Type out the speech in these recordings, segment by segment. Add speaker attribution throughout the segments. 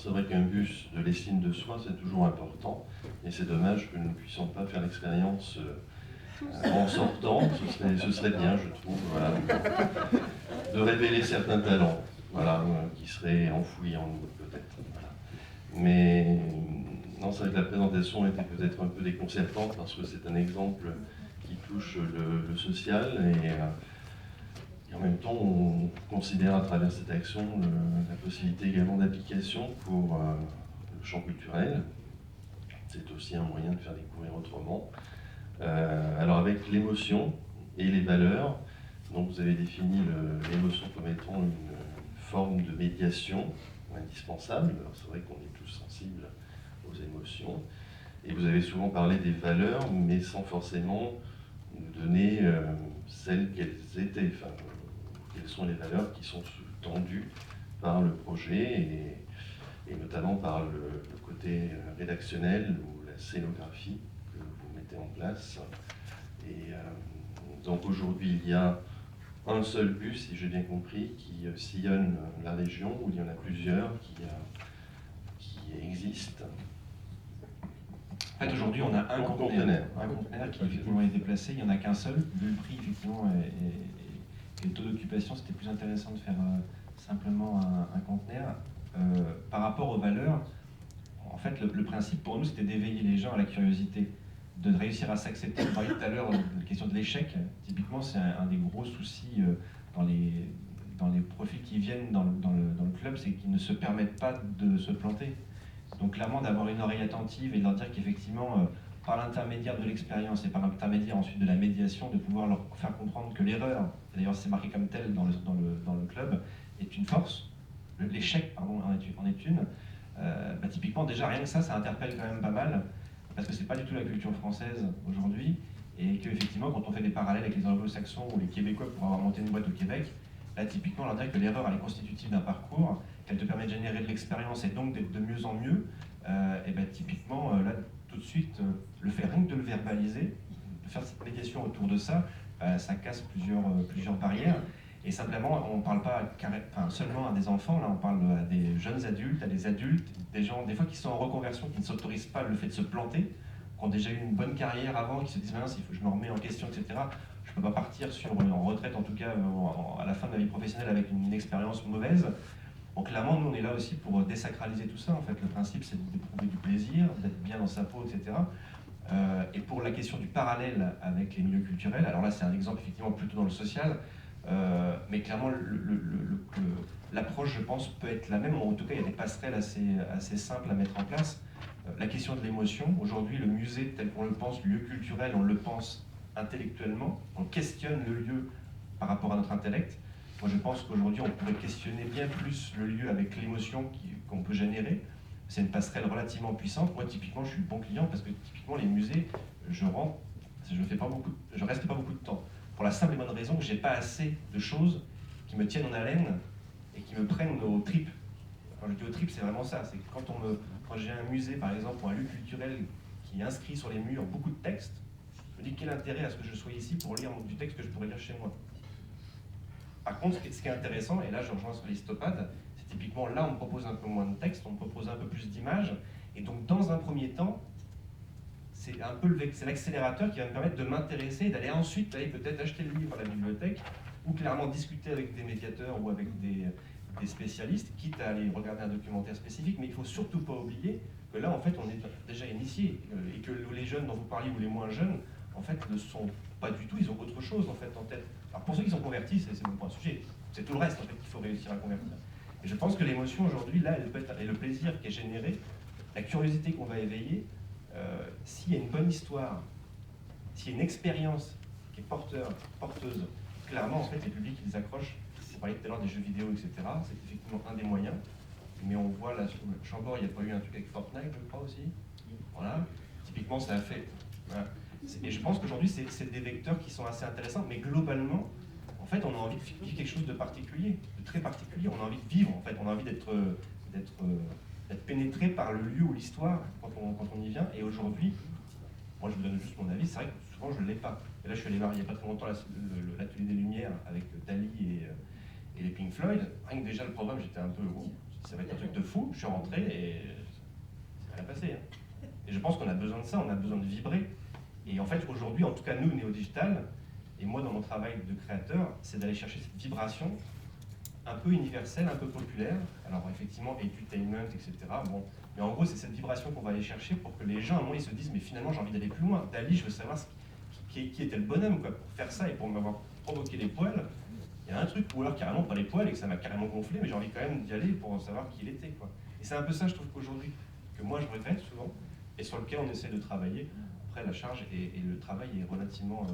Speaker 1: c'est vrai qu'un bus de l'estime de soi, c'est toujours important, et c'est dommage que nous ne puissions pas faire l'expérience en sortant, ce serait bien, je trouve, voilà, de révéler certains talents, voilà, qui seraient enfouis en nous, peut-être. Voilà. Mais non, c'est vrai que la présentation était peut-être un peu déconcertante, parce que c'est un exemple qui touche le social, et en même temps, on considère à travers cette action la possibilité également d'application pour le champ culturel. C'est aussi un moyen de faire découvrir autrement. Alors avec l'émotion et les valeurs, donc vous avez défini l'émotion comme étant une forme de médiation indispensable. C'est vrai qu'on est tous sensibles aux émotions. Et vous avez souvent parlé des valeurs, mais sans forcément nous donner celles qu'elles étaient. Enfin, quelles sont les valeurs qui sont sous-tendues par le projet et notamment par le côté rédactionnel ou la scénographie que vous mettez en place. Et donc aujourd'hui, il y a un seul bus, si j'ai bien compris, qui sillonne la région, où il y en a plusieurs qui existent.
Speaker 2: En fait, aujourd'hui, on a un conteneur qui effectivement est déplacé. Il n'y en a qu'un seul. Vu le prix, effectivement, et le taux d'occupation, c'était plus intéressant de faire simplement un conteneur. Par rapport aux valeurs, en fait, le principe pour nous, c'était d'éveiller les gens à la curiosité, de réussir à s'accepter. Vous parliez tout à l'heure de la question de l'échec. Typiquement, c'est un des gros soucis dans les profils qui viennent dans le club, c'est qu'ils ne se permettent pas de se planter. Donc clairement, d'avoir une oreille attentive et de leur dire qu'effectivement, par l'intermédiaire de l'expérience et par l'intermédiaire ensuite de la médiation, de pouvoir leur faire comprendre que l'erreur, d'ailleurs c'est marqué comme tel dans le club, est une force, l'échec pardon, en est une. Typiquement déjà rien que ça interpelle quand même pas mal, parce que c'est pas du tout la culture française aujourd'hui, et qu'effectivement quand on fait des parallèles avec les anglo-saxons ou les québécois pour avoir monté une boîte au Québec, là typiquement leur dire que l'erreur elle est constitutive d'un parcours, qu'elle te permet de générer de l'expérience et donc d'être de mieux en mieux, typiquement là tout de suite le fait rien que de le verbaliser, de faire cette médiation autour de ça, ça casse plusieurs barrières. Et simplement, on ne parle pas seulement à des enfants, là on parle à des jeunes adultes, à des adultes, des gens des fois qui sont en reconversion, qui ne s'autorisent pas le fait de se planter, qui ont déjà eu une bonne carrière avant, qui se disent mince, il faut que je me remets en question, etc. Je ne peux pas partir en retraite, en tout cas à la fin de ma vie professionnelle avec une expérience mauvaise. Donc clairement, nous on est là aussi pour désacraliser tout ça. En fait, le principe c'est d'éprouver du plaisir, d'être bien dans sa peau, etc. Et pour la question du parallèle avec les milieux culturels, alors là c'est un exemple effectivement plutôt dans le social, mais clairement l'approche je pense peut être la même, en tout cas il y a des passerelles assez simples à mettre en place. La question de l'émotion, aujourd'hui le musée tel qu'on le pense, le lieu culturel, on le pense intellectuellement, on questionne le lieu par rapport à notre intellect. Moi je pense qu'aujourd'hui on pourrait questionner bien plus le lieu avec l'émotion qu'on peut générer. C'est une passerelle relativement puissante. Moi typiquement je suis le bon client parce que typiquement les musées, je reste pas beaucoup de temps. Pour la simple et bonne raison que j'ai pas assez de choses qui me tiennent en haleine et qui me prennent aux tripes. Quand je dis aux tripes, c'est vraiment ça. C'est que quand j'ai un musée, par exemple, ou un lieu culturel qui inscrit sur les murs beaucoup de textes, je me dis quel intérêt à ce que je sois ici pour lire du texte que je pourrais lire chez moi. Par contre, ce qui est intéressant, et là je rejoins sur l'histopade, c'est typiquement là on me propose un peu moins de texte, on me propose un peu plus d'images, et donc dans un premier temps, c'est l'accélérateur qui va me permettre de m'intéresser et d'aller ensuite aller peut-être acheter le livre à la bibliothèque ou clairement discuter avec des médiateurs ou avec des spécialistes, quitte à aller regarder un documentaire spécifique. Mais il ne faut surtout pas oublier que là, en fait, on est déjà initié et que les jeunes dont vous parliez ou les moins jeunes, en fait, ne sont pas du tout, ils ont autre chose en fait en tête. Alors pour ceux qui sont convertis, c'est même pas un sujet. C'est tout le reste en fait qu'il faut réussir à convertir. Et je pense que l'émotion aujourd'hui, là, elle peut être, et le plaisir qui est généré, la curiosité qu'on va éveiller, s'il y a une bonne histoire, s'il y a une expérience qui est porteuse, clairement, en fait, les publics, ils accrochent. On parlait tout à l'heure des jeux vidéo, etc. C'est effectivement un des moyens. Mais on voit là, sur le Chambord, il n'y a pas eu un truc avec Fortnite, je crois aussi. Voilà. Typiquement, ça a fait. Voilà. Et je pense qu'aujourd'hui, c'est des vecteurs qui sont assez intéressants. Mais globalement, en fait, on a envie de vivre quelque chose de particulier, de très particulier. On a envie de vivre, en fait. On a envie d'être pénétré par le lieu ou l'histoire quand on y vient. Et aujourd'hui, moi je vous donne juste mon avis, c'est vrai que souvent je ne l'ai pas. Et là je suis allé voir il n'y a pas très longtemps l'atelier des Lumières avec Dali et les Pink Floyd. Rien que déjà le programme, j'étais un peu ça va être un truc de fou. Je suis rentré et c'est rien passé. Hein. Et je pense qu'on a besoin de ça, on a besoin de vibrer. Et en fait, aujourd'hui, en tout cas nous, Néo Digital, et moi dans mon travail de créateur, c'est d'aller chercher cette vibration un peu universelle, un peu populaire. Alors effectivement, edutainment, etc. Bon, mais en gros, c'est cette vibration qu'on va aller chercher pour que les gens, à un moment, ils se disent, mais finalement, j'ai envie d'aller plus loin. Dali, je veux savoir qui était le bonhomme, quoi, pour faire ça et pour m'avoir provoqué les poils. Il y a un truc, ou alors carrément pas les poils et que ça m'a carrément gonflé, mais j'ai envie quand même d'y aller pour savoir qui il était, quoi. Et c'est un peu ça, je trouve qu'aujourd'hui, que moi je regrette souvent, et sur lequel on essaie de travailler. Après, la charge et le travail est relativement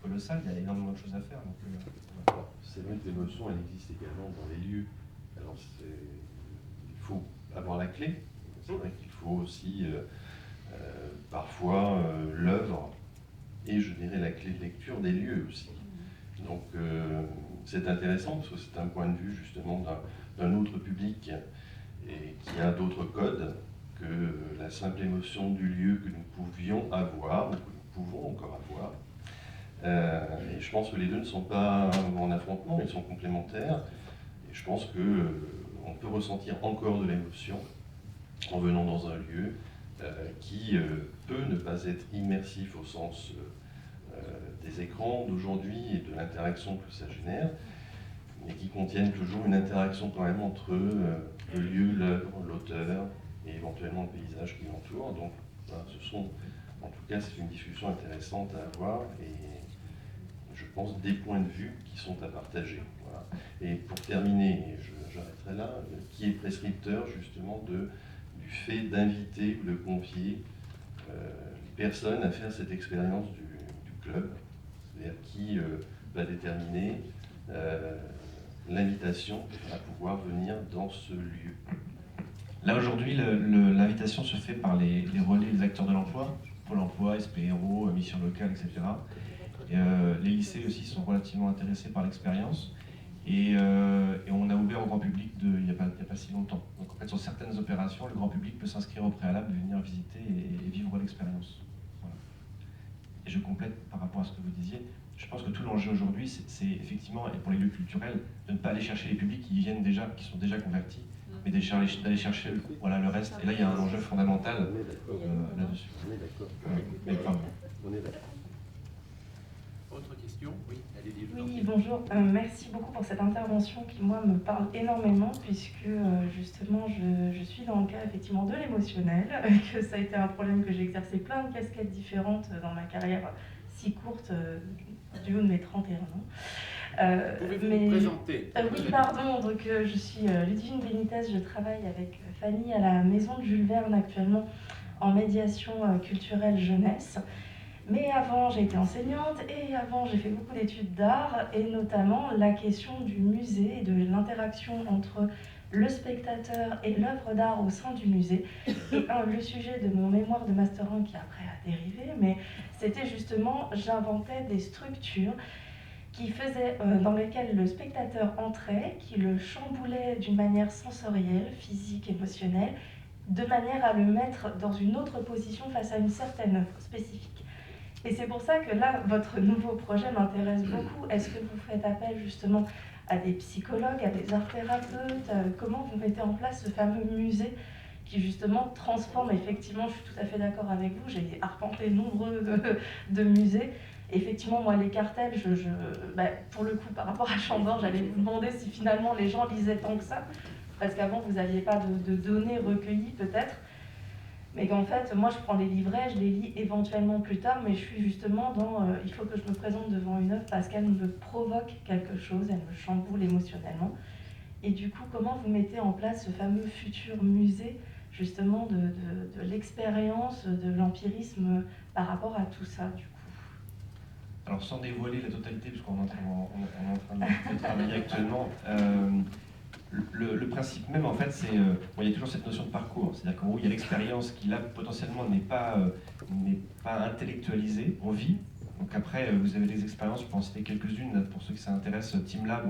Speaker 2: colossal, il y a énormément de choses à faire. Donc,
Speaker 1: voilà. C'est vrai que l'émotion, elle existe également dans les lieux. Alors, il faut avoir la clé. C'est vrai qu'il faut aussi parfois l'œuvre et je dirais la clé de lecture des lieux aussi. Donc c'est intéressant parce que c'est un point de vue justement d'un autre public et qui a d'autres codes que la simple émotion du lieu que nous pouvions avoir ou que nous pouvons encore avoir. Et je pense que les deux ne sont pas en affrontement, ils sont complémentaires. Et je pense qu'on peut ressentir encore de l'émotion en venant dans un lieu qui peut ne pas être immersif au sens des écrans d'aujourd'hui et de l'interaction que ça génère, mais qui contiennent toujours une interaction quand même entre le lieu, l'œuvre, l'auteur et éventuellement le paysage qui l'entoure. Donc voilà, en tout cas, c'est une discussion intéressante à avoir et je pense des points de vue qui sont à partager. Voilà. Et pour terminer, j'arrêterai là, qui est prescripteur justement du fait d'inviter ou de confier les personnes à faire cette expérience du club, c'est-à-dire qui va déterminer l'invitation à pouvoir venir dans ce lieu.
Speaker 2: Là aujourd'hui, l'invitation se fait par les relais des acteurs de l'emploi, Pôle emploi, SPRO, mission locale, etc. Et, les lycées aussi sont relativement intéressés par l'expérience. Et on a ouvert au grand public il n'y a pas si longtemps. Donc en fait, sur certaines opérations, le grand public peut s'inscrire au préalable, venir visiter et vivre l'expérience. Voilà. Et je complète par rapport à ce que vous disiez. Je pense que tout l'enjeu aujourd'hui, c'est effectivement, et pour les lieux culturels, de ne pas aller chercher les publics qui viennent déjà, qui sont déjà convertis, mais d'aller chercher voilà, le reste. Et là, il y a un enjeu fondamental là-dessus.
Speaker 1: On est d'accord.
Speaker 2: Mais pardon.
Speaker 1: On est d'accord.
Speaker 3: Autre question? Oui, allez-y.
Speaker 4: Oui, bonjour. Merci beaucoup pour cette intervention qui, moi, me parle énormément puisque, justement, je suis dans le cas, effectivement, de l'émotionnel, que ça a été un problème que j'ai exercé plein de casquettes différentes dans ma carrière si courte, du haut de mes 31 ans.
Speaker 3: Pouvez-vous vous présenter?
Speaker 4: Oui, pardon. Donc, je suis Ludivine Benitez, je travaille avec Fanny à la Maison de Jules Verne actuellement en médiation culturelle jeunesse. Mais avant, j'ai été enseignante et avant, j'ai fait beaucoup d'études d'art et notamment la question du musée et de l'interaction entre le spectateur et l'œuvre d'art au sein du musée. Et le sujet de mon mémoire de Master 1 qui après a dérivé, mais c'était justement, j'inventais des structures dans lesquelles le spectateur entrait, qui le chamboulait d'une manière sensorielle, physique, émotionnelle, de manière à le mettre dans une autre position face à une certaine œuvre spécifique. Et c'est pour ça que là, votre nouveau projet m'intéresse beaucoup. Est-ce que vous faites appel justement à des psychologues, à des art-thérapeutes? Comment vous mettez en place ce fameux musée qui justement transforme, effectivement, je suis tout à fait d'accord avec vous, j'ai arpenté nombreux de musées. Effectivement, moi, les cartels, pour le coup, par rapport à Chambord, j'allais vous demander si finalement les gens lisaient tant que ça, parce qu'avant, vous n'aviez pas de données recueillies peut-être. Mais qu'en fait, moi, je prends les livrets, je les lis éventuellement plus tard, mais je suis justement dans il faut que je me présente devant une œuvre parce qu'elle me provoque quelque chose, elle me chamboule émotionnellement. Et du coup, comment vous mettez en place ce fameux futur musée, justement, de l'expérience, de l'empirisme par rapport à tout ça, du coup?
Speaker 2: Alors, sans dévoiler la totalité, puisqu'on est en train de travailler actuellement, le principe même, en fait, c'est il y a toujours cette notion de parcours. C'est-à-dire qu'en gros, il y a l'expérience qui, là, potentiellement, n'est pas intellectualisée, on vit. Donc après, vous avez des expériences, je peux en citer quelques-unes, pour ceux qui s'intéressent, Team Lab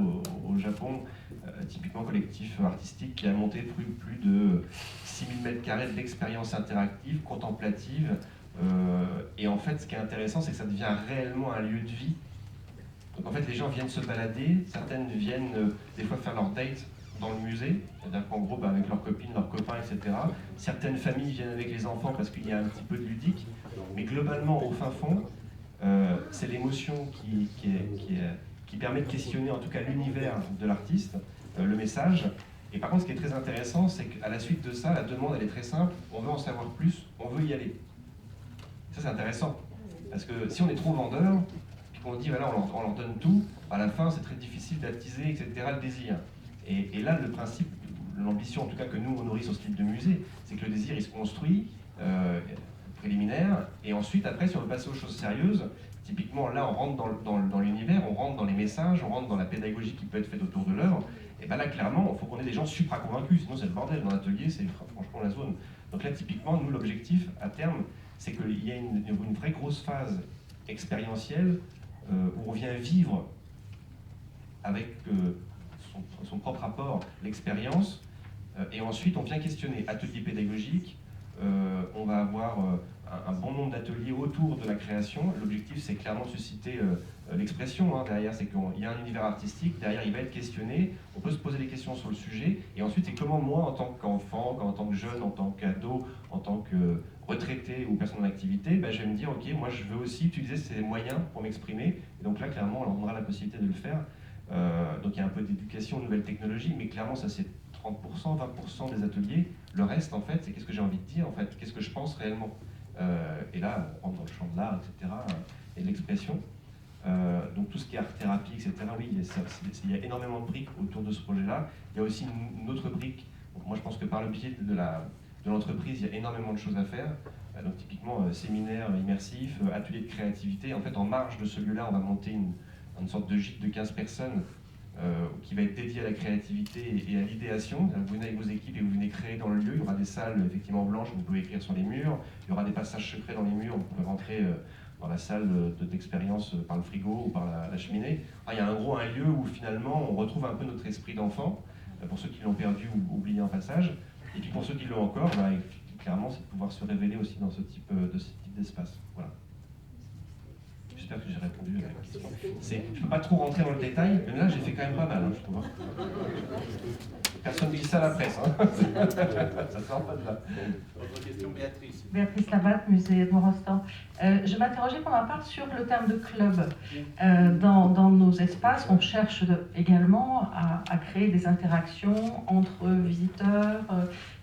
Speaker 2: au Japon, typiquement collectif artistique, qui a monté plus de 6000 m² d'expériences interactives, contemplatives. Et en fait, ce qui est intéressant, c'est que ça devient réellement un lieu de vie. Donc en fait, les gens viennent se balader, certaines viennent des fois faire leur date dans le musée, c'est-à-dire qu'en gros, avec leurs copines, leurs copains, etc. Certaines familles viennent avec les enfants parce qu'il y a un petit peu de ludique, mais globalement, au fin fond, c'est l'émotion qui permet de questionner en tout cas l'univers de l'artiste, le message. Et par contre, ce qui est très intéressant, c'est qu'à la suite de ça, la demande, elle est très simple, on veut en savoir plus, on veut y aller. Ça, c'est intéressant, parce que si on est trop vendeur, puis qu'on dit, voilà, on leur donne tout, à la fin, c'est très difficile d'attiser, etc., le désir. Et là, le principe, l'ambition en tout cas que nous, on nourrit sur ce type de musée, c'est que le désir, il se construit, préliminaire, et ensuite, après, si on veut passer aux choses sérieuses, typiquement, là, on rentre dans l'univers, on rentre dans les messages, on rentre dans la pédagogie qui peut être faite autour de l'œuvre, et bien là, clairement, il faut qu'on ait des gens supra convaincus, sinon c'est le bordel dans l'atelier, c'est franchement la zone. Donc là, typiquement, nous, l'objectif, à terme, c'est qu'il y a une vraie grosse phase expérientielle où on vient vivre avec son propre apport, l'expérience, et ensuite on vient questionner. Atelier pédagogique, on va avoir un bon nombre d'ateliers autour de la création. L'objectif, c'est clairement de susciter l'expression. Derrière, c'est qu'il y a un univers artistique, derrière, il va être questionné, on peut se poser des questions sur le sujet, et ensuite, c'est comment moi, en tant qu'enfant, en tant que jeune, en tant qu'ado, en tant que retraité ou personne en activité, je vais me dire, ok, moi, je veux aussi utiliser ces moyens pour m'exprimer, et donc là, clairement, on leur donnera la possibilité de le faire. Donc il y a un peu d'éducation aux nouvelles technologies, mais clairement, ça, c'est 30%, 20% des ateliers. Le reste, en fait, c'est qu'est-ce que j'ai envie de dire, en fait, qu'est-ce que je pense réellement. Et là, on rentre dans le champ de l'art, etc., et de l'expression. Donc tout ce qui est art-thérapie, etc., oui, il y a énormément de briques autour de ce projet-là. Il y a aussi une autre brique. Donc moi, je pense que par le biais de l'entreprise, il y a énormément de choses à faire. Donc typiquement, séminaire immersif, atelier de créativité. En fait, en marge de ce lieu-là, on va monter une sorte de gîte de 15 personnes qui va être dédié à la créativité et à l'idéation. Vous venez avec vos équipes et vous venez créer dans le lieu. Il y aura des salles effectivement blanches où vous pouvez écrire sur les murs. Il y aura des passages secrets dans les murs. Vous pouvez rentrer dans la salle d'expérience par le frigo ou par la cheminée. Il y a un lieu où finalement on retrouve un peu notre esprit d'enfant, pour ceux qui l'ont perdu ou oublié en passage. Et puis pour ceux qui l'ont encore, clairement, c'est de pouvoir se révéler aussi dans ce type d'espace. Voilà. J'espère que j'ai répondu à la question. Je ne peux pas trop rentrer dans le détail, mais là j'ai fait quand même pas mal, je trouve. Personne ne dit ça à la presse. Ça sort pas de là.
Speaker 3: Autre question, Béatrice.
Speaker 5: Béatrice Labatte, musée Edmond Rostand. Je m'interrogeais pour ma part sur le terme de club. Dans nos espaces, on cherche également à créer des interactions entre visiteurs,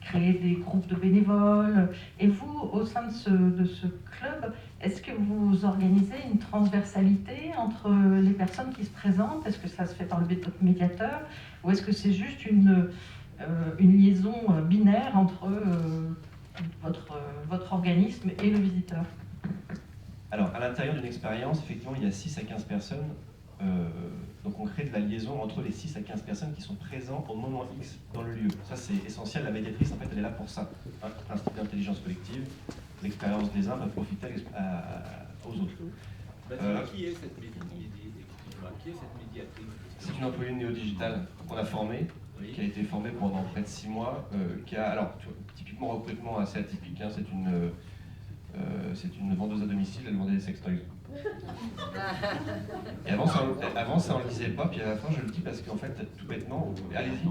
Speaker 5: créer des groupes de bénévoles. Et vous, au sein de ce club, est-ce que vous organisez une transversalité entre les personnes qui se présentent? Est-ce que ça se fait par le biais de votre médiateur? Ou est-ce que c'est juste une liaison binaire entre votre organisme et le visiteur?
Speaker 2: Alors, à l'intérieur d'une expérience, effectivement, il y a 6 à 15 personnes. Donc on crée de la liaison entre les 6 à 15 personnes qui sont présentes au moment X dans le lieu. Ça, c'est essentiel. La médiatrice, en fait, elle est là pour ça. Principe d'intelligence collective. L'expérience des uns va profiter aux autres.
Speaker 3: Qui est cette médiatrice?
Speaker 2: C'est une employée de Néo-Digital qu'on a formée, qui a été formée pendant près de 6 mois, typiquement recrutement assez atypique, c'est une vendeuse à domicile, elle vendait des sextoys. Et avant ça on le disait pas, puis à la fin je le dis parce qu'en fait, tout bêtement, allez-y.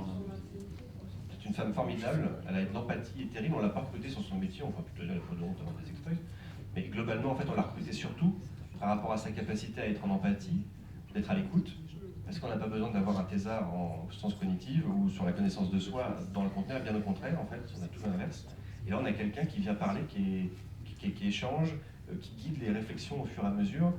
Speaker 2: C'est une femme formidable, elle a de l'empathie terrible, on l'a pas recrutée sur son métier, enfin plutôt elle a pas de honte à vendre des sextoys, mais globalement en fait on l'a recrutée surtout par rapport à sa capacité à être en empathie, d'être à l'écoute. Parce qu'on n'a pas besoin d'avoir un thésard en sciences cognitives ou sur la connaissance de soi dans le conteneur, bien au contraire, en fait, on a tout l'inverse. Et là, on a quelqu'un qui vient parler, qui échange, qui guide les réflexions au fur et à mesure,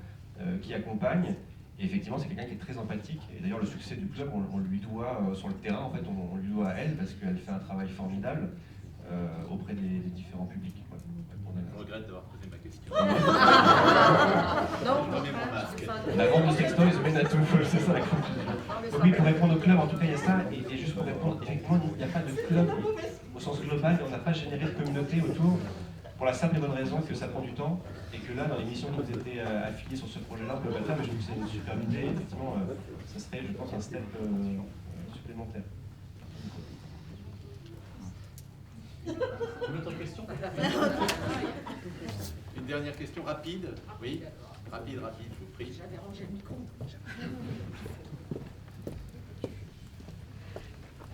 Speaker 2: qui accompagne. Et effectivement, c'est quelqu'un qui est très empathique. Et d'ailleurs, le succès du club, on lui doit, sur le terrain, en fait, on lui doit à elle, parce qu'elle fait un travail formidable auprès des différents publics. Quoi.
Speaker 3: Je regrette d'avoir posé ma question.
Speaker 6: Non,
Speaker 3: Je remets mon masque.
Speaker 2: La vente de sextoys mène à tout, c'est ça la conclusion. Donc oui, pour répondre au club, en tout cas, il y a ça. Et juste pour répondre, effectivement, il n'y a pas de club au sens global, on n'a pas généré de communauté autour, pour la simple et bonne raison que ça prend du temps, et que là, dans les missions qui nous étaient affiliées sur ce projet-là, on peut pas le faire, mais je trouve que c'est une super idée. Effectivement, ça serait, je pense, un step supplémentaire.
Speaker 3: Une autre question? Une dernière question rapide? Oui, rapide, je vous prie.
Speaker 6: J'avais rangé le micro.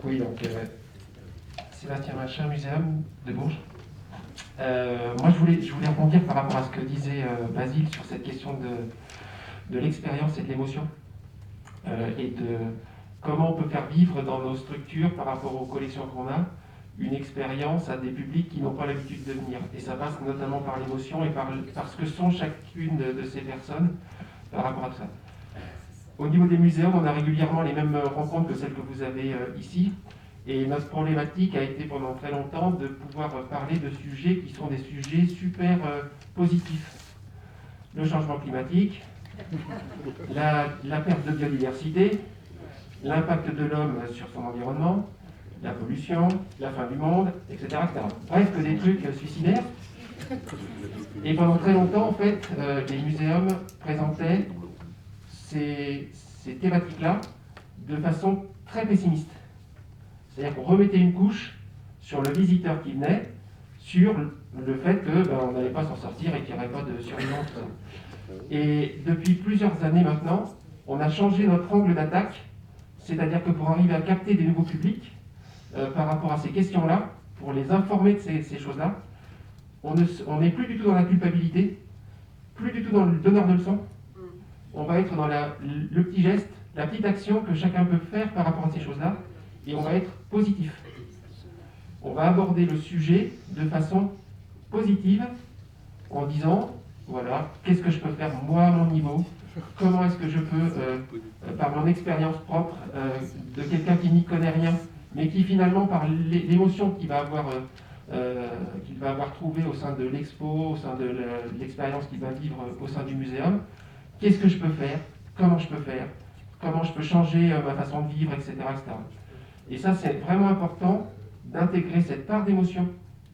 Speaker 6: Oui, donc Sébastien Machin, Muséum de Bourges. Moi, je voulais rebondir par rapport à ce que disait Basile sur cette question de l'expérience et de l'émotion, et de comment on peut faire vivre dans nos structures, par rapport aux collections qu'on a, une expérience à des publics qui n'ont pas l'habitude de venir. Et ça passe notamment par l'émotion et par ce que sont chacune de ces personnes par rapport à ça. Au niveau des muséums, on a régulièrement les mêmes rencontres que celles que vous avez ici. Et notre problématique a été pendant très longtemps de pouvoir parler de sujets qui sont des sujets super positifs. Le changement climatique, la perte de biodiversité, l'impact de l'homme sur son environnement, la pollution, la fin du monde, etc. etc. Bref, que des trucs suicidaires. Et pendant très longtemps, en fait, les muséums présentaient ces thématiques-là de façon très pessimiste. C'est-à-dire qu'on remettait une couche sur le visiteur qui venait, sur le fait qu'on n'allait pas s'en sortir et qu'il n'y aurait pas de survivants, tout ça. Et depuis plusieurs années maintenant, on a changé notre angle d'attaque, c'est-à-dire que pour arriver à capter des nouveaux publics, par rapport à ces questions-là, pour les informer de ces choses-là, on n'est plus du tout dans la culpabilité, plus du tout dans le donneur de leçons. On va être dans le petit geste, la petite action que chacun peut faire par rapport à ces choses-là, et on va être positif. On va aborder le sujet de façon positive, en disant, voilà, qu'est-ce que je peux faire moi à mon niveau, comment est-ce que je peux, par mon expérience propre, de quelqu'un qui n'y connaît rien, mais qui finalement, par l'émotion qu'il va avoir trouvée au sein de l'expo, au sein de l'expérience qu'il va vivre au sein du muséum, qu'est-ce que je peux faire, comment je peux changer ma façon de vivre, etc. etc. Et ça, c'est vraiment important d'intégrer cette part d'émotion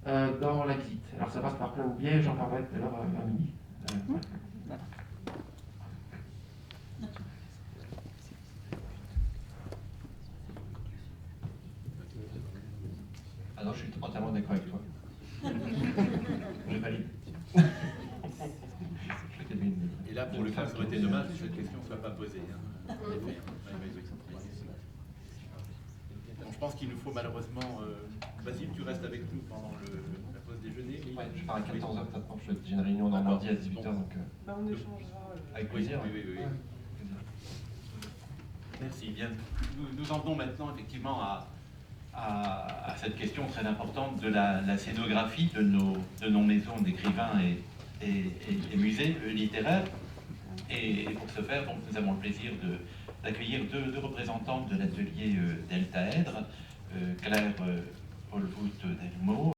Speaker 6: dans la visite. Alors ça passe par plein de biais, j'en parlerai tout à l'heure à midi.
Speaker 2: Alors je suis entièrement d'accord avec toi. Je valide.
Speaker 3: Et là, pour le cas, ça aurait été dommage que cette question ne soit pas posée. Hein. Donc, je pense qu'il nous faut malheureusement... Basile, tu restes avec nous pendant la pause déjeuner.
Speaker 2: Ouais, je pars à 14h maintenant, j'ai une réunion en Normandie à 18h. Donc,
Speaker 4: on échangera.
Speaker 2: avec plaisir.
Speaker 3: Oui. Merci. Bien. Nous en venons maintenant effectivement à cette question très importante de la scénographie de nos maisons d'écrivains et musées littéraires. Et pour ce faire, donc, nous avons le plaisir d'accueillir deux représentantes de l'atelier Deltaèdre, Claire Olvout-Delmo,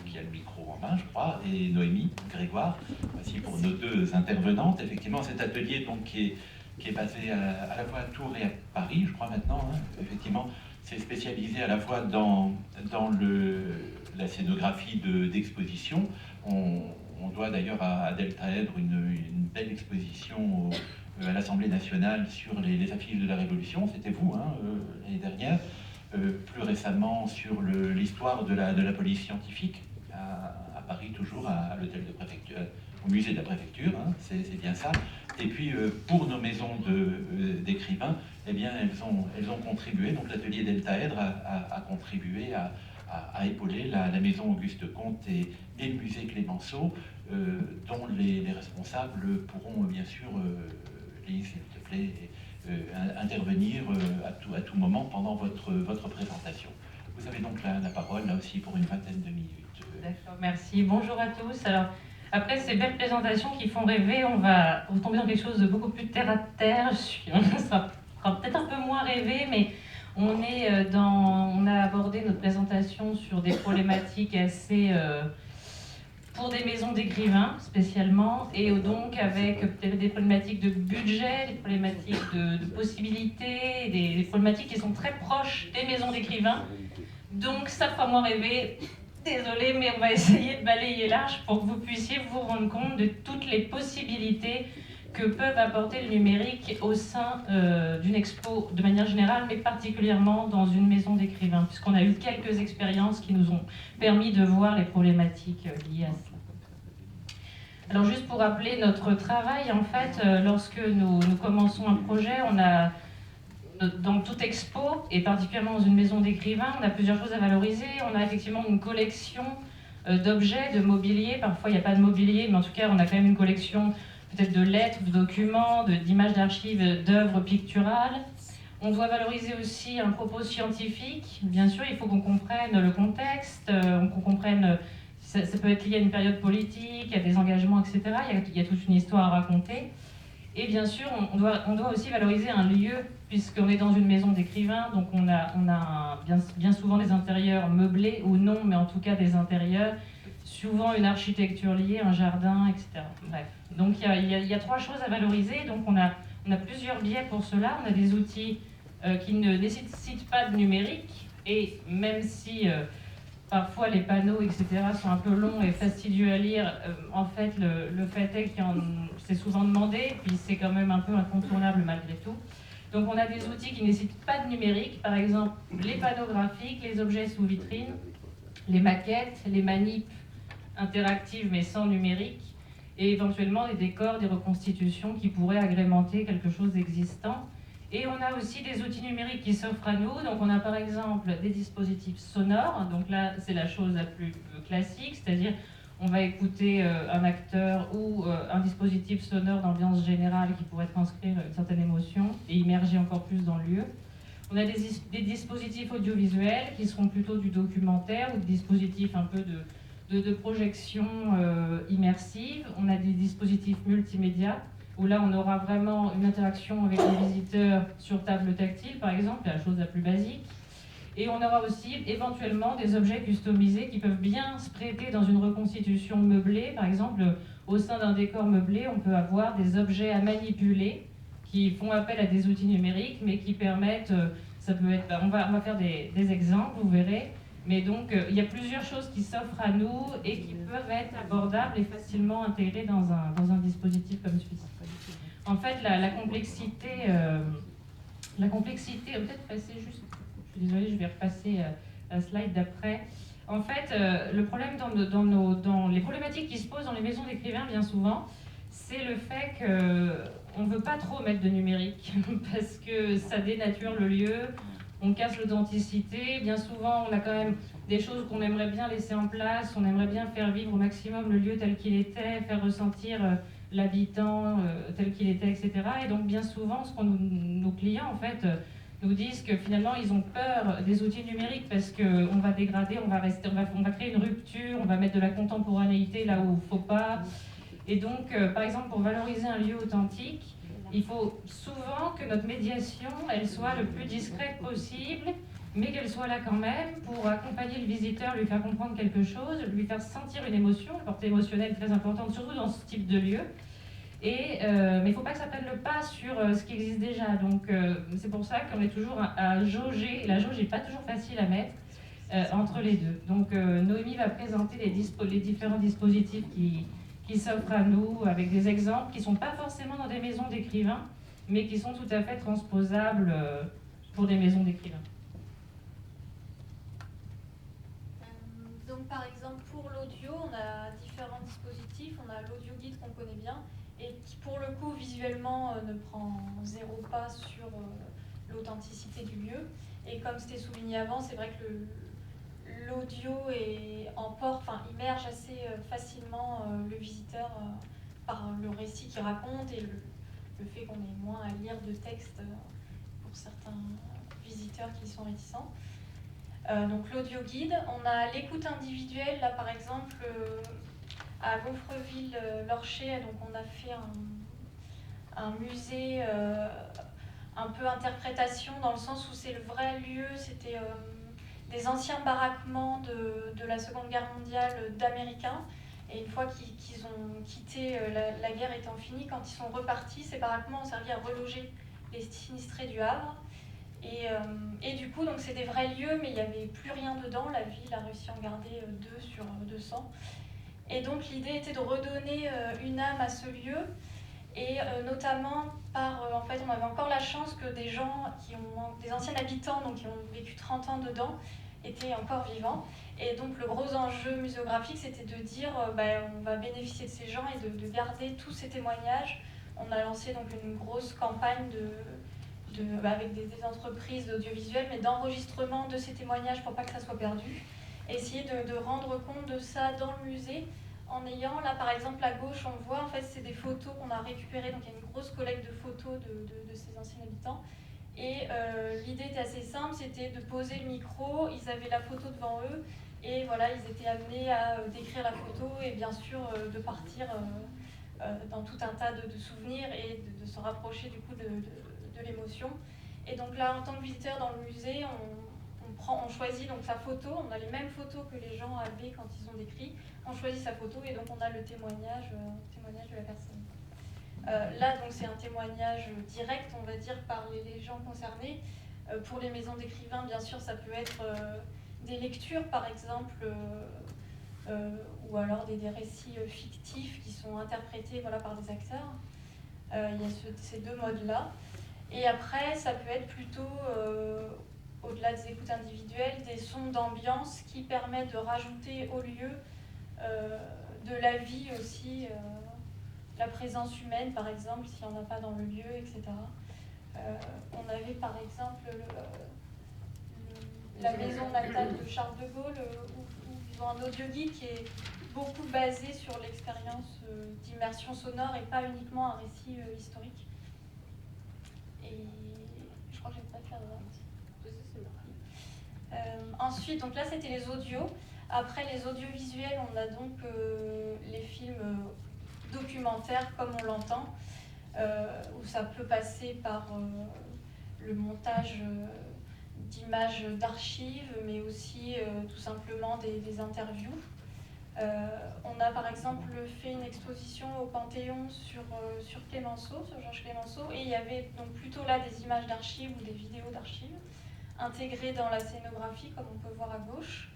Speaker 3: qui a le micro en main, je crois, et Noémie Grégoire. Voici pour nos deux intervenantes. Effectivement, cet atelier donc, qui est basé à la fois à Tours et à Paris, je crois maintenant, hein. Effectivement, c'est spécialisé à la fois dans la scénographie d'exposition. On doit d'ailleurs à Deltaèdre une belle exposition à l'Assemblée nationale sur les affiches de la Révolution. C'était vous, hein, l'année dernière. Plus récemment sur l'histoire de la police scientifique à Paris, toujours à l'hôtel de préfecture, au musée de la préfecture, hein, c'est bien ça. Et puis pour nos maisons d'écrivains, eh bien elles ont contribué. Donc l'atelier Deltaèdre a contribué à épauler la maison Auguste Comte et le musée Clémenceau, dont les responsables pourront bien sûr, Lise, s'il te plaît, intervenir à tout moment pendant votre présentation. Vous avez donc la parole là aussi pour une vingtaine de minutes.
Speaker 7: D'accord, merci. Bonjour à tous. Alors, après ces belles présentations qui font rêver, on va retomber dans quelque chose de beaucoup plus terre à terre. Ça fera peut-être un peu moins rêver, mais on a abordé notre présentation sur des problématiques assez... pour des maisons d'écrivains spécialement, et donc avec peut-être des problématiques de budget, des problématiques de possibilités, des problématiques qui sont très proches des maisons d'écrivains. Donc ça fera moins rêver. Désolée, mais on va essayer de balayer large pour que vous puissiez vous rendre compte de toutes les possibilités que peuvent apporter le numérique au sein d'une expo de manière générale, mais particulièrement dans une maison d'écrivains, puisqu'on a eu quelques expériences qui nous ont permis de voir les problématiques liées à ça. Alors juste pour rappeler notre travail, en fait, lorsque nous commençons un projet, dans toute expo, et particulièrement dans une maison d'écrivains, on a plusieurs choses à valoriser. On a effectivement une collection d'objets, de mobilier. Parfois, il n'y a pas de mobilier, mais en tout cas, on a quand même une collection peut-être de lettres, de documents, d'images d'archives, d'œuvres picturales. On doit valoriser aussi un propos scientifique. Bien sûr, il faut qu'on comprenne le contexte, qu'on comprenne... Ça peut être lié à une période politique, à des engagements, etc. Il y a toute une histoire à raconter. Et bien sûr, on doit aussi valoriser un lieu, puisqu'on est dans une maison d'écrivains, donc on a bien souvent des intérieurs meublés ou non, mais en tout cas des intérieurs, souvent une architecture liée, un jardin, etc. Bref. Donc il y a 3 choses à valoriser, donc on a plusieurs biais pour cela. On a des outils qui ne nécessitent pas de numérique, et même si parfois les panneaux, etc., sont un peu longs et fastidieux à lire, en fait, le fait est que c'est souvent demandé, puis c'est quand même un peu incontournable malgré tout. Donc on a des outils qui ne nécessitent pas de numérique, par exemple les panneaux graphiques, les objets sous vitrine, les maquettes, les manips interactives mais sans numérique, et éventuellement des décors, des reconstitutions qui pourraient agrémenter quelque chose d'existant. Et on a aussi des outils numériques qui s'offrent à nous. Donc on a par exemple des dispositifs sonores. Donc là, c'est la chose la plus classique, c'est-à-dire on va écouter un acteur ou un dispositif sonore d'ambiance générale qui pourrait transcrire une certaine émotion et immerger encore plus dans le lieu. On a des dispositifs audiovisuels qui seront plutôt du documentaire ou des dispositifs un peu de projection immersive. On a des dispositifs multimédia, où là on aura vraiment une interaction avec les visiteurs sur table tactile par exemple, la chose la plus basique. Et on aura aussi éventuellement des objets customisés qui peuvent bien se prêter dans une reconstitution meublée. Par exemple, au sein d'un décor meublé, on peut avoir des objets à manipuler qui font appel à des outils numériques, mais qui permettent, ça peut être, on va faire des exemples, vous verrez. Mais donc, il y a plusieurs choses qui s'offrent à nous et qui peuvent être abordables et facilement intégrées dans un dispositif comme celui-ci. En fait, la complexité, peut-être passer juste, je suis désolée, je vais repasser la slide d'après. En fait, le problème dans les problématiques qui se posent dans les maisons d'écrivains, bien souvent, c'est le fait qu'on ne veut pas trop mettre de numérique, parce que ça dénature le lieu, on casse l'authenticité. Bien souvent, on a quand même des choses qu'on aimerait bien laisser en place, on aimerait bien faire vivre au maximum le lieu tel qu'il était, faire ressentir l'habitant tel qu'il était, etc. Et donc, bien souvent, nos clients, en fait, nous disent que finalement, ils ont peur des outils numériques parce qu'on va dégrader, on va créer une rupture, on va mettre de la contemporanéité là où il ne faut pas. Et donc, par exemple, pour valoriser un lieu authentique, il faut souvent que notre médiation, elle soit le plus discrète possible, mais qu'elle soit là quand même pour accompagner le visiteur, lui faire comprendre quelque chose, lui faire sentir une émotion, une portée émotionnelle très importante, surtout dans ce type de lieu. Mais il ne faut pas que ça prenne le pas sur ce qui existe déjà. Donc c'est pour ça qu'on est toujours à jauger, et la jauge n'est pas toujours facile à mettre entre les deux. Donc Noémie va présenter les différents dispositifs qui s'offrent à nous, avec des exemples qui ne sont pas forcément dans des maisons d'écrivains, mais qui sont tout à fait transposables pour des maisons d'écrivains.
Speaker 8: Donc par exemple pour l'audio, on a différents dispositifs. On a l'audio guide qu'on connaît bien et qui pour le coup visuellement ne prend 0 pas sur l'authenticité du lieu. Et comme c'était souligné avant, c'est vrai que l'audio immerge assez facilement le visiteur par le récit qu'il raconte et le fait qu'on ait moins à lire de texte pour certains visiteurs qui sont réticents. Donc l'audio guide, on a l'écoute individuelle, là par exemple à Gonfreville-Lorcher, donc on a fait un musée un peu interprétation dans le sens où c'est le vrai lieu, c'était des anciens baraquements de la Seconde Guerre mondiale d'Américains. Et une fois qu'ils ont quitté, la guerre étant finie, quand ils sont repartis, ces baraquements ont servi à reloger les sinistrés du Havre. Et du coup, donc c'est des vrais lieux, mais il n'y avait plus rien dedans. La ville a réussi à en garder 2 sur 200. Et donc l'idée était de redonner une âme à ce lieu. Et notamment en fait, on avait encore la chance que des gens des anciens habitants, donc qui ont vécu 30 ans dedans, étaient encore vivants. Et donc le gros enjeu muséographique, c'était de dire on va bénéficier de ces gens et de garder tous ces témoignages. On a lancé donc une grosse campagne avec des entreprises d'audiovisuel, mais d'enregistrement de ces témoignages pour pas que ça soit perdu. Et essayer de rendre compte de ça dans le musée, en ayant, là par exemple à gauche, on voit, en fait c'est des photos qu'on a récupérées, donc il y a une grosse collecte de photos de ces anciens habitants. Et l'idée était assez simple, c'était de poser le micro, ils avaient la photo devant eux, et voilà, ils étaient amenés à décrire la photo et bien sûr de partir dans tout un tas de souvenirs et de se rapprocher du coup de l'émotion. Et donc là, en tant que visiteur dans le musée, on choisit donc sa photo, on a les mêmes photos que les gens avaient quand ils ont décrit, on choisit sa photo et donc on a le témoignage de la personne. Là, donc c'est un témoignage direct, on va dire, par les gens concernés. Pour les maisons d'écrivains, bien sûr, ça peut être des lectures, par exemple, ou alors des récits fictifs qui sont interprétés voilà, par des acteurs. Il y a ces deux modes-là. Et après, ça peut être plutôt, au-delà des écoutes individuelles, des sons d'ambiance qui permettent de rajouter au lieu de la vie aussi, la présence humaine, par exemple, s'il n'y en a pas dans le lieu, etc. On avait, par exemple, la maison natale de Charles de Gaulle, où ils ont un audioguide qui est beaucoup basé sur l'expérience d'immersion sonore et pas uniquement un récit historique. Et je crois que j'ai pas fait ensuite, donc là c'était les audios. Après les audiovisuels, on a donc les films documentaires comme on l'entend, où ça peut passer par le montage d'images d'archives, mais aussi tout simplement des interviews. On a par exemple fait une exposition au Panthéon sur Clémenceau, sur Georges Clémenceau, et il y avait donc plutôt là des images d'archives ou des vidéos d'archives intégrées dans la scénographie, comme on peut voir à gauche.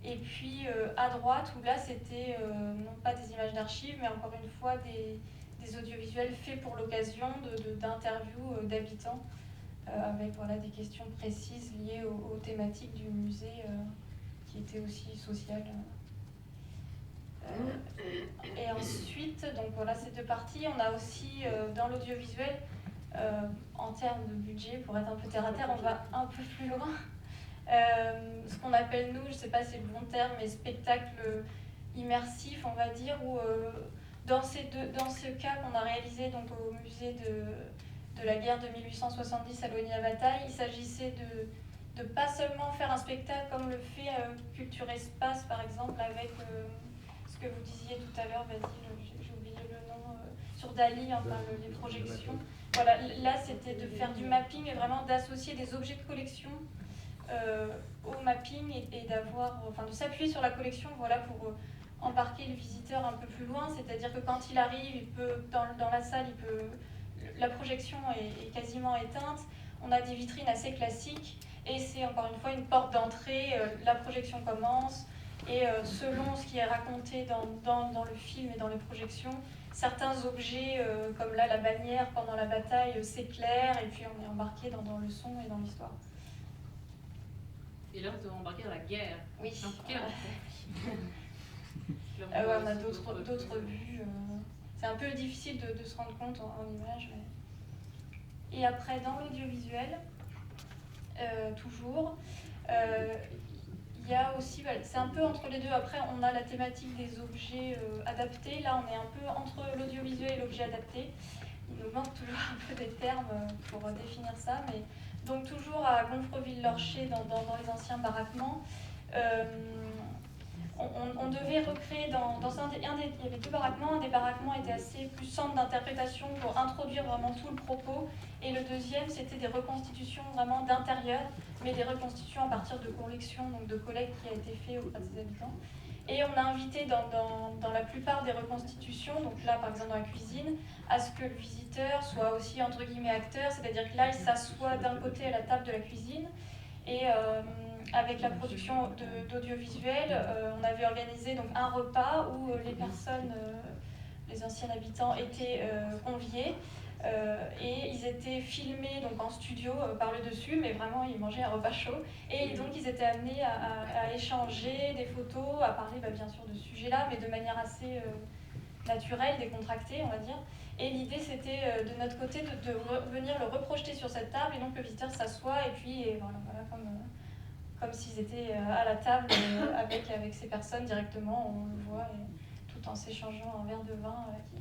Speaker 8: Et puis à droite, où là c'était non pas des images d'archives, mais encore une fois des audiovisuels faits pour l'occasion d'interviews d'habitants, avec voilà, des questions précises liées aux thématiques du musée, qui étaient aussi sociales. Et ensuite, donc voilà ces deux parties. On a aussi dans l'audiovisuel, en termes de budget, pour être un peu terre à terre, on va un peu plus loin. Ce qu'on appelle, nous, je ne sais pas si c'est le bon terme, mais spectacle immersif, on va dire, où dans ce cas qu'on a réalisé donc, au musée de la guerre de 1870 à Loigny-la-Bataille, il s'agissait de pas seulement faire un spectacle comme le fait Culture Espace, par exemple, avec ce que vous disiez tout à l'heure, Basile, j'ai oublié le nom, sur Dali, enfin les projections. Voilà, là c'était de faire du mapping et vraiment d'associer des objets de collection au mapping et de s'appuyer sur la collection, voilà, pour embarquer le visiteur un peu plus loin. C'est-à-dire que quand il arrive, il peut dans la salle, la projection est quasiment éteinte. On a des vitrines assez classiques et c'est encore une fois une porte d'entrée. La projection commence et selon ce qui est raconté dans le film et dans les projections, certains objets comme là la bannière pendant la bataille s'éclairent et puis on est embarqué dans le son et dans l'histoire.
Speaker 7: Et là, on est embarqué dans la guerre.
Speaker 8: Oui.
Speaker 7: On
Speaker 8: a d'autres vues. C'est un peu difficile de se rendre compte en images. Mais... Et après, dans l'audiovisuel, toujours, il y a aussi, c'est un peu entre les deux. Après, on a la thématique des objets adaptés. Là, on est un peu entre l'audiovisuel et l'objet adapté. Il nous manque toujours un peu des termes pour définir ça, mais donc toujours à Gonfreville-Lorcher, dans les anciens baraquements, on devait recréer il y avait deux baraquements. Un des baraquements était assez plus centre d'interprétation pour introduire vraiment tout le propos, et le deuxième c'était des reconstitutions vraiment d'intérieur, mais des reconstitutions à partir de collections, donc de collectes qui a été fait auprès des habitants. Et on a invité dans la plupart des reconstitutions, donc là par exemple dans la cuisine, à ce que le visiteur soit aussi entre guillemets acteur, c'est-à-dire que là il s'assoit d'un côté à la table de la cuisine, et avec la production d'audiovisuel, on avait organisé donc un repas où les personnes, les anciens habitants étaient conviés. Et ils étaient filmés donc en studio par le dessus, mais vraiment ils mangeaient un repas chaud. Et donc ils étaient amenés à échanger des photos, à parler bien sûr de ce sujet-là, mais de manière assez naturel, décontracté, on va dire. Et l'idée, c'était de notre côté de venir le reprojeter sur cette table, et donc le visiteur s'assoit, et puis voilà, comme s'ils étaient à la table avec ces personnes directement, on le voit, et tout en s'échangeant un verre de vin qui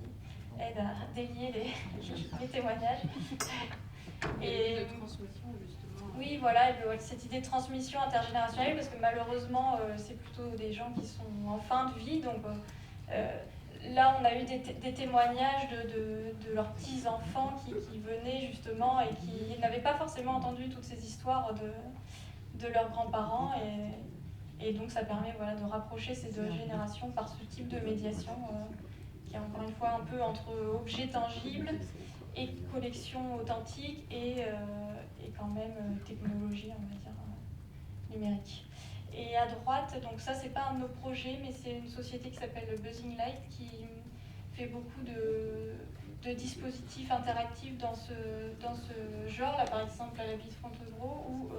Speaker 8: aide à délier les témoignages.
Speaker 9: Et de transmission, justement.
Speaker 8: Oui, voilà, et cette idée de transmission intergénérationnelle, parce que malheureusement, c'est plutôt des gens qui sont en fin de vie, donc là, on a eu des témoignages de leurs petits-enfants qui venaient justement et qui n'avaient pas forcément entendu toutes ces histoires de leurs grands-parents, et donc ça permet de rapprocher ces deux générations par ce type de médiation qui est encore une fois un peu entre objets tangibles et collection authentique et quand même technologie, on va dire, numérique. Et à droite, donc ça c'est pas un de nos projets, mais c'est une société qui s'appelle Buzzing Light qui fait beaucoup de dispositifs interactifs dans ce genre. Là par exemple à la Bise Fontevraud où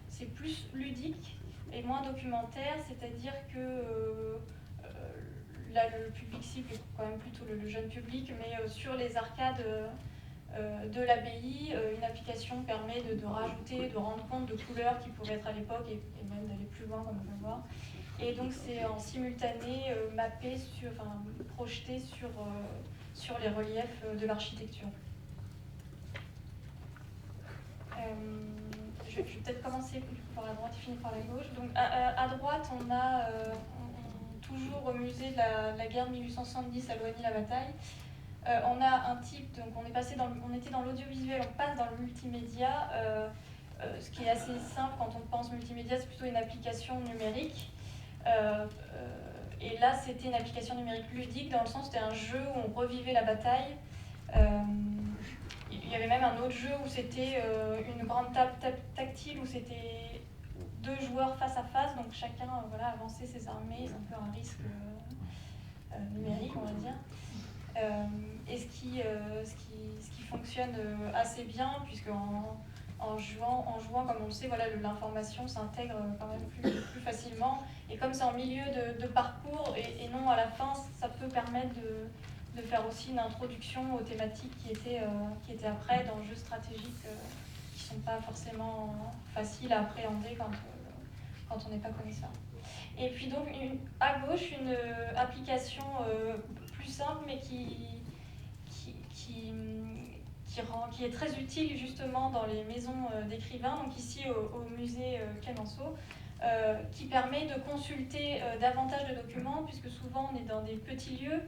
Speaker 8: c'est plus ludique et moins documentaire, c'est-à-dire que là le public cible est quand même plutôt le jeune public, mais sur les arcades de l'abbaye, une application permet de rajouter, de rendre compte de couleurs qui pouvaient être à l'époque et même d'aller plus loin comme on peut voir. Et donc c'est en simultané mappé, projeté sur les reliefs de l'architecture. Je vais peut-être commencer par la droite et finir par la gauche. Donc à droite, on a toujours au musée de la guerre de 1870 à Loigny-la-Bataille. On a un type, donc on était dans l'audiovisuel, on passe dans le multimédia. Ce qui est assez simple quand on pense multimédia, c'est plutôt une application numérique. Et là, c'était une application numérique ludique, dans le sens où c'était un jeu où on revivait la bataille. Il y avait même un autre jeu où c'était une grande table tactile, où c'était 2 joueurs face à face, donc chacun avançait ses armées, c'est un peu un risque numérique, on va dire. Et ce qui fonctionne assez bien, puisque en jouant, comme on le sait, l'information s'intègre quand même plus facilement. Et comme c'est en milieu de parcours et non à la fin, ça peut permettre de faire aussi une introduction aux thématiques qui étaient après dans le jeu stratégique, qui ne sont pas forcément faciles à appréhender quand on n'est pas connaisseur. Et puis donc à gauche, une application plus simple, mais qui est très utile justement dans les maisons d'écrivains, donc ici au musée Clémenceau, qui permet de consulter davantage de documents, puisque souvent on est dans des petits lieux.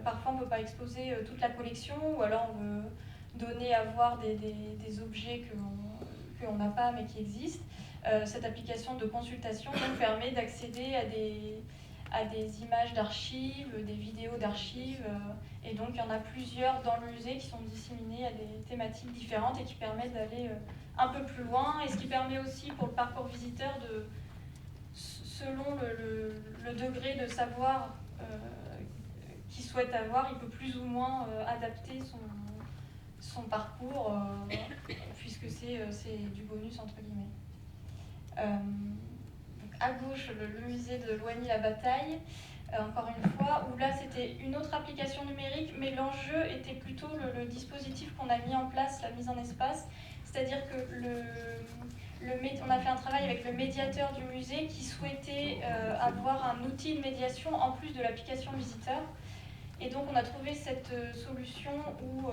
Speaker 8: Parfois on ne peut pas exposer toute la collection, ou alors on veut donner à voir des objets qu'on n'a pas mais qui existent. Cette application de consultation donc, permet d'accéder à des images d'archives, des vidéos d'archives, et donc il y en a plusieurs dans le musée qui sont disséminées à des thématiques différentes et qui permettent d'aller un peu plus loin, et ce qui permet aussi pour le parcours visiteur selon le degré de savoir qu'il souhaite avoir, il peut plus ou moins adapter son parcours, puisque c'est du bonus entre guillemets. À gauche, le musée de Loigny-la-Bataille, encore une fois, où là c'était une autre application numérique, mais l'enjeu était plutôt le dispositif qu'on a mis en place, la mise en espace, c'est-à-dire que on a fait un travail avec le médiateur du musée qui souhaitait avoir un outil de médiation en plus de l'application visiteur. Et donc on a trouvé cette solution où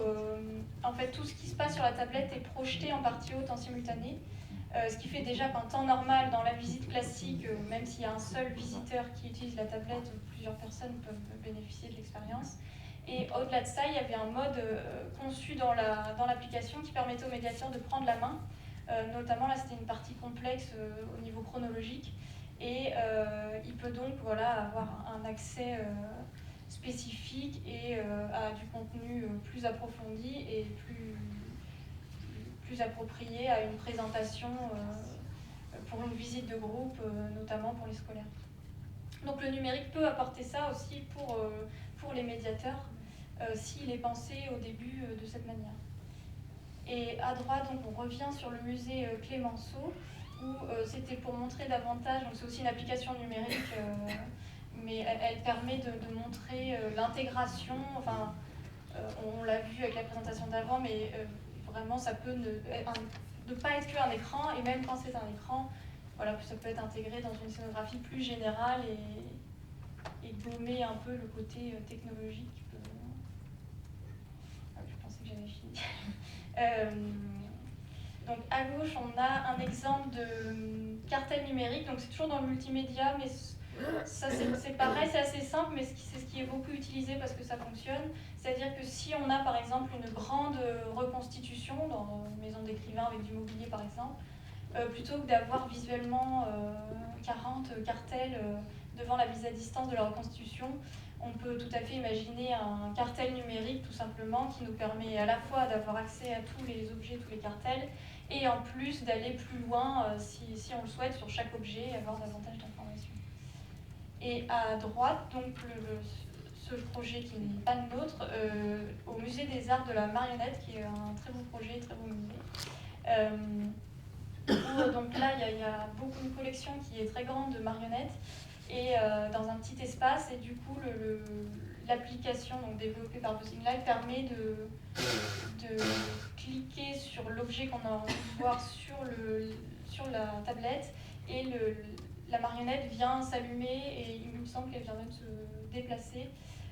Speaker 8: en fait tout ce qui se passe sur la tablette est projeté en partie haute en simultané. Ce qui fait déjà qu'en temps normal, dans la visite classique, même s'il y a un seul visiteur qui utilise la tablette, plusieurs personnes peuvent bénéficier de l'expérience. Et au-delà de ça, il y avait un mode conçu dans l'application qui permettait au médiateur de prendre la main. Notamment, là, c'était une partie complexe au niveau chronologique. Et il peut donc avoir un accès spécifique et à du contenu plus approfondi et plus approprié à une présentation pour une visite de groupe, notamment pour les scolaires. Donc le numérique peut apporter ça aussi pour les médiateurs, s'il est pensé au début de cette manière. Et à droite, donc, on revient sur le musée Clémenceau, où c'était pour montrer davantage, donc c'est aussi une application numérique, mais elle permet de montrer l'intégration, enfin, on l'a vu avec la présentation d'avant, mais vraiment ça peut ne pas être qu'un écran, et même quand c'est un écran, voilà, ça peut être intégré dans une scénographie plus générale et gommer un peu le côté technologique. Je pensais que j'avais fini. Donc à gauche, on a un exemple de cartel numérique, donc c'est toujours dans le multimédia, mais ça c'est pareil, c'est assez simple, mais c'est ce qui est beaucoup utilisé parce que ça fonctionne. C'est-à-dire que si on a par exemple une grande reconstitution dans une maison d'écrivain avec du mobilier par exemple, plutôt que d'avoir visuellement 40 cartels devant la mise à distance de la reconstitution, on peut tout à fait imaginer un cartel numérique tout simplement qui nous permet à la fois d'avoir accès à tous les objets, tous les cartels, et en plus d'aller plus loin si on le souhaite sur chaque objet et avoir davantage d'informations. Et à droite, donc ce projet qui n'est pas le nôtre, au Musée des Arts de la Marionnette, qui est un très beau projet, très beau musée. Donc là, il y a beaucoup une collection qui est très grande de marionnettes et dans un petit espace, et du coup l'application développée par Buzzing Live permet de cliquer sur l'objet qu'on a envie de voir sur la tablette, et la marionnette vient s'allumer, et il me semble qu'elle vient même se déplacer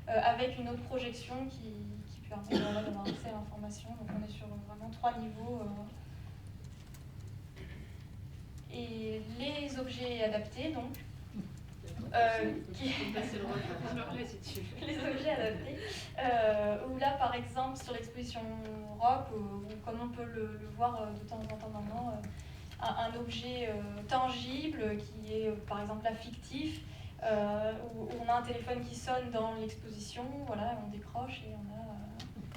Speaker 8: avec une autre projection qui permet d'avoir accès à l'information. Donc on est sur vraiment 3 niveaux. Et les objets adaptés, donc, les objets adaptés, où là, par exemple, sur l'exposition rock, ou comme on peut le voir de temps en temps maintenant, un objet tangible qui est, par exemple, là, fictif, où on a un téléphone qui sonne dans l'exposition, voilà, on décroche et on a,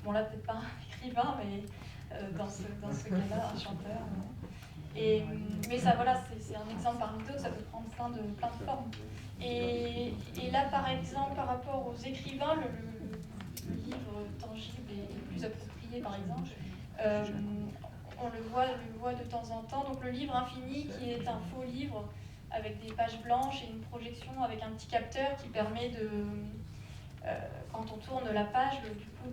Speaker 8: bon là, peut-être pas un écrivain, mais dans ce cas-là, un chanteur. Mais ça, voilà, c'est un exemple parmi d'autres, ça peut prendre plein de formes. Et là, par exemple, par rapport aux écrivains, le livre tangible est plus approprié, par exemple. On le voit de temps en temps. Donc le livre infini, qui est un faux livre avec des pages blanches et une projection avec un petit capteur qui permet de, quand on tourne la page, du coup,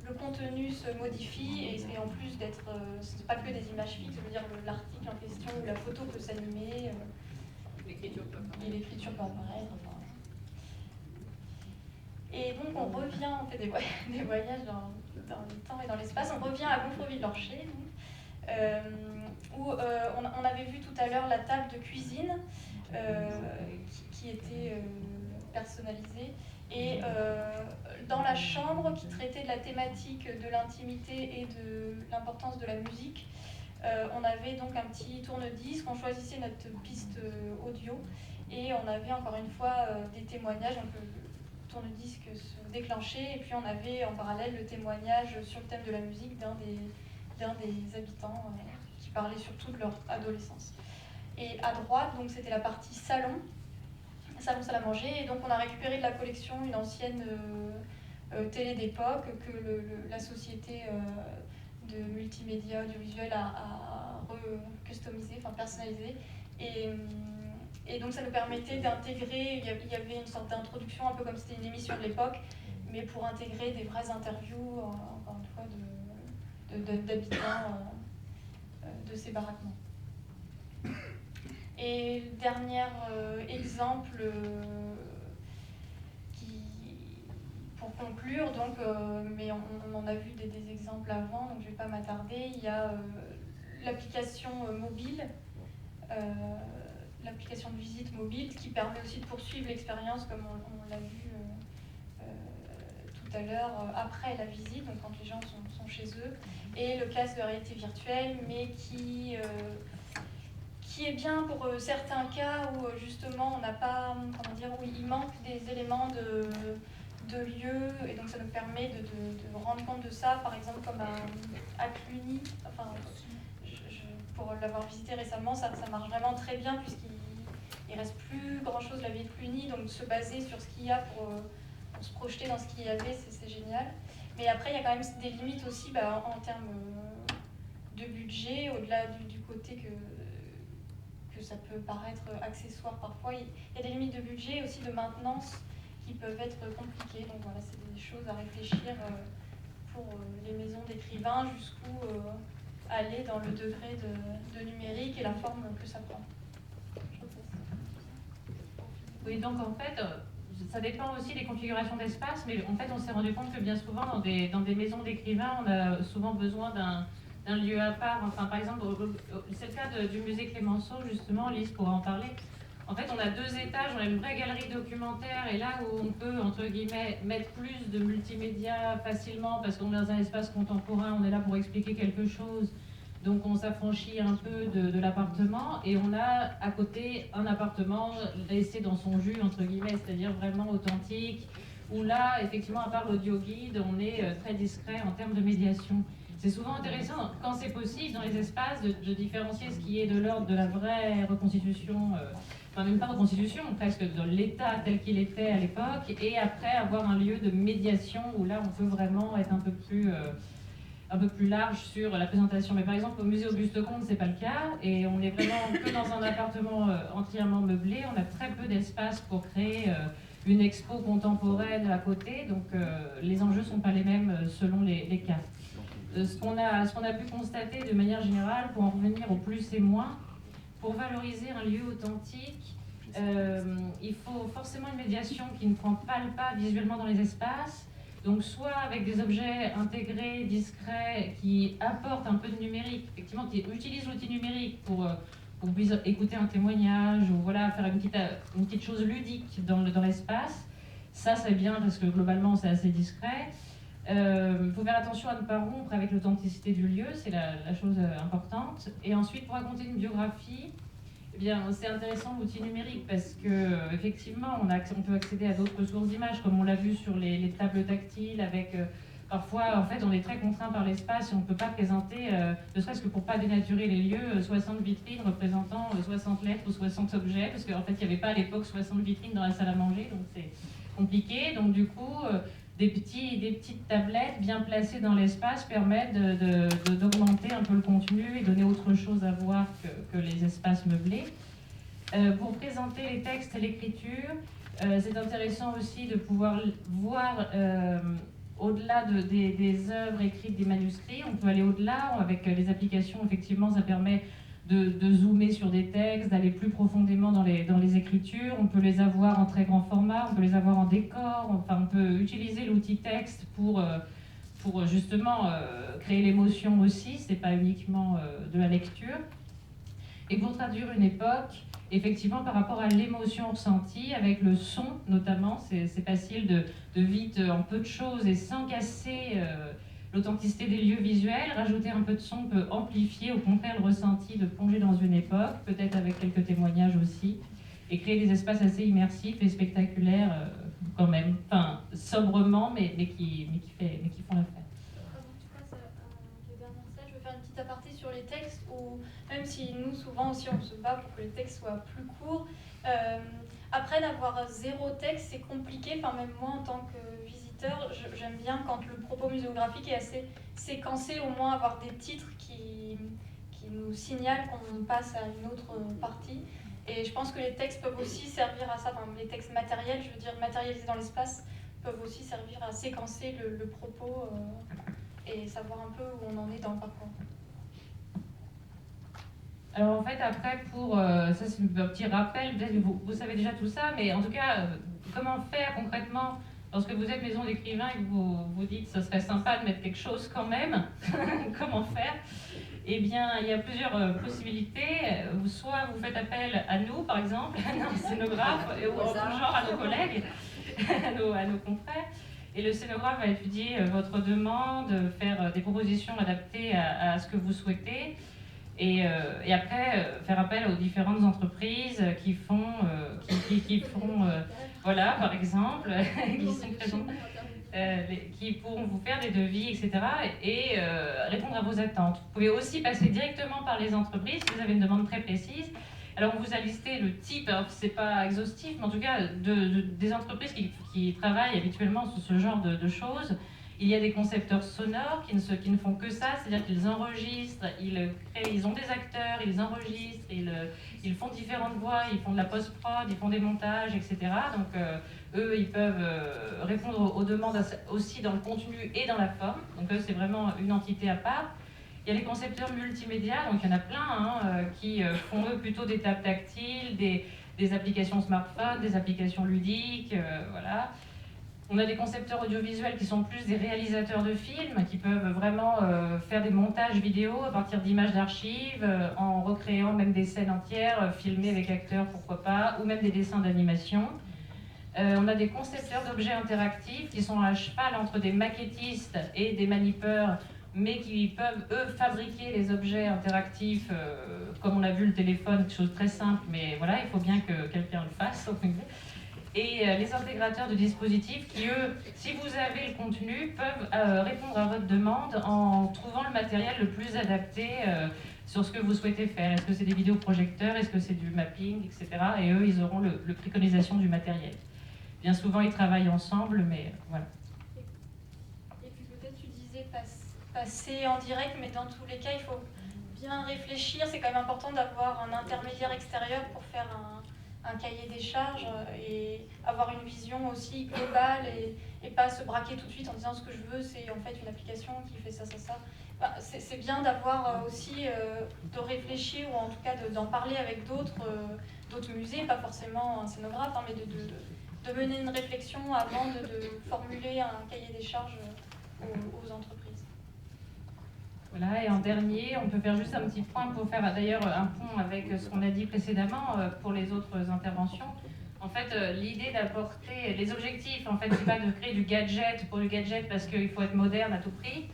Speaker 8: le contenu se modifie, et en plus d'être, c'est pas que des images fixes, je veux dire l'article en question ou la photo peut s'animer, l'écriture peut apparaître. Enfin. Et donc on revient, on fait des voyages dans le temps et dans l'espace, on revient à Gonfreville-Lorcher, où on avait vu tout à l'heure la table de cuisine qui était personnalisée. Et dans la chambre qui traitait de la thématique de l'intimité et de l'importance de la musique, on avait donc un petit tourne-disque, on choisissait notre piste audio, et on avait encore une fois des témoignages, donc le tourne-disque se déclenchait, et puis on avait en parallèle le témoignage sur le thème de la musique d'un des habitants qui parlait surtout de leur adolescence. Et à droite, donc c'était la partie salon salle à manger, et donc on a récupéré de la collection une ancienne télé d'époque que la société de multimédia audiovisuel a customisé, enfin personnalisé, et donc ça nous permettait d'intégrer, il y avait une sorte d'introduction, un peu comme c'était une émission de l'époque, mais pour intégrer des vraies interviews, encore une fois, d'habitants de ces baraquements. Et le dernier exemple pour conclure, donc, mais on en a vu des exemples avant, donc je ne vais pas m'attarder, il y a l'application mobile, l'application de visite mobile qui permet aussi de poursuivre l'expérience comme on l'a vu tout à l'heure après la visite, donc quand les gens sont chez eux, et le casque de réalité virtuelle, mais qui est bien pour certains cas où justement on n'a pas, comment dire, où il manque des éléments de lieu, et donc ça nous permet de rendre compte de ça, par exemple comme à Cluny, enfin, pour l'avoir visité récemment, ça marche vraiment très bien puisqu'il ne reste plus grand chose de la vie de Cluny, donc se baser sur ce qu'il y a pour se projeter dans ce qu'il y avait, c'est génial. Mais après il y a quand même des limites aussi en termes de budget, au-delà du côté que ça peut paraître accessoire parfois. Il y a des limites de budget budget et aussi de maintenance qui peuvent être compliquées. Donc voilà, c'est des choses à réfléchir pour les maisons d'écrivains, jusqu'où aller dans le degré de numérique et la forme que ça prend.
Speaker 7: Oui, donc en fait, ça dépend aussi des configurations d'espace, mais en fait, on s'est rendu compte que bien souvent, dans des maisons d'écrivains, on a souvent besoin d'un lieu à part. Enfin, par exemple, c'est le cas du musée Clémenceau, justement, Lise pourra en parler. En fait, on a 2 étages, on a une vraie galerie documentaire, et là où on peut, entre guillemets, mettre plus de multimédia facilement, parce qu'on est dans un espace contemporain, on est là pour expliquer quelque chose. Donc on s'affranchit un peu de l'appartement et on a à côté un appartement laissé dans son jus, entre guillemets, c'est-à-dire vraiment authentique, où là, effectivement, à part l'audio guide, on est très discret en termes de médiation. C'est souvent intéressant, quand c'est possible, dans les espaces, de différencier ce qui est de l'ordre de la vraie reconstitution, enfin même pas reconstitution, presque de l'état tel qu'il était à l'époque, et après avoir un lieu de médiation où là, on peut vraiment être un peu plus large sur la présentation. Mais par exemple, au musée Auguste Comte, c'est pas le cas, et on est vraiment que dans un appartement entièrement meublé. On a très peu d'espace pour créer une expo contemporaine à côté, donc les enjeux sont pas les mêmes selon les cas. Ce qu'on a pu constater de manière générale, pour en revenir au plus et moins, pour valoriser un lieu authentique, il faut forcément une médiation qui ne prend pas le pas visuellement dans les espaces. Donc soit avec des objets intégrés, discrets, qui apportent un peu de numérique, effectivement, qui utilisent l'outil numérique pour écouter un témoignage ou voilà, faire une petite chose ludique dans l'espace. Ça, c'est bien parce que globalement, c'est assez discret. Il faut faire attention à ne pas rompre avec l'authenticité du lieu, c'est la chose importante. Et ensuite, pour raconter une biographie, eh bien, c'est intéressant l'outil numérique parce que effectivement, on peut accéder à d'autres sources d'images, comme on l'a vu sur les tables tactiles. Avec parfois, en fait, on est très contraint par l'espace et on ne peut pas présenter, ne serait-ce que pour pas dénaturer les lieux, 60 vitrines représentant 60 lettres ou 60 objets, parce qu'en fait, il n'y avait pas à l'époque 60 vitrines dans la salle à manger, donc c'est compliqué. Donc du coup, des petites tablettes bien placées dans l'espace permettent d'augmenter un peu le contenu et donner autre chose à voir que les espaces meublés. Pour présenter les textes et l'écriture, c'est intéressant aussi de pouvoir voir au-delà des œuvres écrites, des manuscrits. On peut aller au-delà avec les applications. Effectivement, ça permet de zoomer sur des textes, d'aller plus profondément dans les écritures. On peut les avoir en très grand format, on peut les avoir en décor. Enfin, on peut utiliser l'outil texte pour justement créer l'émotion aussi. C'est pas uniquement de la lecture. Et pour traduire une époque, effectivement, par rapport à l'émotion ressentie, avec le son notamment, c'est facile de vite, en peu de choses et sans casser l'authenticité des lieux visuels, rajouter un peu de son peut amplifier au contraire le ressenti de plonger dans une époque, peut-être avec quelques témoignages aussi, et créer des espaces assez immersifs et spectaculaires quand même, enfin sobrement, mais qui font l'affaire.
Speaker 8: Avant que tu passes à la dernière slide, je vais faire une petite aparté sur les textes, où même si nous souvent aussi on se bat pour que les textes soient plus courts, après d'avoir 0 texte c'est compliqué, enfin même moi en tant que visiteur, j'aime bien quand le propos muséographique est assez séquencé, au moins avoir des titres qui nous signalent qu'on passe à une autre partie. Et je pense que les textes peuvent aussi servir à ça, enfin, les textes matériels, je veux dire matérialisés dans l'espace, peuvent aussi servir à séquencer le propos et savoir un peu où on en est dans le parcours.
Speaker 7: Alors en fait, après, ça c'est un petit rappel, peut-être que vous savez déjà tout ça, mais en tout cas, comment faire concrètement lorsque vous êtes maison d'écrivain et que vous vous dites que ce serait sympa de mettre quelque chose quand même, comment faire? Eh bien, il y a plusieurs possibilités. Soit vous faites appel à nous, par exemple, à nos scénographes, ou en tout genre à nos collègues, à nos confrères. Et le scénographe va étudier votre demande, faire des propositions adaptées à ce que vous souhaitez. Et après, faire appel aux différentes entreprises qui font voilà, par exemple, qui sont présentes, qui pourront vous faire des devis, etc. et répondre à vos attentes. Vous pouvez aussi passer directement par les entreprises si vous avez une demande très précise. Alors, on vous a listé le type, alors c'est pas exhaustif, mais en tout cas, des entreprises qui travaillent habituellement sur ce genre de choses. Il y a des concepteurs sonores qui ne font que ça, c'est-à-dire qu'ils enregistrent, ils ont des acteurs, ils enregistrent, ils font différentes voix, ils font de la post-prod, ils font des montages, etc. Donc eux, ils peuvent répondre aux demandes aussi dans le contenu et dans la forme. Donc eux, c'est vraiment une entité à part. Il y a les concepteurs multimédia, donc il y en a plein qui font eux plutôt des tables tactiles, des applications smartphone, des applications ludiques, voilà. On a des concepteurs audiovisuels qui sont plus des réalisateurs de films, qui peuvent vraiment faire des montages vidéo à partir d'images d'archives, en recréant même des scènes entières, filmées avec acteurs, pourquoi pas, ou même des dessins d'animation. On a des concepteurs d'objets interactifs qui sont à cheval entre des maquettistes et des manipeurs, mais qui peuvent, eux, fabriquer les objets interactifs, comme on a vu le téléphone, quelque chose de très simple, mais voilà, il faut bien que quelqu'un le fasse. Et les intégrateurs de dispositifs qui, eux, si vous avez le contenu, peuvent répondre à votre demande en trouvant le matériel le plus adapté sur ce que vous souhaitez faire. Est-ce que c'est des vidéoprojecteurs, est-ce que c'est du mapping, etc. Et eux, ils auront le préconisation du matériel. Bien souvent, ils travaillent ensemble, mais voilà.
Speaker 8: Et puis peut-être tu disais passer en direct, mais dans tous les cas, il faut bien réfléchir. C'est quand même important d'avoir un intermédiaire extérieur pour faire un cahier des charges et avoir une vision aussi globale et pas se braquer tout de suite en disant ce que je veux, c'est en fait une application qui fait ça, ça, ça. Enfin, c'est bien d'avoir aussi, de réfléchir ou en tout cas d'en parler avec d'autres musées, pas forcément un scénographe, hein, mais de mener une réflexion avant de formuler un cahier des charges aux entreprises.
Speaker 7: Voilà, et en dernier, on peut faire juste un petit point pour faire d'ailleurs un pont avec ce qu'on a dit précédemment pour les autres interventions. En fait, l'idée d'apporter les objectifs, en fait, c'est pas de créer du gadget pour du gadget parce qu'il faut être moderne à tout prix.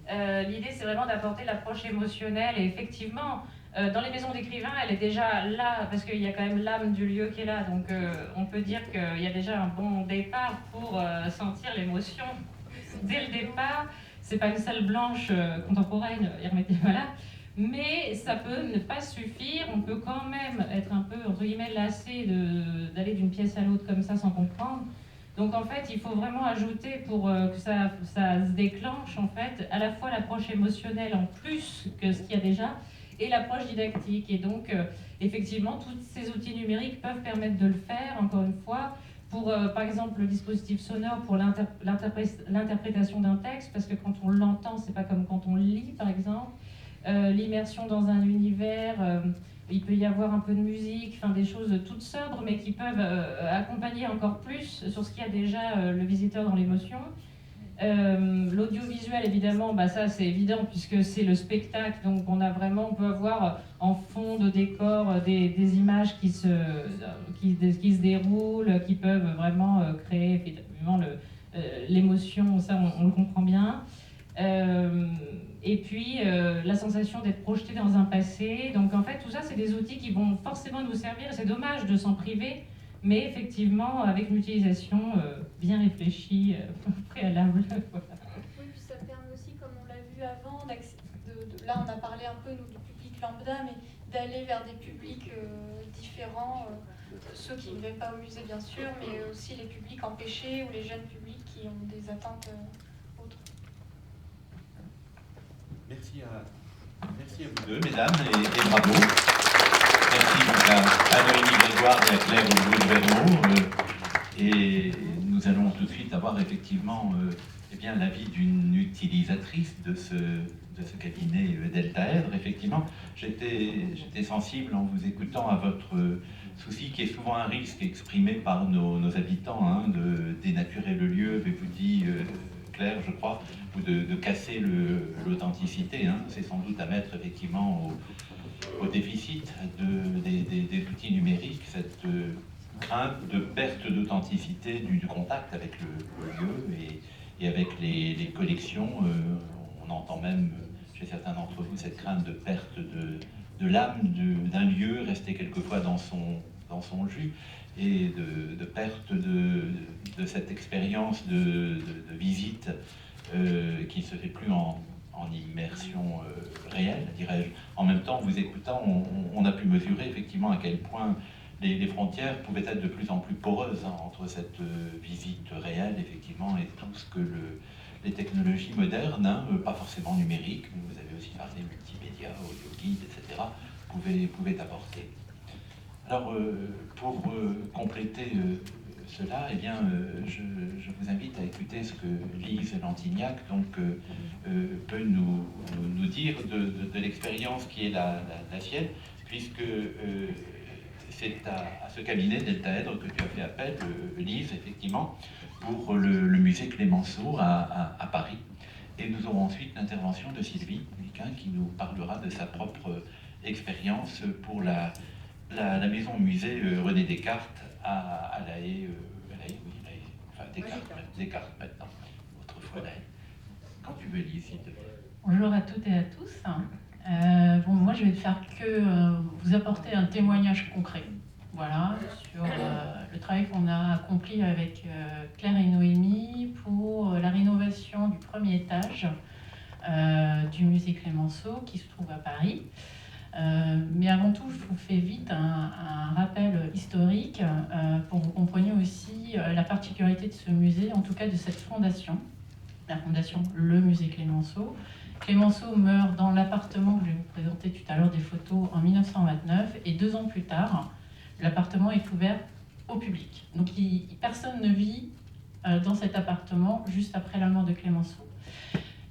Speaker 7: L'idée, c'est vraiment d'apporter l'approche émotionnelle et effectivement, dans les maisons d'écrivains, elle est déjà là parce qu'il y a quand même l'âme du lieu qui est là. Donc, on peut dire qu'il y a déjà un bon départ pour sentir l'émotion dès le départ. C'est pas une salle blanche contemporaine, hermétique, voilà. Mais ça peut ne pas suffire. On peut quand même être un peu, entre guillemets, lassé d'aller d'une pièce à l'autre comme ça sans comprendre. Donc en fait, il faut vraiment ajouter pour que ça se déclenche, en fait, à la fois l'approche émotionnelle en plus que ce qu'il y a déjà, et l'approche didactique. Et donc, effectivement, tous ces outils numériques peuvent permettre de le faire, encore une fois, pour, par exemple, le dispositif sonore pour l'interprétation d'un texte, parce que quand on l'entend, c'est pas comme quand on le lit, par exemple. L'immersion dans un univers, il peut y avoir un peu de musique, enfin des choses toutes sobres, mais qui peuvent accompagner encore plus sur ce qu'il y a déjà le visiteur dans l'émotion. L'audiovisuel, évidemment, bah ça c'est évident puisque c'est le spectacle, donc on peut avoir en fond de décor des images qui se déroulent, qui peuvent vraiment créer effectivement l'émotion, ça on le comprend bien. Et puis la sensation d'être projeté dans un passé. Donc en fait tout ça c'est des outils qui vont forcément nous servir, c'est dommage de s'en priver, mais effectivement avec une utilisation bien réfléchie, préalable. Voilà.
Speaker 8: Oui, puis ça permet aussi, comme on l'a vu avant, là on a parlé un peu nous, du public lambda, mais d'aller vers des publics différents, ceux qui ne viennent pas au musée bien sûr, mais aussi les publics empêchés ou les jeunes publics qui ont des attentes autres.
Speaker 3: Merci à vous deux, mesdames, et bravo. Merci à Noémie Grégoire et à Claire Louis-Vermeau. Et nous allons tout de suite avoir effectivement l'avis d'une utilisatrice de ce cabinet Deltaèdre. Effectivement, j'étais sensible en vous écoutant à votre souci qui est souvent un risque exprimé par nos habitants, hein, de dénaturer le lieu, avez-vous dit, Claire, je crois, ou de casser l'authenticité. Hein. C'est sans doute à mettre effectivement au déficit des outils numériques, cette crainte de perte d'authenticité du contact avec le lieu et avec les collections. On entend même chez certains d'entre vous cette crainte de perte de l'âme d'un lieu resté quelquefois dans son jus et de perte de cette expérience de visite qui ne se fait plus en immersion réelle, dirais-je. En même temps, vous écoutant, on a pu mesurer effectivement à quel point les frontières pouvaient être de plus en plus poreuses, hein, entre cette visite réelle, effectivement, et tout ce que les technologies modernes, hein, pas forcément numériques, mais vous avez aussi parlé multimédia, audio guide, etc., pouvaient apporter. Alors, pour compléter cela, eh bien, je vous invite à écouter ce que Lise Lantignac peut nous dire de l'expérience qui est la sienne, puisque c'est à ce cabinet Deltaèdre que tu as fait appel, Lise, effectivement, pour le musée Clémenceau à Paris. Et nous aurons ensuite l'intervention de Sylvie Viquin qui nous parlera de sa propre expérience pour la maison-musée René Descartes à La Haye, enfin Descartes maintenant, autrefois La Haye. Quand tu veux, Lise, s'il te plaît.
Speaker 7: Bonjour à toutes et à tous. Bon, moi, je vais faire que vous apporter un témoignage concret, voilà, sur le travail qu'on a accompli avec Claire et Noémie pour la rénovation du premier étage du musée Clémenceau qui se trouve à Paris. Mais avant tout, je vous fais vite un rappel historique pour que vous compreniez aussi la particularité de ce musée, en tout cas de cette fondation, la fondation Le Musée Clémenceau. Clémenceau meurt dans l'appartement que je vais vous présenter tout à l'heure des photos en 1929 et 2 ans plus tard, l'appartement est ouvert au public. Donc personne ne vit dans cet appartement juste après la mort de Clémenceau.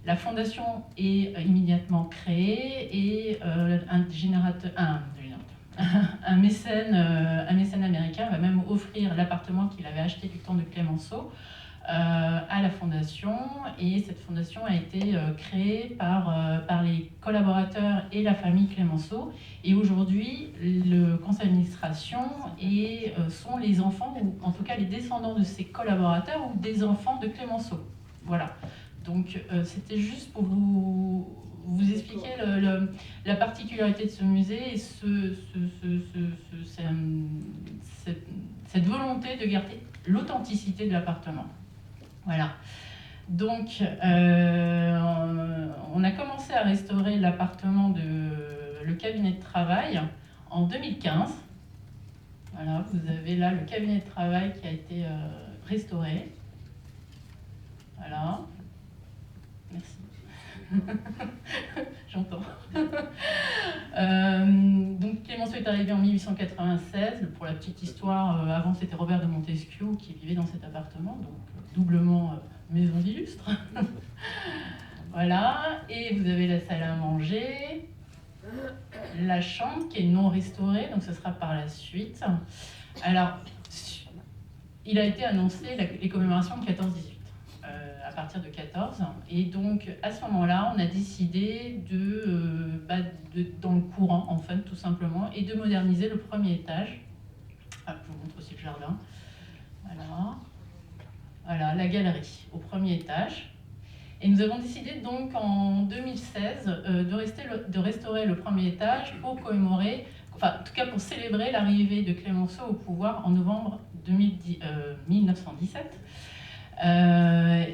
Speaker 7: La fondation est immédiatement créée et un mécène américain va même offrir l'appartement qu'il avait acheté du temps de Clémenceau à la fondation, et cette fondation a été créée par les collaborateurs et la famille Clémenceau, et aujourd'hui le conseil d'administration sont les enfants, ou en tout cas les descendants de ces collaborateurs ou des enfants de Clémenceau. Voilà. Donc c'était juste pour vous expliquer la particularité de ce musée et cette volonté de garder l'authenticité de l'appartement. Voilà. Donc on a commencé à restaurer l'appartement le cabinet de travail en 2015. Voilà, vous avez là le cabinet de travail qui a été restauré. Voilà. Merci. J'entends. Donc Clémenceau est arrivé en 1896. Pour la petite histoire, avant c'était Robert de Montesquieu qui vivait dans cet appartement, donc doublement maison d'illustre. Voilà. Et vous avez la salle à manger, la chambre qui est non restaurée, donc ce sera par la suite. Alors, il a été annoncé les commémorations de 14-18. À partir de 14, et donc à ce moment-là, on a décidé dans le courant, en fait, tout simplement, et de moderniser le premier étage. Je vous montre aussi le jardin. Voilà, la galerie au premier étage. Et nous avons décidé donc en 2016 de restaurer le premier étage pour commémorer, enfin en tout cas pour célébrer l'arrivée de Clémenceau au pouvoir en novembre 1917.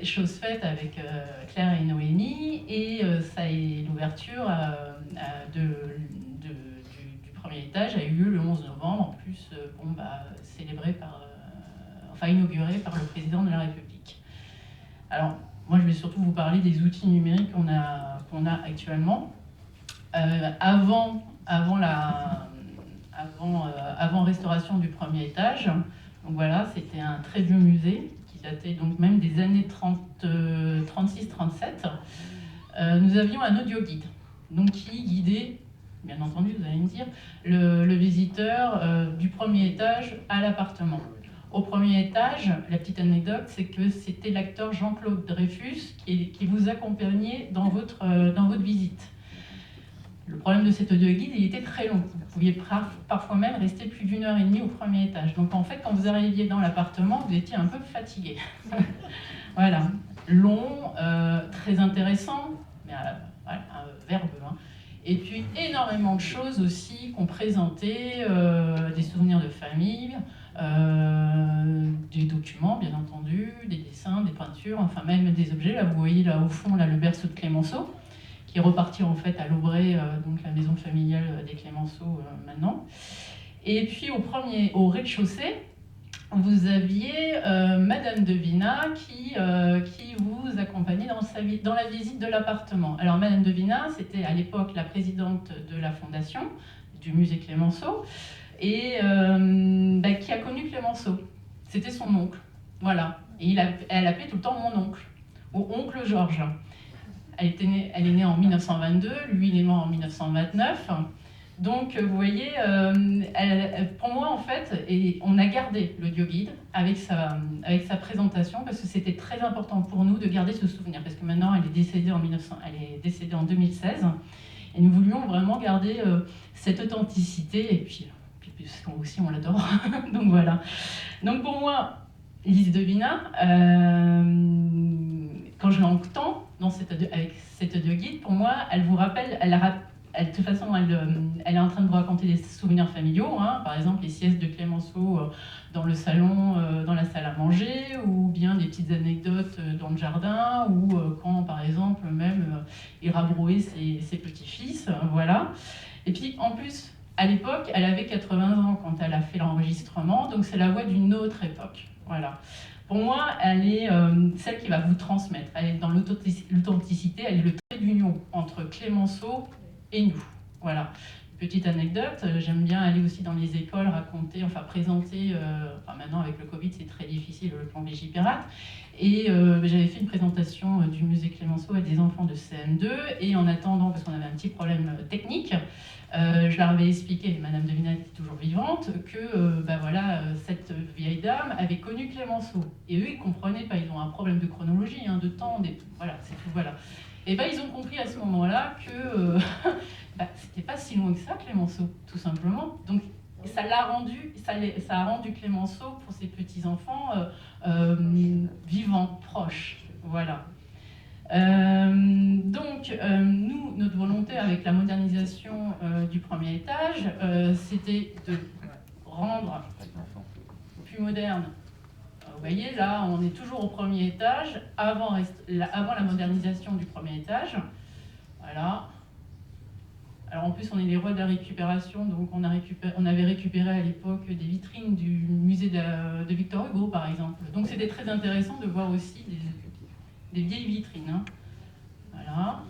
Speaker 7: Chose faite avec Claire et Noémie, et ça est l'ouverture du premier étage a eu lieu le 11 novembre, en plus célébré inauguré par le président de la République. Alors moi je vais surtout vous parler des outils numériques qu'on a actuellement. Avant restauration du premier étage, donc voilà, c'était un très vieux musée daté donc même des années 36-37, nous avions un audio guide, donc qui guidait, bien entendu, vous allez me dire, le visiteur du premier étage à l'appartement. Au premier étage, la petite anecdote, c'est que c'était l'acteur Jean-Claude Dreyfus qui vous accompagnait dans votre visite. Le problème de cet audio guide, il était très long. Vous pouviez parfois même rester plus d'1 heure et demie au premier étage. Donc en fait, quand vous arriviez dans l'appartement, vous étiez un peu fatigué. Voilà. Long, très intéressant, mais voilà, un verbe. Hein. Et puis énormément de choses aussi qu'on présentait, des souvenirs de famille, des documents, bien entendu, des dessins, des peintures, enfin même des objets. Là, vous voyez là au fond là, le berceau de Clémenceau, qui est reparti en fait à l'Aubray, donc la maison familiale des Clémenceau maintenant. Et puis au rez-de-chaussée, vous aviez Madame de Vina qui vous nous accompagner dans la visite de l'appartement. Alors Madame Devina, c'était à l'époque la présidente de la fondation du musée Clémenceau, et qui a connu Clémenceau. C'était son oncle, voilà. Et elle appelait tout le temps mon oncle, ou oncle Georges. Elle est née en 1922, lui il est mort en 1929. Donc vous voyez, pour moi en fait, et on a gardé l'audioguide avec sa présentation parce que c'était très important pour nous de garder ce souvenir, parce que maintenant elle est décédée en 2016, et nous voulions vraiment garder cette authenticité, et puis aussi on l'adore. Donc voilà. Donc pour moi, Lise Devina, quand je l'entends avec cet audioguide, pour moi, elle vous rappelle, de toute façon, elle est en train de vous raconter des souvenirs familiaux, hein, par exemple les siestes de Clémenceau dans le salon, dans la salle à manger, ou bien des petites anecdotes dans le jardin, ou quand, par exemple, même il rabrouait ses petits-fils, voilà. Et puis, en plus, à l'époque, elle avait 80 ans quand elle a fait l'enregistrement, donc c'est la voix d'une autre époque, voilà. Pour moi, elle est celle qui va vous transmettre. Elle est dans l'authenticité, elle est le trait d'union entre Clémenceau et nous. Voilà. Petite anecdote, j'aime bien aller aussi dans les écoles présenter, maintenant avec le Covid c'est très difficile, le plan Vigipirate, et j'avais fait une présentation du musée Clémenceau à des enfants de CM2, et en attendant, parce qu'on avait un petit problème technique, je leur avais expliqué, Madame Devina était toujours vivante, que cette vieille dame avait connu Clémenceau, et eux ils comprenaient pas, ils ont un problème de chronologie, de temps, voilà, c'est tout, voilà. Et ils ont compris à ce moment-là que c'était pas si loin que ça, Clémenceau, tout simplement. Donc ça a rendu Clémenceau pour ses petits-enfants vivants, proches. Voilà. Nous, notre volonté avec la modernisation du premier étage, c'était de rendre plus moderne. Vous voyez, là, on est toujours au premier étage, avant la modernisation du premier étage. Voilà. Alors en plus, on est les rois de la récupération, donc on avait récupéré à l'époque des vitrines du musée de Victor Hugo, par exemple. Donc c'était très intéressant de voir aussi des vieilles vitrines. Hein. Voilà.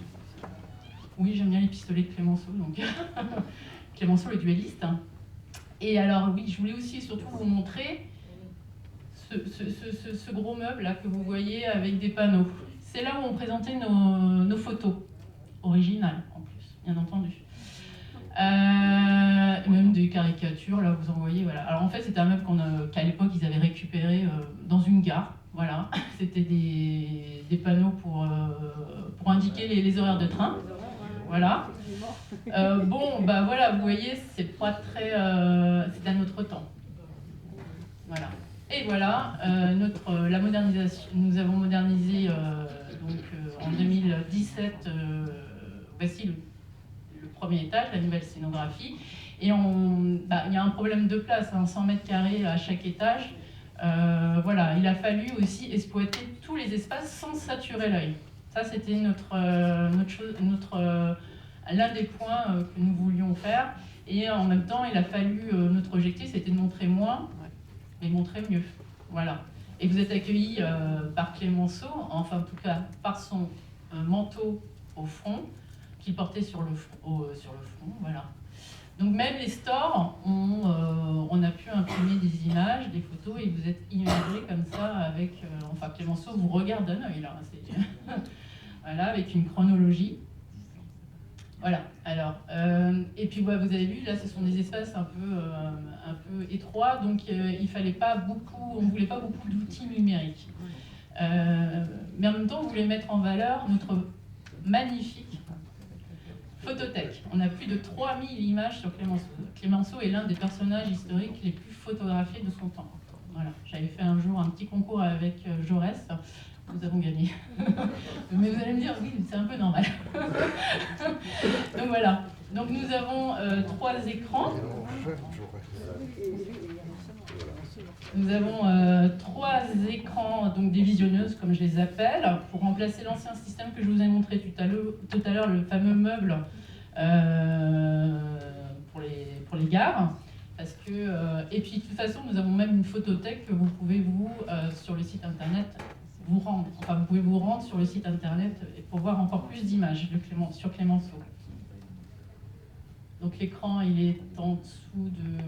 Speaker 7: Oui, j'aime bien les pistolets de Clémenceau, donc Clémenceau le duelliste. Et alors oui, je voulais aussi surtout vous montrer ce gros meuble là que vous voyez avec des panneaux. C'est là où on présentait nos photos originales en plus, bien entendu. Même des caricatures, là vous en voyez, voilà. Alors en fait c'était un meuble qu'à l'époque ils avaient récupéré dans une gare, voilà. C'était des panneaux pour indiquer les horaires de train, voilà. Voilà, vous voyez, c'est pas très... c'est à notre temps, voilà. Et voilà, la modernisation, nous avons modernisé en 2017, voici le premier étage, la nouvelle scénographie, et il y a un problème de place, 100 mètres carrés à chaque étage. Voilà, il a fallu aussi exploiter tous les espaces sans saturer l'œil. Ça, c'était l'un des points que nous voulions faire, et en même temps, il a fallu, notre objectif, c'était de montrer moins, mais montrer mieux. Voilà. Et vous êtes accueillis par Clémenceau, enfin en tout cas par son manteau au front, qu'il portait sur le front, voilà. Donc même les stores, on a pu imprimer des images, des photos, et vous êtes imagés comme ça avec, Clémenceau vous regarde d'un œil là, voilà, avec une chronologie. Voilà, alors, et puis vous avez vu, là ce sont des espaces un peu étroits, donc il fallait pas beaucoup, on ne voulait pas beaucoup d'outils numériques. Mais en même temps, on voulait mettre en valeur notre magnifique photothèque. On a plus de 3000 images sur Clémenceau. Clémenceau est l'un des personnages historiques les plus photographiés de son temps. Voilà, j'avais fait un jour un petit concours avec Jaurès. Nous avons gagné. Mais vous allez me dire, oui, c'est un peu normal. Donc voilà. Donc nous avons 3 écrans. Nous avons 3 écrans, donc des visionneuses, comme je les appelle, pour remplacer l'ancien système que je vous ai montré tout à l'heure, le fameux meuble pour les gares. Parce que, et puis de toute façon, nous avons même une photothèque que vous pouvez, sur le site internet,
Speaker 10: vous rendre. Enfin, vous pouvez vous rendre sur le site internet pour voir encore plus d'images sur Clémenceau. Donc l'écran, il est en dessous de...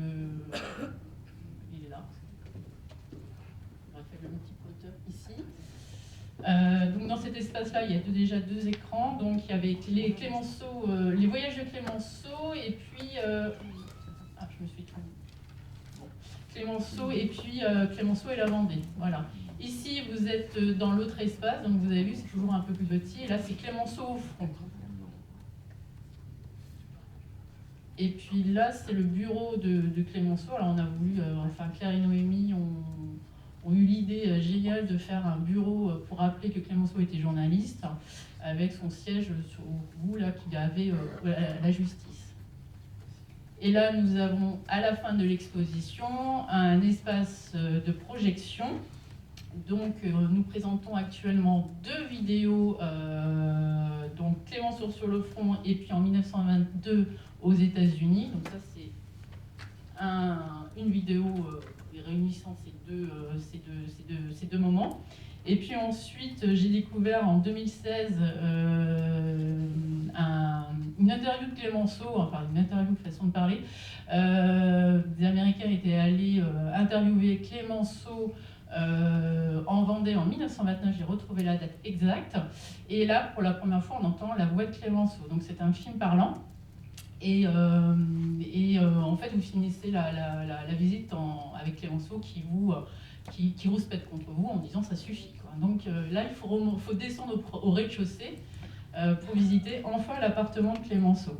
Speaker 10: Il est là. On va faire le petit pointeur ici. Donc dans cet espace-là, il y a déjà 2 écrans. Donc il y avait les Clémenceau, les voyages de Clémenceau, et puis... Ah, je me suis trompée. Bon. Clémenceau, et puis Clémenceau et la Vendée. Voilà. Ici, vous êtes dans l'autre espace, donc vous avez vu, c'est toujours un peu plus petit. Et là, c'est Clémenceau au front. Et puis là, c'est le bureau de Clémenceau. Alors on a voulu, enfin Claire et Noémie ont eu l'idée géniale de faire un bureau pour rappeler que Clémenceau était journaliste, avec son siège au bout là qu'il avait la justice. Et là, nous avons à la fin de l'exposition un espace de projection. Donc nous présentons actuellement 2 vidéos, donc Clémenceau sur le front et puis en 1922 aux États-Unis. Donc ça c'est une vidéo réunissant ces deux moments. Et puis ensuite j'ai découvert en 2016 une interview de Clémenceau, enfin une interview de façon de parler. Des Américains étaient allés interviewer Clémenceau en Vendée en 1929, j'ai retrouvé la date exacte. Et là, pour la première fois, on entend la voix de Clémenceau. Donc c'est un film parlant. Et en fait, vous finissez la visite avec Clémenceau qui rouspète contre vous en disant ça suffit, quoi. Donc là, il faut descendre au rez-de-chaussée pour visiter enfin l'appartement de Clémenceau.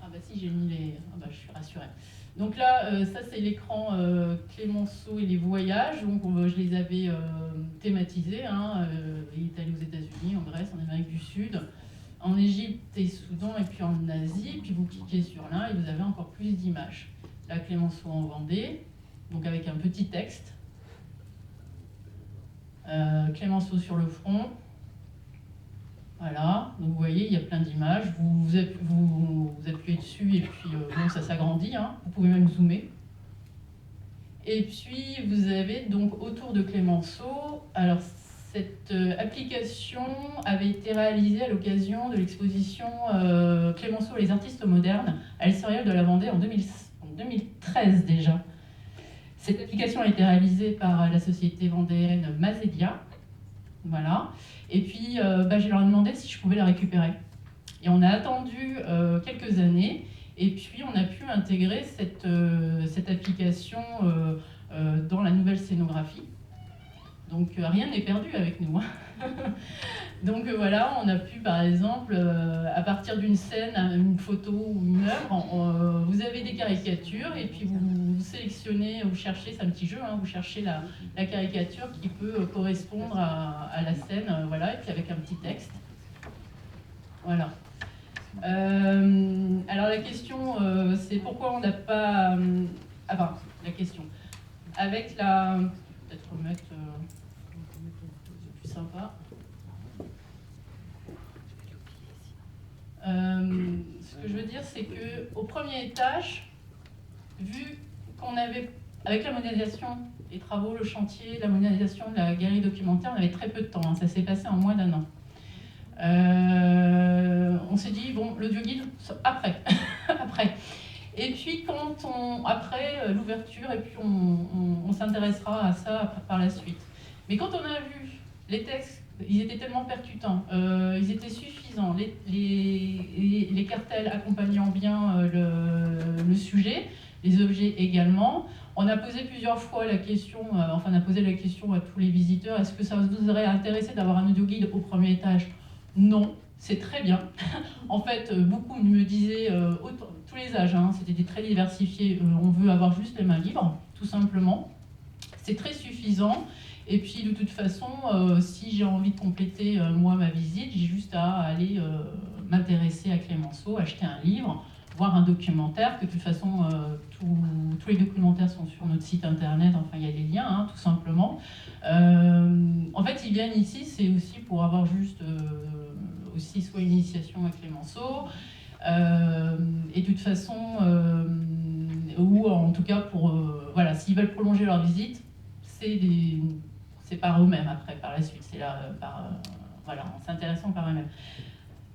Speaker 10: Ah bah si, j'ai mis les... Ah bah je suis rassurée. Donc là, ça c'est l'écran Clémenceau et les voyages. Donc je les avais thématisés. Hein. Il est allé aux États-Unis, en Grèce, en Amérique du Sud, en Égypte et Soudan, et puis en Asie. Puis vous cliquez sur l'un et vous avez encore plus d'images. Là, Clémenceau en Vendée, donc avec un petit texte. Clémenceau sur le front. Voilà, donc vous voyez, il y a plein d'images. Vous appuyez dessus et puis bon, ça s'agrandit. Hein. Vous pouvez même zoomer. Et puis vous avez donc autour de Clémenceau. Alors cette application avait été réalisée à l'occasion de l'exposition Clémenceau et les artistes modernes à l'Estorial de la Vendée en 2013 déjà. Cette application a été réalisée par la société vendéenne Mazelia. Voilà. Et puis, je leur ai demandé si je pouvais la récupérer. Et on a attendu quelques années, et puis on a pu intégrer cette application dans la nouvelle scénographie. Donc rien n'est perdu avec nous. Donc voilà, on a pu par exemple, à partir d'une scène, une photo ou une œuvre, vous avez des caricatures et puis vous sélectionnez, vous cherchez, c'est un petit jeu, hein, vous cherchez la caricature qui peut correspondre à la scène, voilà, et puis avec un petit texte. Voilà. Alors la question, c'est pourquoi on n'a pas... enfin, la question. Avec la... Peut-être remettre... c'est plus sympa. Ce que je veux dire, c'est qu'au premier étage, vu qu'on avait, avec la modernisation, les travaux, le chantier, la modernisation de la galerie documentaire, on avait très peu de temps, hein, ça s'est passé en moins d'1 an. On s'est dit, bon, l'audioguide, après. après. Et puis, après l'ouverture, et puis on s'intéressera à ça par la suite. Mais quand on a vu les textes, ils étaient tellement percutants, ils étaient suffisants, les cartels accompagnant bien le sujet, les objets également. On a posé plusieurs fois la question, on a posé la question à tous les visiteurs, est-ce que ça vous aurait intéressé d'avoir un audioguide au premier étage? Non, c'est très bien. En fait, beaucoup me disaient, tous les âges, hein, c'était très diversifié, on veut avoir juste les mains libres, tout simplement. C'est très suffisant. Et puis de toute façon, si j'ai envie de compléter moi ma visite, j'ai juste à aller m'intéresser à Clémenceau, acheter un livre, voir un documentaire, que de toute façon tous les documentaires sont sur notre site internet, enfin il y a des liens, hein, tout simplement. En fait, ils viennent ici, c'est aussi pour avoir juste aussi soit une initiation à Clémenceau, et de toute façon, ou en tout cas pour, voilà, s'ils veulent prolonger leur visite, c'est c'est par eux-mêmes après, par la suite. C'est là, voilà, en s'intéressant par eux-mêmes.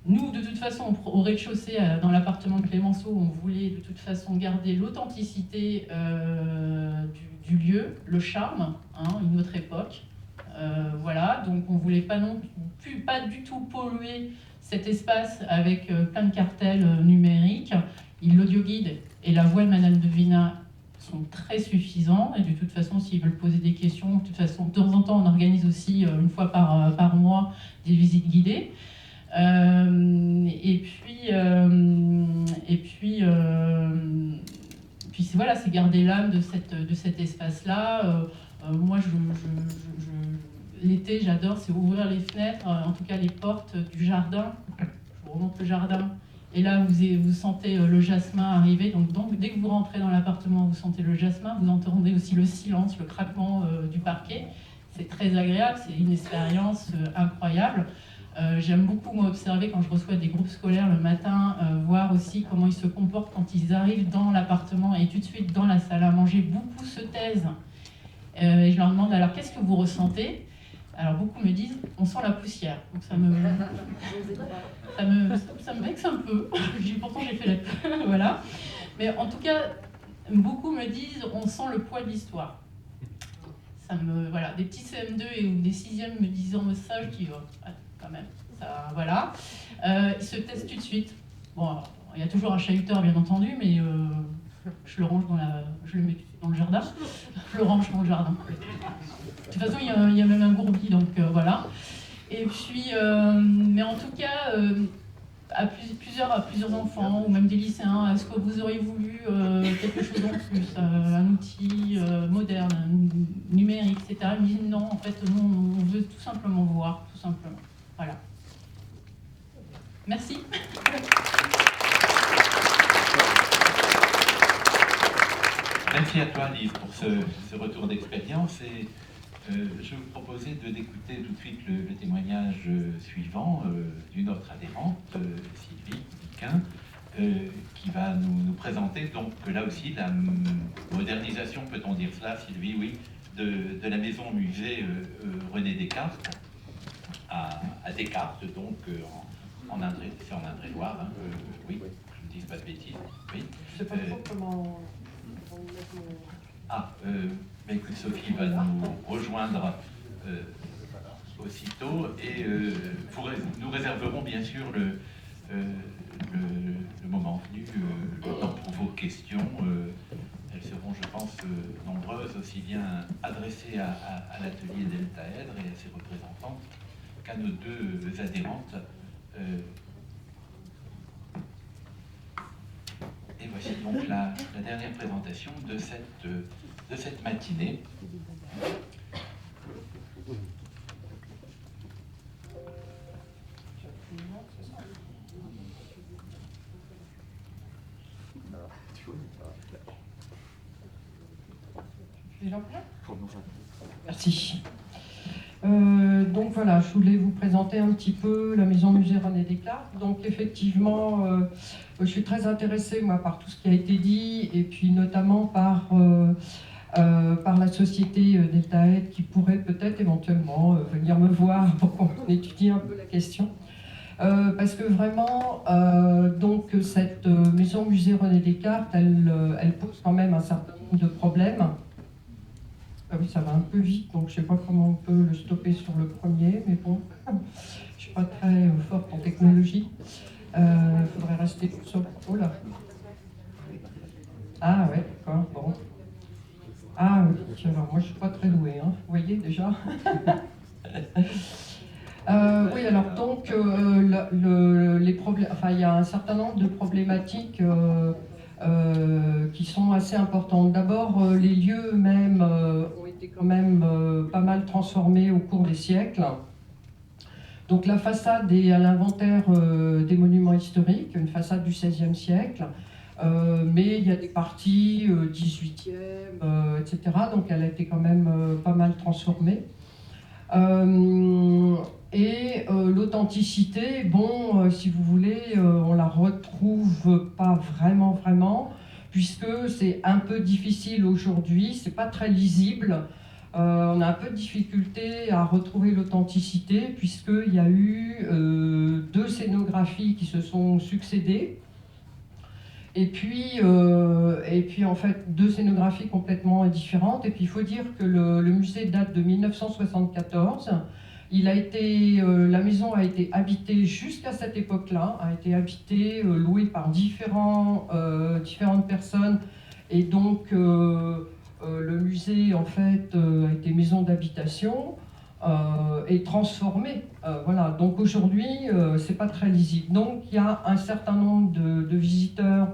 Speaker 10: Nous, de toute façon, au rez-de-chaussée, dans l'appartement de Clémenceau, on voulait de toute façon garder l'authenticité du lieu, le charme, hein, une autre époque. Voilà, donc on ne voulait pas du tout polluer cet espace avec plein de cartels numériques. L'audioguide et la voix de Madame Devina sont très suffisants, et de toute façon, s'ils veulent poser des questions, de toute façon, de temps en temps, on organise aussi, une fois par mois, des visites guidées. Puis voilà, c'est garder l'âme de cet espace-là. Moi, l'été, j'adore, c'est ouvrir les fenêtres, en tout cas les portes du jardin. Je vous remonte le jardin. Et là, vous sentez le jasmin arriver. Donc, dès que vous rentrez dans l'appartement, vous sentez le jasmin. Vous entendez aussi le silence, le craquement du parquet. C'est très agréable, c'est une expérience incroyable. J'aime beaucoup m'observer quand je reçois des groupes scolaires le matin, voir aussi comment ils se comportent quand ils arrivent dans l'appartement et tout de suite dans la salle à manger. Beaucoup se taisent. Et je leur demande, alors qu'est-ce que vous ressentez ? Alors beaucoup me disent, on sent la poussière. Donc ça me vexe un peu. Pourtant j'ai fait la... voilà. Mais en tout cas, beaucoup me disent, on sent le poids de l'histoire. Voilà, des petits CM2 ou des 6e me disant ça, je dis, oh, quand même, ça, voilà. Ils se testent tout de suite. Bon, alors, il y a toujours un chahuteur, bien entendu, mais je le range je le mets dans le jardin. Je le range dans le jardin. De toute façon, il y a même un gourbi, donc voilà. Et puis, mais en tout cas, à plusieurs enfants, ou même des lycéens, est-ce que vous auriez voulu quelque chose en plus, un outil moderne, numérique, etc. Ils me disent non, en fait, nous, on veut tout simplement voir, tout simplement. Voilà. Merci.
Speaker 3: Merci à toi, Lise, pour ce retour d'expérience. Et je vous proposais d'écouter tout de suite le témoignage suivant d'une autre adhérente, Sylvie Biquin, qui va nous présenter, donc là aussi, la modernisation, peut-on dire cela, Sylvie, oui, de la maison musée René Descartes à Descartes, donc en Indre, c'est en Indre-et-Loire, hein, oui, je ne dis pas de bêtises. Oui.
Speaker 11: Je ne sais pas trop comment...
Speaker 3: Mais écoute, Sophie va nous rejoindre aussitôt et nous réserverons bien sûr le moment venu, le temps pour vos questions. Elles seront, je pense, nombreuses, aussi bien adressées à l'atelier Deltaèdre et à ses représentants qu'à nos deux adhérentes. Et voici donc la dernière présentation de cette matinée.
Speaker 11: Merci. Donc voilà, je voulais vous présenter un petit peu la maison musée René Descartes. Donc effectivement, je suis très intéressée moi par tout ce qui a été dit et puis notamment par la société Deltaèdre qui pourrait peut-être éventuellement venir me voir pour qu'on étudie un peu la question. Parce que vraiment, donc cette maison musée René Descartes, elle pose quand même un certain nombre de problèmes. Ah oui, ça va un peu vite, donc je ne sais pas comment on peut le stopper sur le premier, mais bon, je ne suis pas très forte en technologie. Il faudrait rester sur... Oh là. Ah ouais, d'accord, bon. Ah oui, alors moi je ne suis pas très douée, hein, vous voyez déjà. Oui, alors donc, les problèmes, enfin, il y a un certain nombre de problématiques qui sont assez importantes. D'abord, les lieux eux-mêmes ont été quand même pas mal transformés au cours des siècles. Donc la façade est à l'inventaire des monuments historiques, une façade du XVIe siècle, mais il y a des parties 18e, etc. Donc elle a été quand même pas mal transformée. L'authenticité, bon, si vous voulez, on la retrouve pas vraiment, puisque c'est un peu difficile aujourd'hui, c'est pas très lisible. on a un peu de difficulté à retrouver l'authenticité puisqu'il y a eu 2 scénographies qui se sont succédées. Et puis en fait, 2 scénographies complètement différentes. Et puis il faut dire que le musée date de 1974. La maison a été habitée jusqu'à cette époque-là, a été habitée, louée par différentes personnes. Et donc le musée en fait a été maison d'habitation et transformé. Voilà. Donc aujourd'hui, c'est pas très lisible. Donc il y a un certain nombre de visiteurs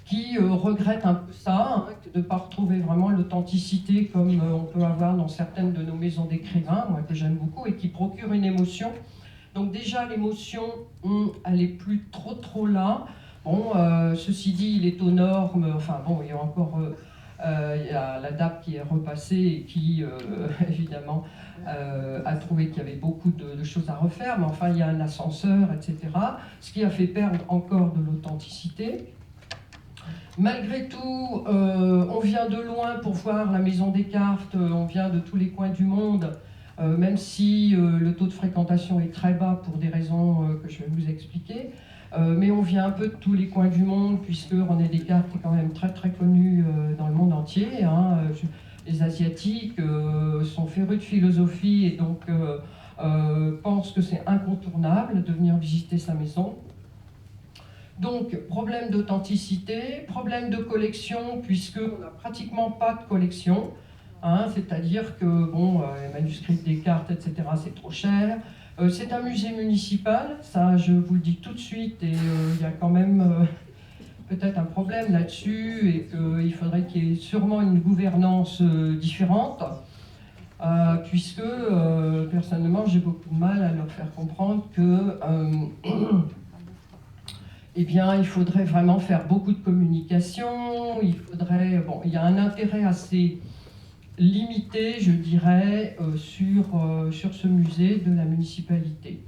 Speaker 11: qui regrettent un peu ça, hein, de ne pas retrouver vraiment l'authenticité comme on peut avoir dans certaines de nos maisons d'écrivains, moi que j'aime beaucoup, et qui procurent une émotion. Donc déjà l'émotion, elle n'est plus trop là. Bon, ceci dit, il est aux normes, enfin bon, il y a encore il y a la DAP qui est repassée et qui, évidemment, a trouvé qu'il y avait beaucoup de choses à refaire, mais enfin il y a un ascenseur, etc. Ce qui a fait perdre encore de l'authenticité. Malgré tout, on vient de loin pour voir la Maison des Cartes, on vient de tous les coins du monde, même si le taux de fréquentation est très bas pour des raisons que je vais vous expliquer. Mais on vient un peu de tous les coins du monde, puisque René Descartes est quand même très connu dans le monde entier. Hein. Les Asiatiques sont férus de philosophie et donc pensent que c'est incontournable de venir visiter sa maison. Donc, problème d'authenticité, problème de collection, puisqu'on n'a pratiquement pas de collection. Hein, c'est-à-dire que, bon, les manuscrits de Descartes, etc., c'est trop cher. C'est un musée municipal, ça je vous le dis tout de suite, et il y a quand même peut-être un problème là-dessus, et qu'il faudrait qu'il y ait sûrement une gouvernance différente, puisque, personnellement, j'ai beaucoup de mal à leur faire comprendre que... eh bien, il faudrait vraiment faire beaucoup de communication, il y a un intérêt assez limité, je dirais, sur ce musée de la municipalité.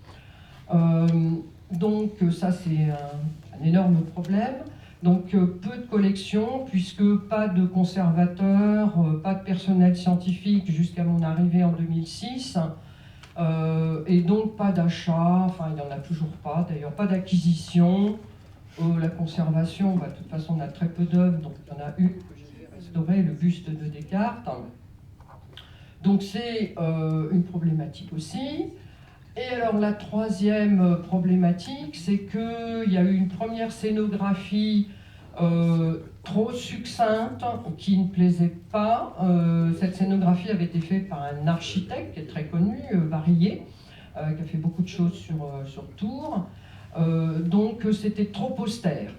Speaker 11: Donc ça, c'est un énorme problème. Donc peu de collections, puisque pas de conservateurs, pas de personnel scientifique jusqu'à mon arrivée en 2006, et donc pas d'achat, enfin il n'y en a toujours pas, d'ailleurs pas d'acquisition. La conservation, de toute façon on a très peu d'œuvres, donc il y en a une que j'ai fait restaurer, le buste de Descartes. Donc c'est une problématique aussi. Et alors la troisième problématique, c'est qu'il y a eu une première scénographie trop succincte, qui ne plaisait pas. Cette scénographie avait été faite par un architecte qui est très connu, Barillet, qui a fait beaucoup de choses sur Tours. Donc c'était trop austère.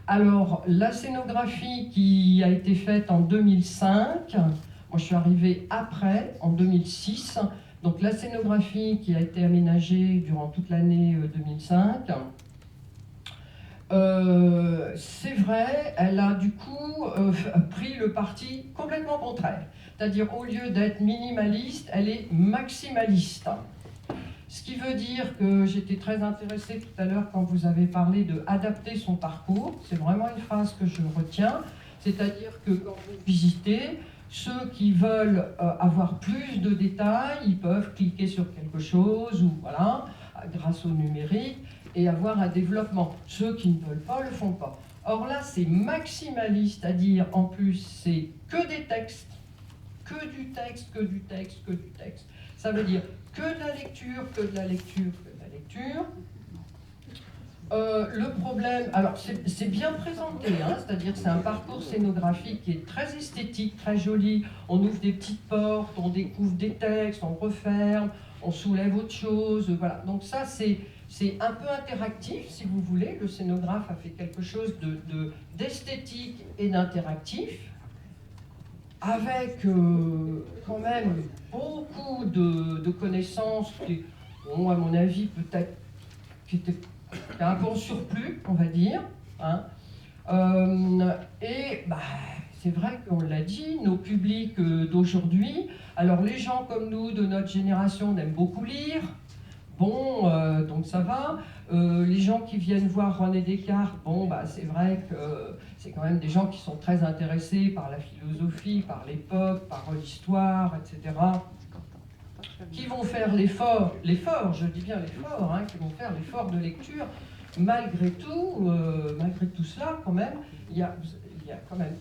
Speaker 11: Alors la scénographie qui a été faite en 2005, moi je suis arrivée après, en 2006, donc la scénographie qui a été aménagée durant toute l'année 2005, c'est vrai, elle a du coup pris le parti complètement contraire. C'est-à-dire au lieu d'être minimaliste, elle est maximaliste. Ce qui veut dire que j'étais très intéressée tout à l'heure quand vous avez parlé de adapter son parcours. C'est vraiment une phrase que je retiens. C'est-à-dire que quand vous visitez, ceux qui veulent avoir plus de détails, ils peuvent cliquer sur quelque chose, ou voilà, grâce au numérique, et avoir un développement. Ceux qui ne veulent pas, le font pas. Or là, c'est maximaliste, c'est-à-dire en plus, c'est que des textes, que du texte, que du texte, que du texte. Ça veut dire que de la lecture, que de la lecture, que de la lecture. Le problème, alors c'est bien présenté, hein, c'est-à-dire c'est un parcours scénographique qui est très esthétique, très joli. On ouvre des petites portes, on découvre des textes, on referme, on soulève autre chose. Voilà. Donc ça, c'est un peu interactif, si vous voulez. Le scénographe a fait quelque chose d'esthétique et d'interactif, avec quand même beaucoup de connaissances qui, bon, à mon avis, peut-être qui étaient un peu en surplus, on va dire. Hein. Et c'est vrai qu'on l'a dit, nos publics d'aujourd'hui, alors les gens comme nous, de notre génération, on aime beaucoup lire, Bon, donc ça va. Les gens qui viennent voir René Descartes, bon, bah, c'est vrai que c'est quand même des gens qui sont très intéressés par la philosophie, par l'époque, par l'histoire, etc. Qui vont faire l'effort, je dis bien l'effort, hein, qui vont faire l'effort de lecture. Malgré tout cela, quand même, il y a quand même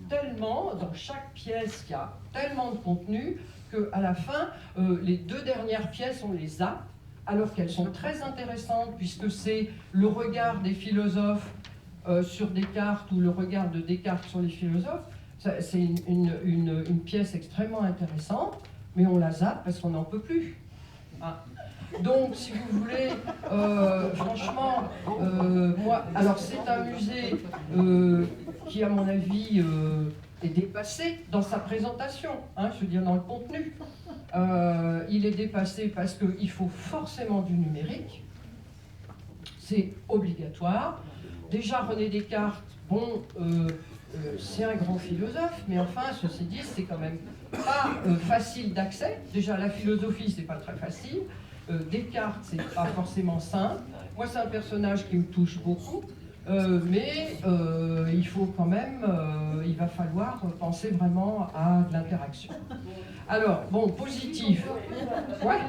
Speaker 11: tellement, dans chaque pièce, il y a tellement de contenu qu'à la fin, les 2 dernières pièces, on les zappe, alors qu'elles sont très intéressantes, puisque c'est le regard des philosophes sur Descartes ou le regard de Descartes sur les philosophes. C'est une pièce extrêmement intéressante, mais on la zappe parce qu'on n'en peut plus. Hein. Donc, si vous voulez, franchement, moi, alors c'est un musée qui, à mon avis, est dépassé dans sa présentation, hein, je veux dire dans le contenu. Il est dépassé parce qu'il faut forcément du numérique, c'est obligatoire. Déjà, René Descartes, bon, c'est un grand philosophe, mais enfin, ceci dit, c'est quand même pas facile d'accès. Déjà, la philosophie, c'est pas très facile. Descartes, c'est pas forcément simple. Moi, c'est un personnage qui me touche beaucoup, mais il faut quand même, il va falloir penser vraiment à de l'interaction. Alors, bon, positif. Ouais.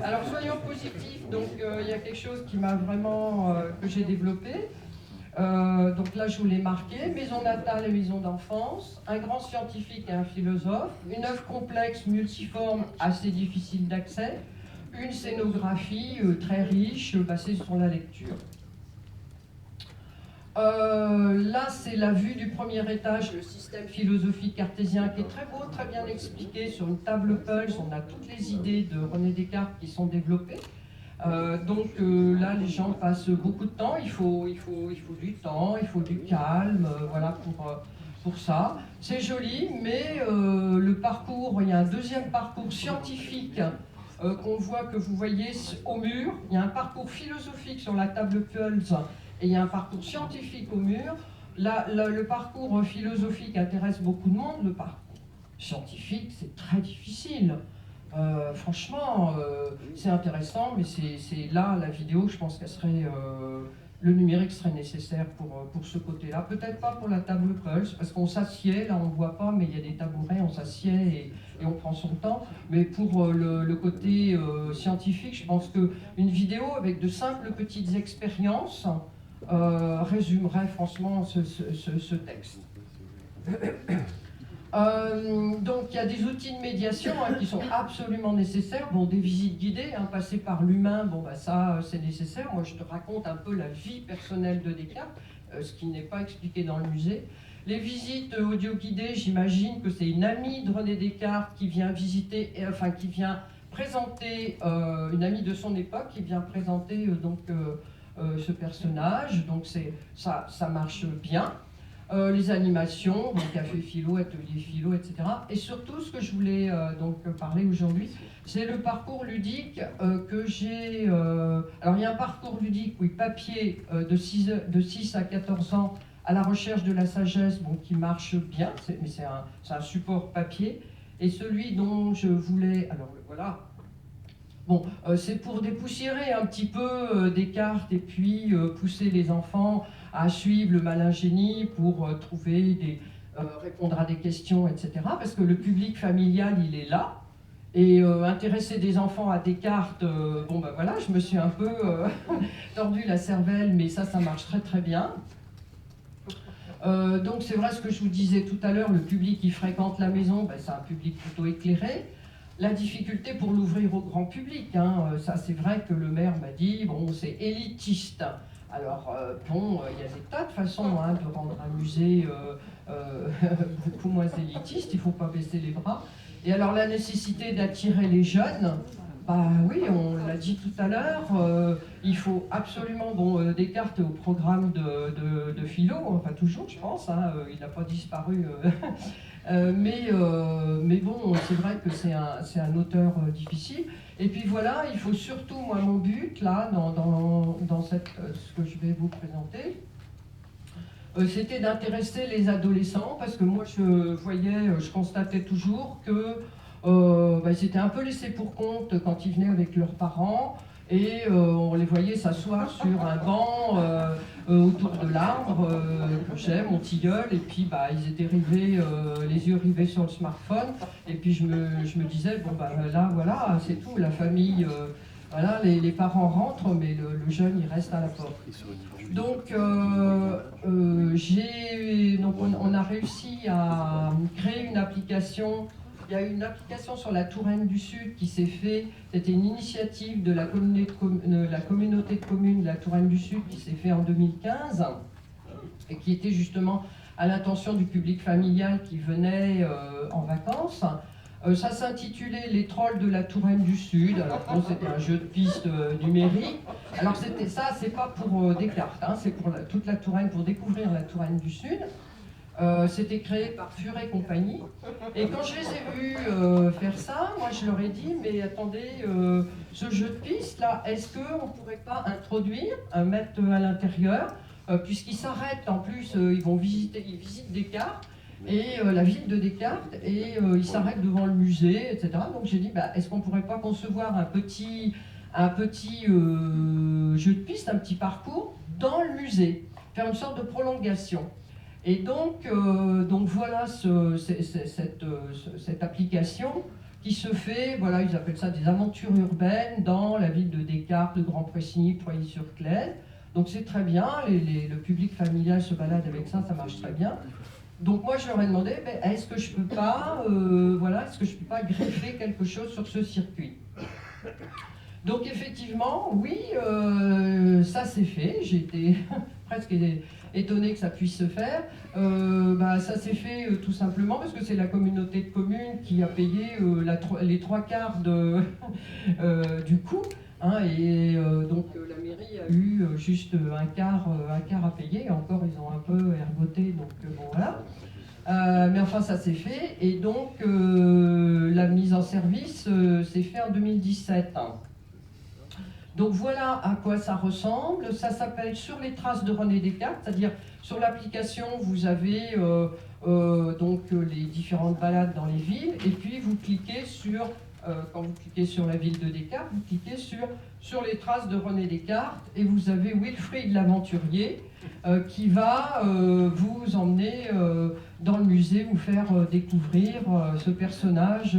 Speaker 11: Alors, soyons positifs. Donc, il y a quelque chose qui m'a vraiment, que j'ai développé. Donc là, je vous l'ai marqué, maison natale et maison d'enfance, un grand scientifique et un philosophe, une œuvre complexe, multiforme, assez difficile d'accès, une scénographie très riche, basée sur la lecture. Là, c'est la vue du premier étage, le système philosophique cartésien qui est très beau, très bien expliqué sur une table Pulse. On a toutes les idées de René Descartes qui sont développées. Donc là, les gens passent beaucoup de temps, il faut du temps, il faut du calme, voilà pour ça. C'est joli, mais le parcours, il y a un deuxième parcours scientifique qu'on voit, que vous voyez au mur. Il y a un parcours philosophique sur la table Pulse et il y a un parcours scientifique au mur. Là, le parcours philosophique intéresse beaucoup de monde, le parcours scientifique, c'est très difficile. Franchement, c'est intéressant, mais c'est là, la vidéo, je pense qu'elle serait, le numérique serait nécessaire pour ce côté-là. Peut-être pas pour la table Pulse, parce qu'on s'assied, là on ne voit pas, mais il y a des tabourets, on s'assied et on prend son temps. Mais pour le côté scientifique, je pense qu'une vidéo avec de simples petites expériences résumerait franchement ce texte. Donc il y a des outils de médiation qui sont absolument nécessaires. Bon, des visites guidées, passer par l'humain, bon bah ça c'est nécessaire. Moi je te raconte un peu la vie personnelle de Descartes, ce qui n'est pas expliqué dans le musée. Les visites audio guidées, j'imagine que c'est une amie de René Descartes qui vient visiter, qui vient présenter, une amie de son époque qui vient présenter ce personnage. Donc ça marche bien. Les animations, donc café philo, atelier philo, etc. Et surtout, ce que je voulais parler aujourd'hui, c'est le parcours ludique que j'ai... alors, il y a un parcours ludique, oui, papier, de 6 à 14 ans, à la recherche de la sagesse, bon, qui marche bien, mais c'est un support papier. Et celui dont je voulais... Alors, voilà. Bon, c'est pour dépoussiérer un petit peu Descartes et puis pousser les enfants à suivre le malin génie pour répondre à des questions, etc. Parce que le public familial, il est là. Et intéresser des enfants à Descartes, bon ben voilà, je me suis un peu tordu la cervelle, mais ça marche très très bien. Donc c'est vrai ce que je vous disais tout à l'heure, le public qui fréquente la maison, ben, c'est un public plutôt éclairé. La difficulté pour l'ouvrir au grand public, ça c'est vrai que le maire m'a dit, bon c'est élitiste. Alors, bon, il y a des tas de façons de rendre un musée beaucoup moins élitiste, il ne faut pas baisser les bras. Et alors, la nécessité d'attirer les jeunes, bah oui, on l'a dit tout à l'heure, il faut absolument, bon, Descartes est au programme de philo, enfin toujours, je pense, il n'a pas disparu. Mais bon, c'est vrai que c'est un auteur difficile. Et puis voilà, il faut surtout, moi, mon but, là, dans ce que je vais vous présenter, c'était d'intéresser les adolescents, parce que moi, je constatais toujours que ils étaient un peu laissés pour compte quand ils venaient avec leurs parents. Et on les voyait s'asseoir sur un banc autour de l'arbre que j'ai, mon tilleul, et puis ils étaient rivés, les yeux rivés sur le smartphone. Et puis je me disais, bon là voilà, c'est tout, la famille, voilà, les parents rentrent, mais le jeune il reste à la porte. Donc, on a réussi à créer une application. Il y a une application sur la Touraine du Sud qui s'est faite, c'était une initiative de la communauté de communes de la Touraine du Sud qui s'est faite en 2015 et qui était justement à l'intention du public familial qui venait en vacances. Ça s'intitulait Les Trolls de la Touraine du Sud. Alors bon, c'était un jeu de piste numérique. Alors c'était ça, c'est pas pour Descartes, hein, c'est pour toute la Touraine, pour découvrir la Touraine du Sud. C'était créé par Furet Compagnie. Et quand je les ai vus faire ça, moi je leur ai dit, mais attendez, ce jeu de piste là, est-ce qu'on ne pourrait pas introduire, mettre à l'intérieur, puisqu'ils s'arrêtent, en plus ils visitent Descartes, et la ville de Descartes, et ils s'arrêtent devant le musée, etc. Donc j'ai dit, est-ce qu'on ne pourrait pas concevoir un petit jeu de piste, un petit parcours dans le musée, faire une sorte de prolongation. Et donc voilà cette application qui se fait, voilà, ils appellent ça des aventures urbaines dans la ville de Descartes, de Grand-Pressigny, Poilly-sur-Claise. Donc c'est très bien, le public familial se balade avec ça, ça marche très bien. Donc moi je leur ai demandé, est-ce que je peux pas, est-ce que je peux pas greffer quelque chose sur ce circuit? Donc effectivement, oui, ça s'est fait. J'ai été presque étonnée que ça puisse se faire. Ça s'est fait tout simplement parce que c'est la communauté de communes qui a payé les 3/4 du coût. Hein, et donc la mairie a eu juste un quart à payer. Et encore, ils ont un peu ergoté, donc bon voilà. Mais enfin, ça s'est fait. Et donc, la mise en service s'est fait en 2017. Donc voilà à quoi ça ressemble. Ça s'appelle Sur les traces de René Descartes, c'est-à-dire sur l'application, vous avez les différentes balades dans les villes, et puis vous cliquez sur, quand vous cliquez sur la ville de Descartes, vous cliquez sur les traces de René Descartes, et vous avez Wilfried l'aventurier qui va vous emmener dans le musée, vous faire découvrir ce personnage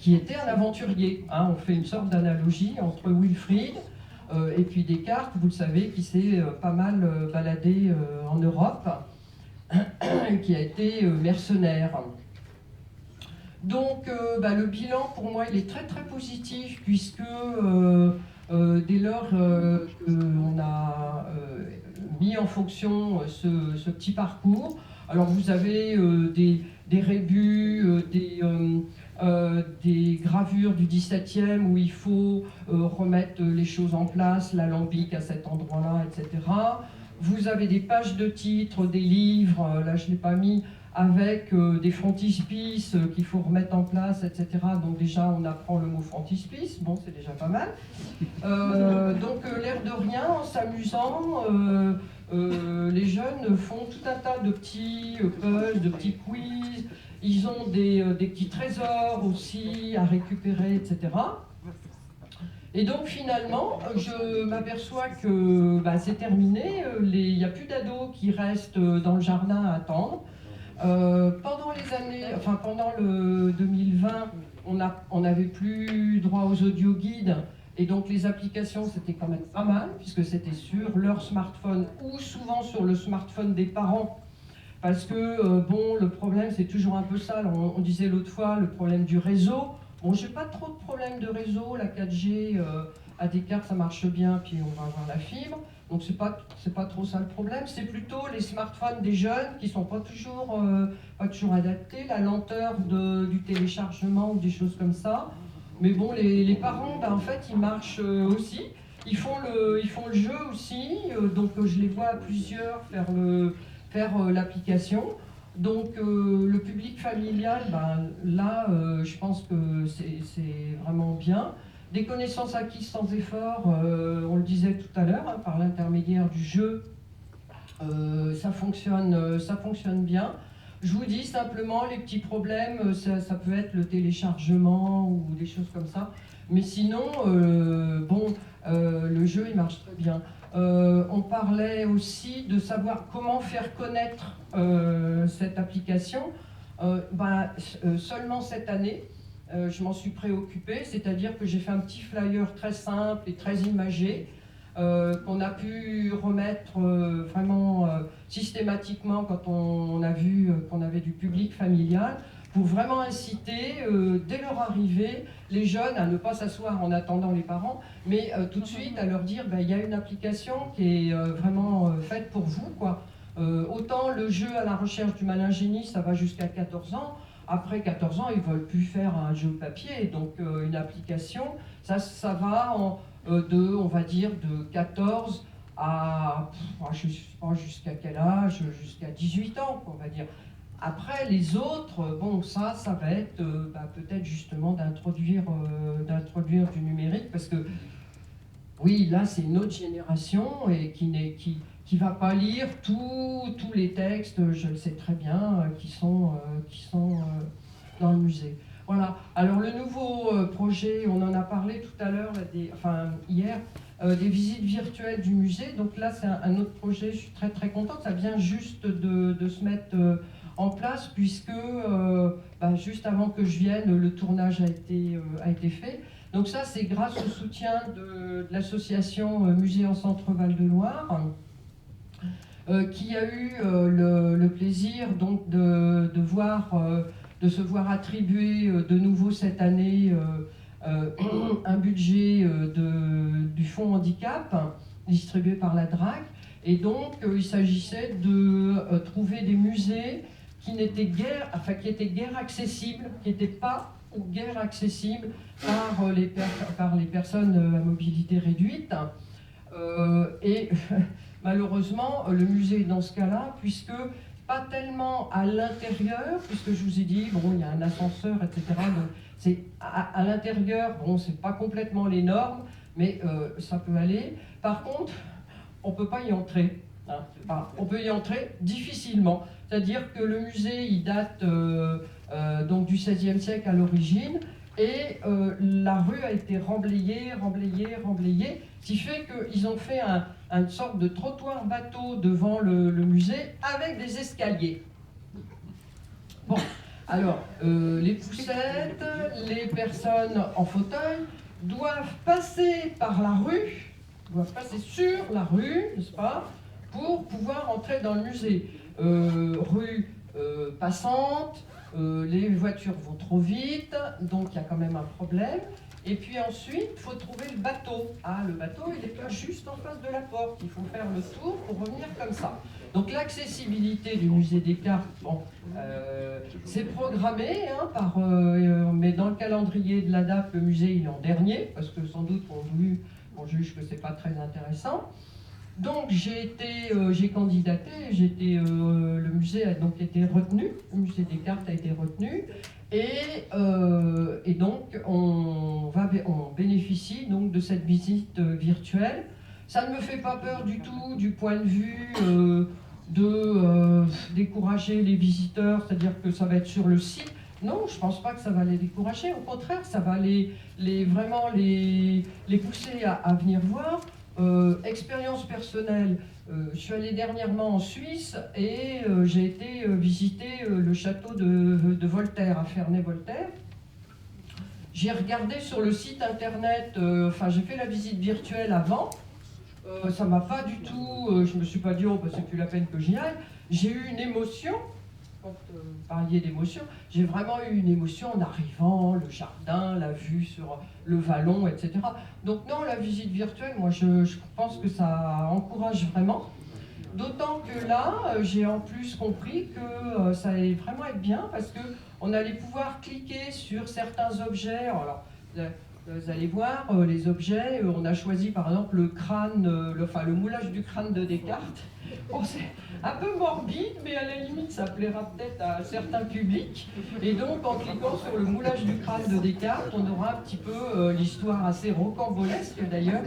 Speaker 11: qui était un aventurier. Hein. On fait une sorte d'analogie entre Wilfried et puis Descartes, vous le savez, qui s'est pas mal baladé en Europe, et qui a été mercenaire. Donc le bilan, pour moi, il est très très positif, puisque dès lors qu'on a mis en fonction ce petit parcours, alors vous avez des rébus, des gravures du XVIIe où il faut remettre les choses en place, l'alambic à cet endroit-là, etc. Vous avez des pages de titres, des livres, là je ne l'ai pas mis, avec des frontispices qu'il faut remettre en place, etc. Donc déjà on apprend le mot frontispice, bon c'est déjà pas mal. Donc l'air de rien, en s'amusant, les jeunes font tout un tas de petits puzzles, de petits quiz. Ils ont des petits trésors aussi à récupérer, etc. Et donc finalement, je m'aperçois que c'est terminé. Il n'y a plus d'ados qui restent dans le jardin à attendre. Pendant le 2020, on n'avait plus droit aux audio-guides. Et donc les applications, c'était quand même pas mal, puisque c'était sur leur smartphone ou souvent sur le smartphone des parents. Parce que, le problème, c'est toujours un peu ça. Alors, on disait l'autre fois, le problème du réseau. Bon, j'ai pas trop de problème de réseau. La 4G, à Descartes, ça marche bien, puis on va avoir la fibre. Donc, c'est pas trop ça le problème. C'est plutôt les smartphones des jeunes qui sont pas toujours adaptés, la lenteur du téléchargement ou des choses comme ça. Mais bon, les parents, en fait, ils marchent aussi. Ils font le jeu aussi. Donc, je les vois à plusieurs faire l'application. Donc le public familial, là, je pense que c'est vraiment bien. Des connaissances acquises sans effort, on le disait tout à l'heure, hein, par l'intermédiaire du jeu, ça fonctionne bien. Je vous dis simplement, les petits problèmes, ça peut être le téléchargement ou des choses comme ça. Mais sinon, le jeu, il marche très bien. On parlait aussi de savoir comment faire connaître cette application. Seulement cette année, je m'en suis préoccupée, c'est-à-dire que j'ai fait un petit flyer très simple et très imagé, qu'on a pu remettre vraiment systématiquement quand on a vu qu'on avait du public familial, pour vraiment inciter, dès leur arrivée, les jeunes à ne pas s'asseoir en attendant les parents, mais tout de suite à leur dire, il y a une application qui est vraiment faite pour vous, quoi. Autant le jeu à la recherche du malin génie, ça va jusqu'à 14 ans. Après 14 ans, ils ne veulent plus faire un jeu papier, donc une application, ça va on va dire, de 14 à, je ne sais pas jusqu'à quel âge, jusqu'à 18 ans, on va dire. Après, les autres, ça va être peut-être justement d'introduire du numérique, parce que, oui, là, c'est une autre génération et qui va pas lire tous les textes, je le sais très bien, qui sont dans le musée. Voilà. Alors le nouveau projet, on en a parlé tout à l'heure, hier, des visites virtuelles du musée. Donc là, c'est un autre projet, je suis très très contente. Ça vient juste de se mettre en place, puisque juste avant que je vienne, le tournage a été fait. Donc ça, c'est grâce au soutien de l'association Musée en Centre Val-de-Loire, qui a eu le plaisir donc de se voir attribuer de nouveau cette année un budget du fonds handicap distribué par la DRAC. Et donc il s'agissait de trouver des musées qui étaient guère accessibles, qui n'étaient pas ou guère accessibles par les personnes à mobilité réduite. Et malheureusement, le musée est dans ce cas-là, puisque pas tellement à l'intérieur, puisque je vous ai dit, il y a un ascenseur, etc. Donc c'est à l'intérieur, c'est pas complètement les normes, mais ça peut aller. Par contre, on peut pas y entrer. On peut y entrer difficilement. C'est-à-dire que le musée, il date donc du XVIe siècle à l'origine, et la rue a été remblayée, ce qui fait qu'ils ont fait une sorte de trottoir bateau devant le musée avec des escaliers. Bon, alors, les poussettes, les personnes en fauteuil doivent passer par la rue, doivent passer sur la rue, n'est-ce pas, pour pouvoir entrer dans le musée. Rue passante, les voitures vont trop vite, donc il y a quand même un problème. Et puis ensuite, il faut trouver le bateau. Le bateau, il est pas juste en face de la porte. Il faut faire le tour pour revenir comme ça. Donc l'accessibilité du musée Descartes, c'est programmé, mais dans le calendrier de l'ADAP, le musée il est en dernier, parce que sans doute on juge que c'est pas très intéressant. Donc j'ai candidaté, le musée a donc été retenu, le musée Descartes a été retenu, et donc on bénéficie donc de cette visite virtuelle. Ça ne me fait pas peur du tout du point de vue de décourager les visiteurs, c'est-à-dire que ça va être sur le site. Non, je ne pense pas que ça va les décourager, au contraire, ça va vraiment les pousser à venir voir. Expérience personnelle, je suis allée dernièrement en Suisse et j'ai été visiter le château de Voltaire, à Ferney-Voltaire. J'ai regardé sur le site internet, j'ai fait la visite virtuelle avant, ça m'a pas du tout, je me suis pas dit, c'est plus la peine que j'y aille. J'ai eu une émotion, quand vous parliez d'émotion, j'ai vraiment eu une émotion en arrivant, le jardin, la vue sur le vallon, etc. Donc non, la visite virtuelle, moi je pense que ça encourage vraiment. D'autant que là, j'ai en plus compris que ça allait vraiment être bien, parce qu'on allait pouvoir cliquer sur certains objets. Alors, vous allez voir, les objets, on a choisi par exemple le crâne, le moulage du crâne de Descartes. Bon, c'est un peu morbide, mais à la limite, ça plaira peut-être à certains publics. Et donc, en cliquant sur le moulage du crâne de Descartes, on aura un petit peu l'histoire assez rocambolesque, d'ailleurs,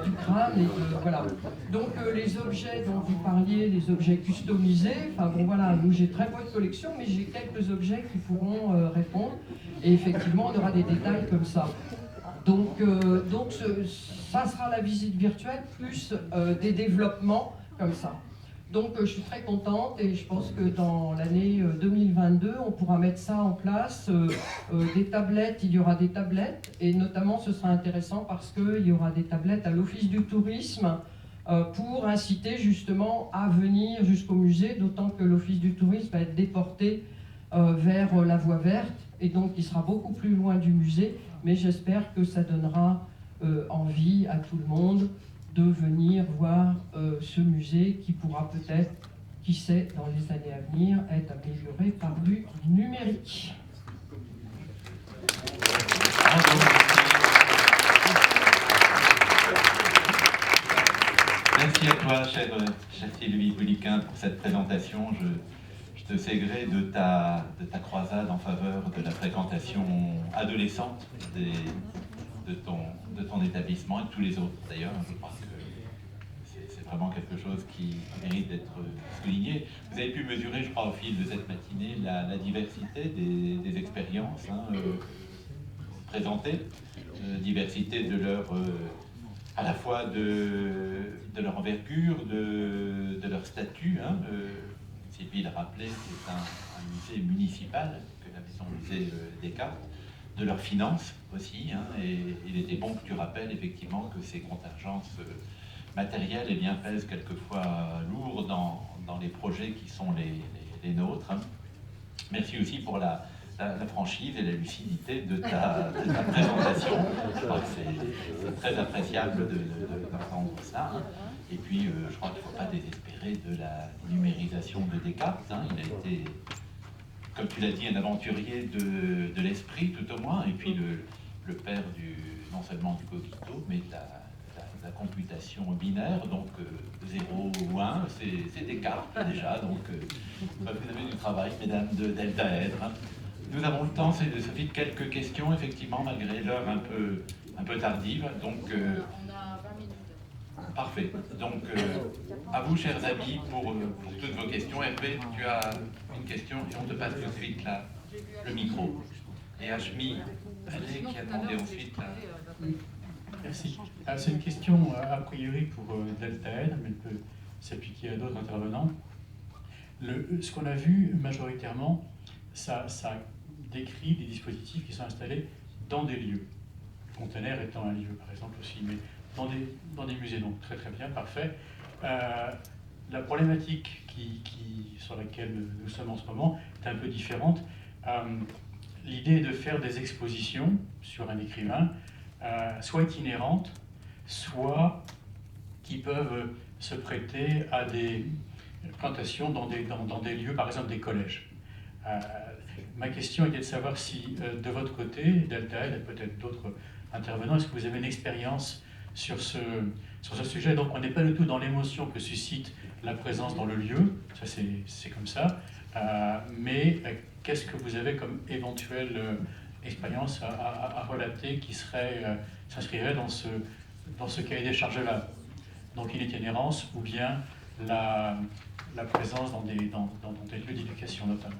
Speaker 11: du crâne. Et voilà. Donc, les objets dont vous parliez, les objets customisés, enfin bon, voilà, nous, j'ai très peu de collection, mais j'ai quelques objets qui pourront répondre. Et effectivement, on aura des détails comme ça. Donc ça sera la visite virtuelle plus des développements comme ça. Donc je suis très contente et je pense que dans l'année 2022, on pourra mettre ça en place. Des tablettes, il y aura des tablettes et notamment ce sera intéressant parce qu'il y aura des tablettes à l'Office du tourisme pour inciter justement à venir jusqu'au musée, d'autant que l'Office du tourisme va être déporté vers la voie verte et donc il sera beaucoup plus loin du musée. Mais j'espère que ça donnera envie à tout le monde de venir voir ce musée qui pourra peut-être, qui sait, dans les années à venir, être amélioré par du numérique.
Speaker 3: Merci à toi, chère Sylvie Bouliquin, pour cette présentation. Je te sais gré de ta croisade en faveur de la fréquentation adolescente de ton établissement et de tous les autres d'ailleurs. Je crois que c'est vraiment quelque chose qui mérite d'être souligné. Vous avez pu mesurer, je crois, au fil de cette matinée, la diversité des expériences présentées, diversité de leur, à la fois de leur envergure, de leur statut. Sylvie l'a rappelé, c'est un musée municipal, que la maison musée Descartes, de leurs finances aussi, et il était bon que tu rappelles effectivement que ces contingences matérielles pèsent quelquefois lourd dans les projets qui sont les nôtres. Merci aussi pour la franchise et la lucidité de ta présentation. Je crois que c'est très appréciable d'entendre ça. Et puis, je crois qu'il ne faut pas désespérer de la numérisation de Descartes. Il a été, comme tu l'as dit, un aventurier de l'esprit, tout au moins, et puis le père non seulement du cogito, mais de la computation binaire, donc 0 ou 1, c'est Descartes déjà, donc vous avez du travail, mesdames de Deltaèdre. Nous avons le temps, Sophie, de quelques questions, effectivement, malgré l'heure un peu tardive. Donc,
Speaker 9: on a 20 minutes.
Speaker 3: Parfait. Donc, à vous, chers amis, pour toutes vos questions. Hervé, tu as une question et on te passe tout de suite le micro. Et Hachmi, allez, qui a demandé ensuite la...
Speaker 12: Merci. C'est une question a priori pour Deltaèdre, mais peut s'appliquer à d'autres intervenants. Ce qu'on a vu majoritairement, ça décrit des dispositifs qui sont installés dans des lieux. Le conteneur étant un lieu, par exemple, aussi, mais dans des musées, donc très très bien, parfait. La problématique sur laquelle nous sommes en ce moment est un peu différente. L'idée est de faire des expositions sur un écrivain, soit itinérantes, soit qui peuvent se prêter à des plantations dans des lieux, par exemple des collèges. Ma question était de savoir si, de votre côté, Deltaèdre et peut-être d'autres intervenants, est-ce que vous avez une expérience sur ce sujet? Donc on n'est pas du tout dans l'émotion que suscite la présence dans le lieu, ça c'est comme ça, mais qu'est-ce que vous avez comme éventuelle expérience à relater qui s'inscrirait dans ce cahier des charges-là? Donc une itinérance ou bien la présence dans des lieux d'éducation notamment.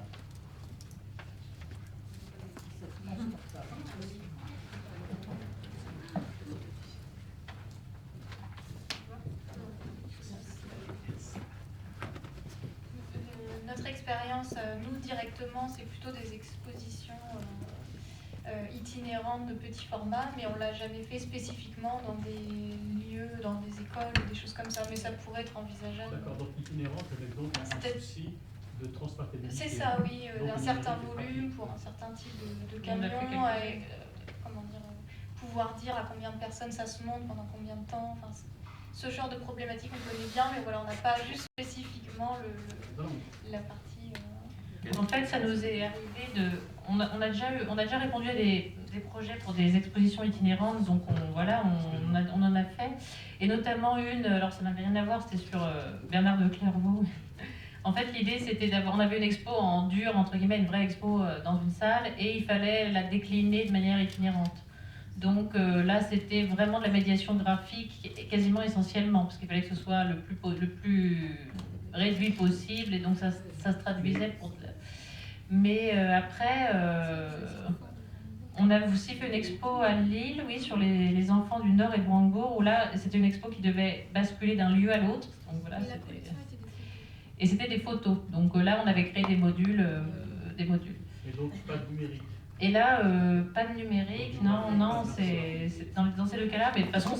Speaker 8: Notre expérience, nous directement, c'est plutôt des expositions itinérantes de petit format, mais on ne l'a jamais fait spécifiquement dans des lieux, dans des écoles ou des choses comme ça, mais ça pourrait être envisageable.
Speaker 12: D'accord, donc itinérante avec donc un souci de transportabilité.
Speaker 8: C'est ça, oui, d'un certain volume pour un certain type de camion, et, pouvoir dire à combien de personnes ça se monte, pendant combien de temps, enfin, ce genre de problématique on connaît bien, mais voilà, on n'a pas juste spécifiquement la partie...
Speaker 7: En fait, ça nous est arrivé de... On a déjà répondu à des projets pour des expositions itinérantes, donc on en a fait. Et notamment une, alors ça n'avait rien à voir, c'était sur Bernard de Clairvaux. En fait, l'idée, c'était d'avoir... On avait une expo en dur, entre guillemets, une vraie expo dans une salle, et il fallait la décliner de manière itinérante. Donc là, c'était vraiment de la médiation graphique, quasiment essentiellement, parce qu'il fallait que ce soit le plus réduit possible, et donc ça se traduisait pour... Mais après, on a aussi fait une expo à Lille, oui, sur les enfants du Nord et de Brandebourg, où là, c'était une expo qui devait basculer d'un lieu à l'autre. Donc voilà, et c'était des photos. Donc là, on avait créé des modules.
Speaker 12: Et donc, pas de numérique.
Speaker 7: Et là, pas de numérique, non, c'est dans ces deux cas-là, mais de toute façon,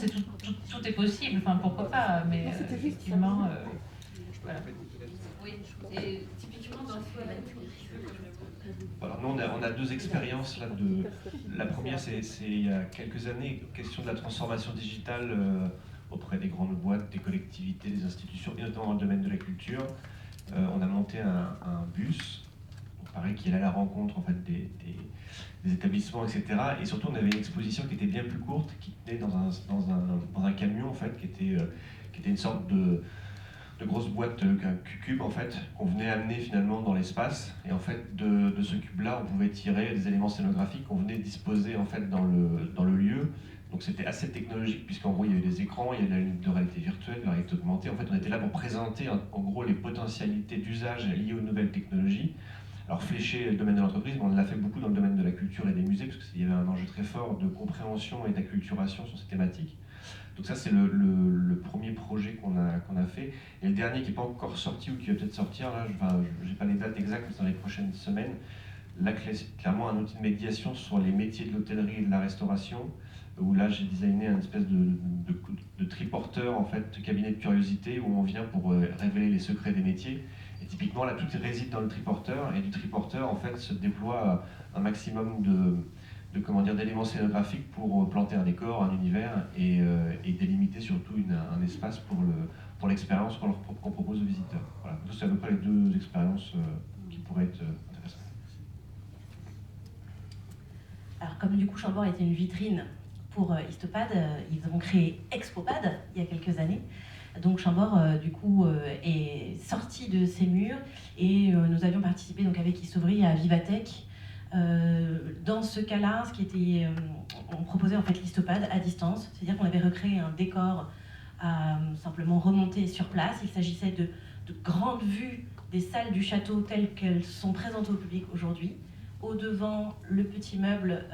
Speaker 7: tout est possible, enfin, pourquoi pas, mais effectivement, voilà.
Speaker 9: Oui, et typiquement dans ce cas-là,
Speaker 2: alors nous, on a deux expériences là. La première, c'est il y a quelques années, question de la transformation digitale auprès des grandes boîtes, des collectivités, des institutions, et notamment dans le domaine de la culture. On a monté un bus, pareil, qui est à la rencontre en fait, des établissements, etc. Et surtout, on avait une exposition qui était bien plus courte, qui tenait dans un camion, en fait, qui était une sorte de grosse boîte, un cube, en fait, qu'on venait amener finalement dans l'espace. Et en fait, de ce cube-là, on pouvait tirer des éléments scénographiques qu'on venait disposer en fait, dans le lieu. Donc c'était assez technologique, puisqu'en gros, il y avait des écrans, il y avait la limite de réalité virtuelle, de la réalité augmentée. En fait, on était là pour présenter, en gros, les potentialités d'usage liées aux nouvelles technologies. Alors fléché le domaine de l'entreprise, mais on l'a fait beaucoup dans le domaine de la culture et des musées, parce qu'il y avait un enjeu très fort de compréhension et d'acculturation sur ces thématiques. Donc ça, c'est le premier projet qu'on a fait. Et le dernier qui n'est pas encore sorti ou qui va peut-être sortir, là, je n'ai pas les dates exactes, mais c'est dans les prochaines semaines. Là, clairement, un outil de médiation sur les métiers de l'hôtellerie et de la restauration, où là, j'ai designé un espèce de triporteur, en fait, de cabinet de curiosité, où on vient pour révéler les secrets des métiers. Et typiquement, là, tout réside dans le triporteur, et du triporteur, en fait, se déploie un maximum d'éléments scénographiques pour planter un décor, un univers, et délimiter surtout un espace pour l'expérience qu'on propose aux visiteurs. Voilà. Donc, c'est à peu près les deux expériences qui pourraient être intéressantes.
Speaker 4: Alors, comme du coup, Chambord était une vitrine pour Histopad, ils ont créé Expopad il y a quelques années. Donc Chambord, du coup, est sorti de ses murs, et nous avions participé donc, avec Histovery à Vivatech. Dans ce cas-là, on proposait en fait l'Histopad à distance, c'est-à-dire qu'on avait recréé un décor à simplement remonter sur place. Il s'agissait de grandes vues des salles du château telles qu'elles sont présentées au public aujourd'hui. Au-devant, le petit meuble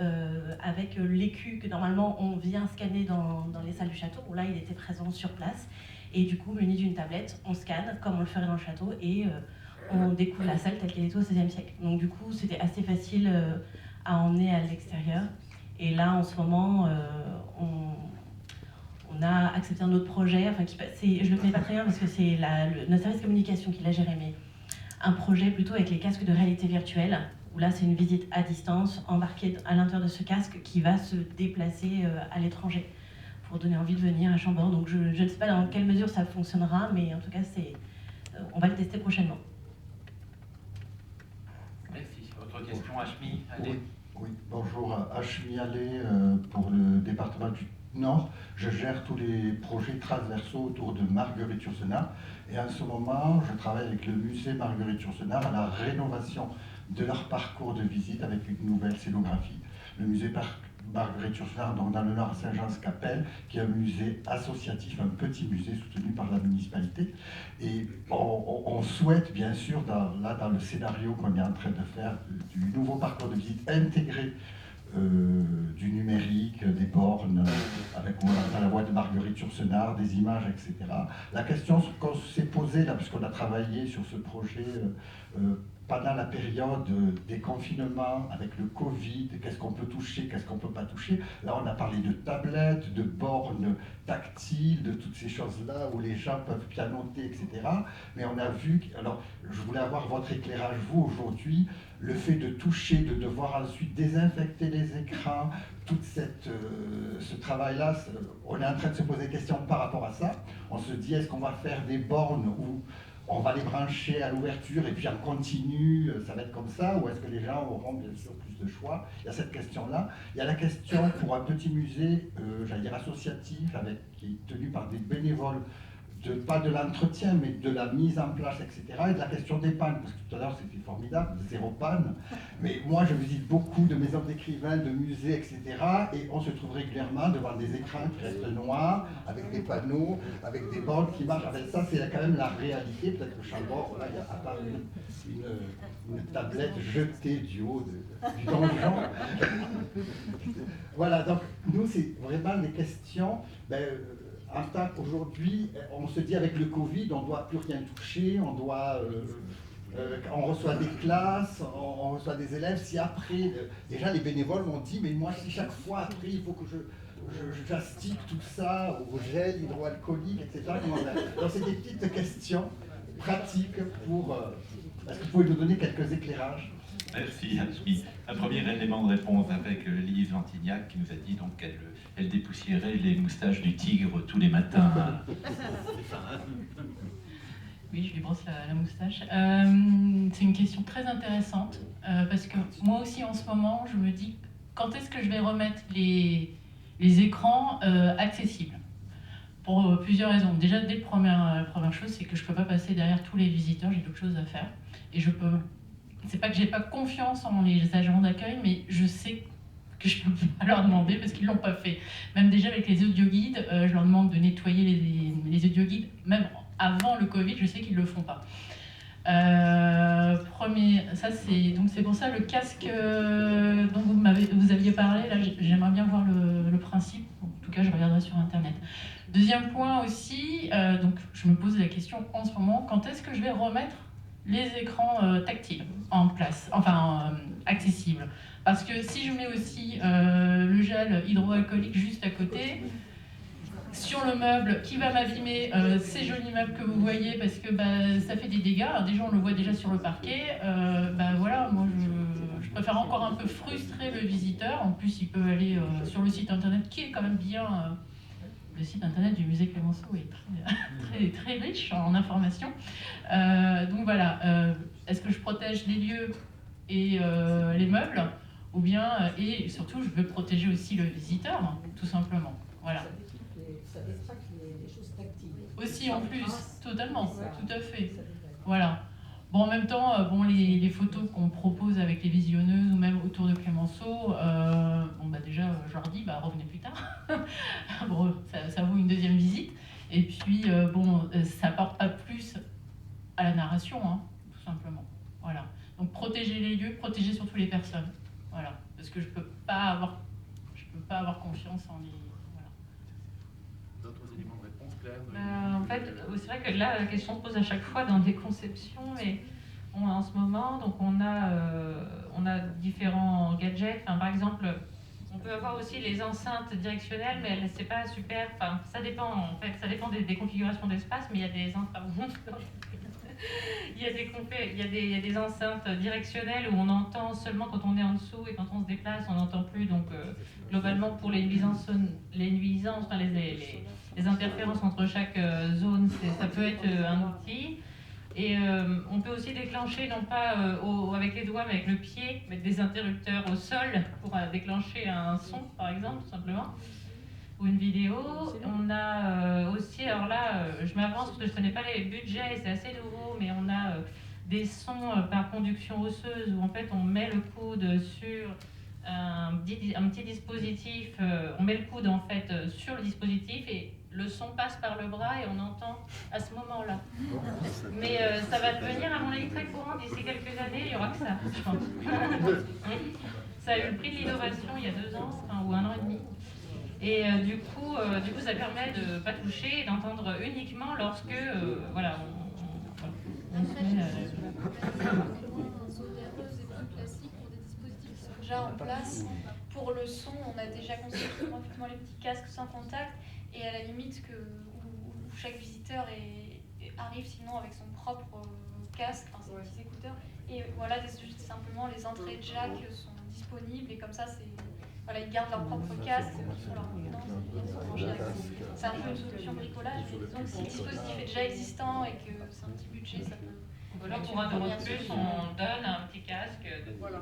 Speaker 4: avec l'écu que normalement on vient scanner dans les salles du château. Où là, il était présent sur place. Et du coup, muni d'une tablette, on scanne comme on le ferait dans le château, et on découvre la salle telle qu'elle était au XVIe siècle. Donc du coup, c'était assez facile à emmener à l'extérieur. Et là, en ce moment, on a accepté un autre projet, enfin, je ne le connais pas très bien parce que c'est notre service communication qui l'a géré, mais un projet plutôt avec les casques de réalité virtuelle, où là, c'est une visite à distance, embarquée à l'intérieur de ce casque qui va se déplacer à l'étranger, pour donner envie de venir à Chambord. Donc je ne sais pas dans quelle mesure ça fonctionnera, mais en tout cas, on va le tester prochainement.
Speaker 3: Merci. Autre question, Hachmi, allez.
Speaker 13: Oui, bonjour, Hachmi Allais pour le département du Nord. Je gère tous les projets transversaux autour de Marguerite Yourcenar. Et en ce moment, je travaille avec le musée Marguerite Yourcenar à la rénovation de leur parcours de visite avec une nouvelle scénographie. Le musée Marguerite Yourcenar, donc dans le Nord à Saint-Jean-Capelle, qui est un musée associatif, un petit musée soutenu par la municipalité. Et on souhaite, bien sûr, dans le scénario qu'on est en train de faire, du nouveau parcours de visite, intégrer du numérique, des bornes, avec à la voix de Marguerite Yourcenar, des images, etc. La question qu'on s'est posée, là, puisqu'on a travaillé sur ce projet pendant la période des confinements, avec le Covid, qu'est-ce qu'on peut toucher, qu'est-ce qu'on ne peut pas toucher. Là, on a parlé de tablettes, de bornes tactiles, de toutes ces choses-là où les gens peuvent pianoter, etc. Mais on a vu, alors je voulais avoir votre éclairage, vous, aujourd'hui, le fait de toucher, de devoir ensuite désinfecter les écrans, tout ce travail-là, on est en train de se poser des questions par rapport à ça. On se dit, est-ce qu'on va faire des bornes où on va les brancher à l'ouverture et puis en continu, ça va être comme ça, ou est-ce que les gens auront bien sûr plus de choix? Il y a cette question-là. Il y a la question pour un petit musée, j'allais dire associatif, qui est tenu par des bénévoles, pas de l'entretien, mais de la mise en place, etc. Et de la question des pannes, parce que tout à l'heure c'était formidable, 0 panne. Mais moi je visite beaucoup de maisons d'écrivains, de musées, etc. Et on se trouve régulièrement devant des écrans qui restent noirs, avec des panneaux, avec des bornes qui marchent. Avec ça, c'est quand même la réalité. Peut-être que Chambord, voilà, il y a à part une tablette jetée du haut du donjon. Voilà, donc nous c'est vraiment des questions. En tant qu'aujourd'hui, on se dit avec le Covid, on ne doit plus rien toucher, on reçoit des classes, on reçoit des élèves. Si après, déjà les bénévoles m'ont dit, mais moi si chaque fois après il faut que j'astique tout ça au gel hydroalcoolique, etc. Donc c'est des petites questions pratiques pour... Est-ce que vous pouvez nous donner quelques éclairages?
Speaker 3: Merci. Un premier élément de réponse avec Lise Ventignac qui nous a dit donc qu'elle dépoussiérait les moustaches du tigre tous les matins.
Speaker 10: Oui, je lui brosse la moustache. C'est une question très intéressante parce que moi aussi en ce moment, je me dis quand est-ce que je vais remettre les écrans accessibles? Pour plusieurs raisons. Déjà, dès la première chose, c'est que je ne peux pas passer derrière tous les visiteurs, j'ai d'autres choses à faire. Et je peux... C'est pas que j'ai pas confiance en les agents d'accueil, mais je sais que je peux pas leur demander parce qu'ils l'ont pas fait. Même déjà avec les audioguides, je leur demande de nettoyer les audioguides, même avant le Covid, je sais qu'ils le font pas. C'est pour ça le casque dont vous aviez parlé, là j'aimerais bien voir le principe, en tout cas je regarderai sur internet. Deuxième point aussi, donc je me pose la question en ce moment, quand est-ce que je vais remettre les écrans tactiles en place, enfin accessibles. Parce que si je mets aussi le gel hydroalcoolique juste à côté, sur le meuble qui va m'abîmer ces jolis meubles que vous voyez, parce que ça fait des dégâts. Alors, déjà, on le voit déjà sur le parquet. Voilà, moi je préfère encore un peu frustrer le visiteur. En plus, il peut aller sur le site internet qui est quand même bien... Le site internet du musée Clémenceau est très riche en informations. Donc voilà, est-ce que je protège les lieux et les meubles, ou bien, et surtout, je veux protéger aussi le visiteur, tout simplement. Voilà.
Speaker 14: Ça détraque les choses tactiles.
Speaker 10: Aussi, en plus, totalement, tout à fait. Voilà. Bon, en même temps, les photos qu'on propose avec les visionneuses ou même autour de Clémenceau, déjà, je leur dis, revenez plus tard. Bon, ça vaut une deuxième visite. Et puis, ça apporte pas plus à la narration, hein, tout simplement. Voilà. Donc, protéger les lieux, protéger surtout les personnes. Voilà. Parce que je peux pas avoir confiance en les... Voilà.
Speaker 12: D'autres éléments de réponse, Claire?
Speaker 7: En fait, c'est vrai que là, la question se pose à chaque fois dans des conceptions, mais en ce moment, donc on a différents gadgets. Enfin, par exemple, on peut avoir aussi les enceintes directionnelles, mais c'est pas super. Enfin, ça dépend en fait, ça dépend des configurations d'espace, mais il y a des il y a des enceintes directionnelles où on entend seulement quand on est en dessous et quand on se déplace, on n'entend plus. Donc, globalement, pour les nuisances, enfin, les interférences entre chaque zone, ça peut être un outil. Et on peut aussi déclencher, non pas avec les doigts, mais avec le pied, mettre des interrupteurs au sol pour déclencher un son, par exemple, tout simplement, ou une vidéo. On a aussi, alors là, je m'avance parce que je ne connais pas les budgets, c'est assez nouveau, mais on a des sons par conduction osseuse où en fait on met le coude sur un petit dispositif, on met le coude en fait sur le dispositif et le son passe par le bras et on entend à ce moment-là. Mais ça va devenir, à mon avis, très courant d'ici quelques années, il n'y aura que ça, je pense. Ça a eu le prix de l'innovation il y a 2 ans, ou 1 an et demi. Et du coup, ça permet de ne pas toucher et d'entendre uniquement lorsque, voilà, on se met...
Speaker 8: Déjà en place. Pour le son, on a déjà conçu effectivement les petits casques sans contact et à la limite où chaque visiteur arrive sinon avec son propre casque, enfin, ses petits écouteurs. Et voilà, simplement les entrées jack sont disponibles et comme ça voilà, ils gardent leur propre casque, ils font leur maintenance, ils viennent se brancher avec. C'est un peu une solution bricolage, mais disons que si le dispositif est déjà existant et que c'est un petit budget, ça peut...
Speaker 7: Ou alors pour un euro de plus, on donne un petit casque.
Speaker 8: Voilà.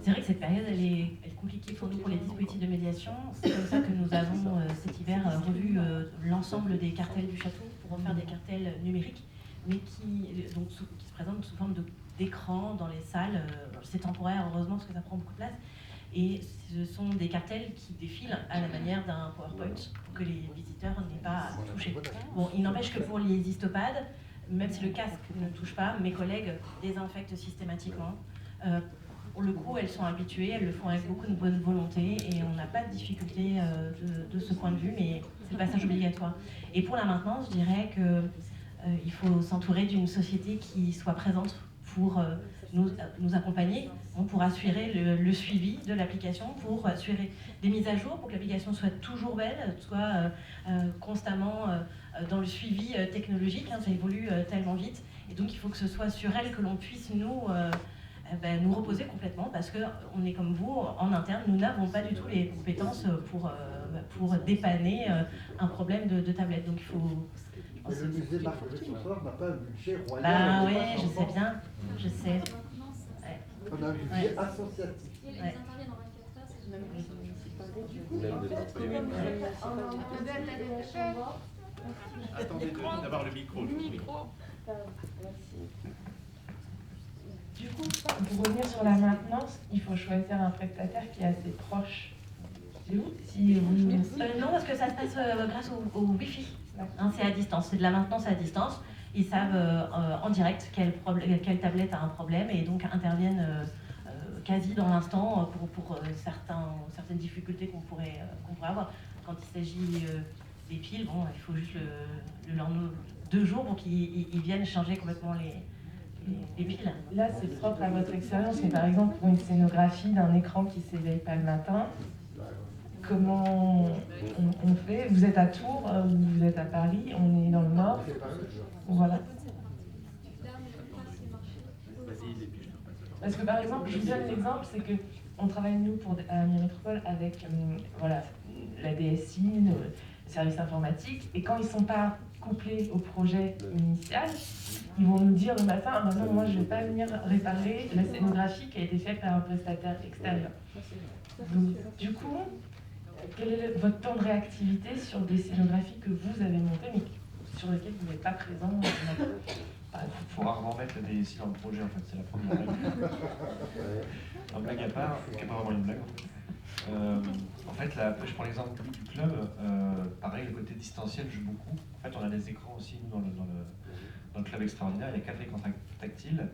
Speaker 4: C'est vrai que cette période, elle est compliquée pour nous, pour les dispositifs de médiation. C'est comme ça que nous avons cet hiver revu l'ensemble des cartels du château pour en faire des cartels numériques, mais qui se présentent sous forme d'écran dans les salles. C'est temporaire, heureusement, parce que ça prend beaucoup de place. Et ce sont des cartels qui défilent à la manière d'un PowerPoint pour que les visiteurs n'aient pas à toucher. Bon, il n'empêche que pour les histopades, même si le casque ne touche pas, mes collègues désinfectent systématiquement. Pour le coup, elles sont habituées, elles le font avec beaucoup de bonne volonté et on n'a pas de difficulté de ce point de vue, mais c'est le passage obligatoire. Et pour la maintenance, je dirais qu'il faut s'entourer d'une société qui soit présente pour nous accompagner, pour assurer le suivi de l'application, pour assurer des mises à jour, pour que l'application soit toujours belle, soit constamment dans le suivi technologique. Ça évolue tellement vite. Et donc, il faut que ce soit sur elle que l'on puisse nous reposer complètement, parce qu'on est comme vous, en interne, nous n'avons pas du tout les compétences pour dépanner un problème de tablette. Donc, il faut...
Speaker 13: Mais le musée Marguerite Yourcenar n'a pas un budget royal.
Speaker 4: Bah oui, je sais bien, je sais. Ouais.
Speaker 13: On a un budget associatif.
Speaker 8: Ils interviennent en 24 heures, c'est même
Speaker 3: Attendez d'avoir le micro.
Speaker 15: Du coup, pour revenir sur la maintenance, il faut choisir un prestataire qui est assez proche de vous.
Speaker 4: Non, parce que ça se passe grâce au Wi-Fi. C'est à distance, c'est de la maintenance à distance. Ils savent en direct quelle tablette a un problème et donc interviennent quasi dans l'instant pour certaines difficultés qu'on pourrait avoir. Quand il s'agit des piles, bon, il faut juste leur 2 jours pour qu'ils viennent changer complètement les piles.
Speaker 15: Là, c'est propre à votre expérience, mais par exemple, pour une scénographie d'un écran qui ne s'éveille pas le matin, comment on fait? Vous êtes à Tours, vous êtes à Paris, on est dans le Nord. Voilà. Parce que par exemple, je vous donne l'exemple, c'est qu'on travaille nous à Métropole avec la DSI, le service informatique, et quand ils ne sont pas couplés au projet initial, ils vont nous dire le matin, ah ben non, moi je ne vais pas venir réparer la scénographie qui a été faite par un prestataire extérieur. Donc, du coup, quel est votre temps de réactivité sur des scénographies que vous avez montées, mais sur lesquelles vous n'êtes pas présent?
Speaker 2: Il faut rarement mettre la DSI dans le projet, en fait, c'est la première règle. En blague à part, qui n'est pas vraiment une blague. En fait, je prends l'exemple du club, pareil, le côté distanciel joue beaucoup. En fait, on a des écrans aussi, nous, dans le club extraordinaire, il y a 4 écrans tactiles.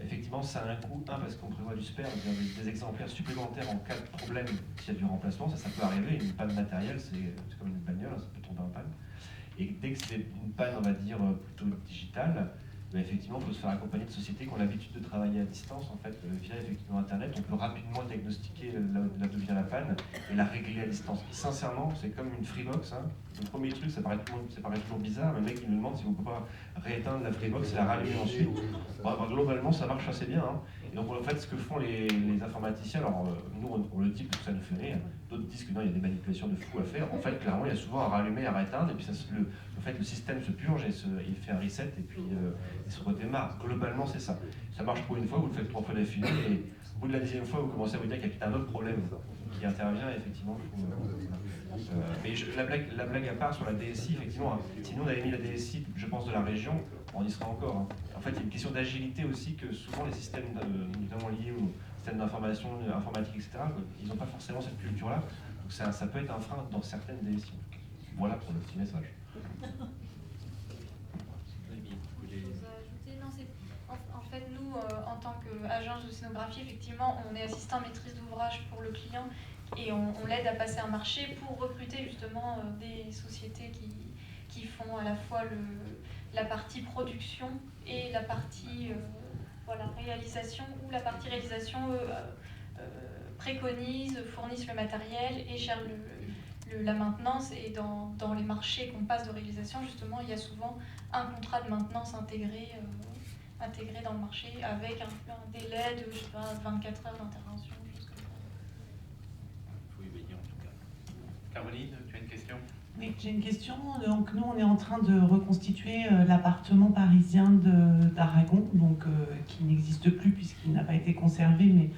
Speaker 2: Effectivement, ça a un coût, parce qu'on prévoit du spare, des exemplaires supplémentaires en cas de problème s'il y a du remplacement, ça peut arriver, une panne matérielle, c'est comme une bagnole, ça peut tomber en panne. Et dès que c'est une panne, on va dire, plutôt digitale, effectivement, il faut se faire accompagner de sociétés qui ont l'habitude de travailler à distance, en fait, via effectivement Internet. On peut rapidement diagnostiquer là d'où vient la panne et la régler à distance. Et sincèrement, c'est comme une Freebox. Le premier truc, ça paraît toujours bizarre, mais le mec il nous demande si on ne peut pas rééteindre la Freebox et la rallumer ensuite. Globalement, ça marche assez bien. Et donc, en fait, ce que font les informaticiens, alors nous, on le dit parce que ça nous fait rire, d'autres disent que non, il y a des manipulations de fou à faire. En fait, clairement, il y a souvent à rallumer, à rééteindre, et puis le système se purge et il fait un reset, et puis il se redémarre. Globalement, c'est ça. Ça marche pour une fois, vous le faites 3 fois d'affilée, et au bout de la 10e fois, vous commencez à vous dire qu'il y a peut-être un autre problème qui intervient, et effectivement. Mais la blague à part sur la DSI, effectivement, si nous on avait mis la DSI, je pense, de la région, on y serait encore. En fait, il y a une question d'agilité aussi, que souvent les systèmes, notamment liés aux systèmes d'information, informatique, etc., ils n'ont pas forcément cette culture-là. Donc ça peut être un frein dans certaines DSI. Voilà pour le petit message.
Speaker 8: En fait, nous, en tant qu'agence de scénographie, effectivement, on est assistant maîtrise d'ouvrage pour le client et on l'aide à passer un marché pour recruter justement des sociétés qui font à la fois la partie production et la partie réalisation, où la partie réalisation préconise, fournissent le matériel et gèrent la maintenance. Et dans les marchés qu'on passe de réalisation, justement, il y a souvent un contrat de maintenance intégré intégré dans le marché avec un délai de, je sais pas, 24 heures d'intervention, quelque chose comme ça.
Speaker 3: Il faut y veiller en tout cas. Caroline, tu as une question?
Speaker 16: Oui, j'ai une question. Donc, nous, on est en train de reconstituer l'appartement parisien d'Aragon, donc qui n'existe plus puisqu'il n'a pas été conservé, mais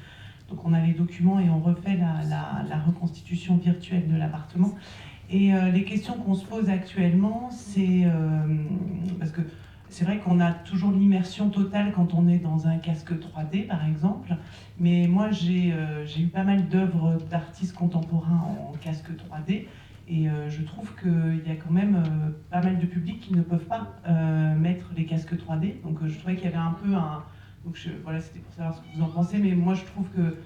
Speaker 16: donc on a les documents et on refait la reconstitution virtuelle de l'appartement. Et les questions qu'on se pose actuellement, c'est parce que c'est vrai qu'on a toujours l'immersion totale quand on est dans un casque 3D, par exemple. Mais moi, j'ai eu pas mal d'œuvres d'artistes contemporains en casque 3D. Et je trouve qu'il y a quand même pas mal de publics qui ne peuvent pas mettre les casques 3D. Donc je trouvais qu'il y avait un peu un... Donc voilà, c'était pour savoir ce que vous en pensez. Mais moi, je trouve que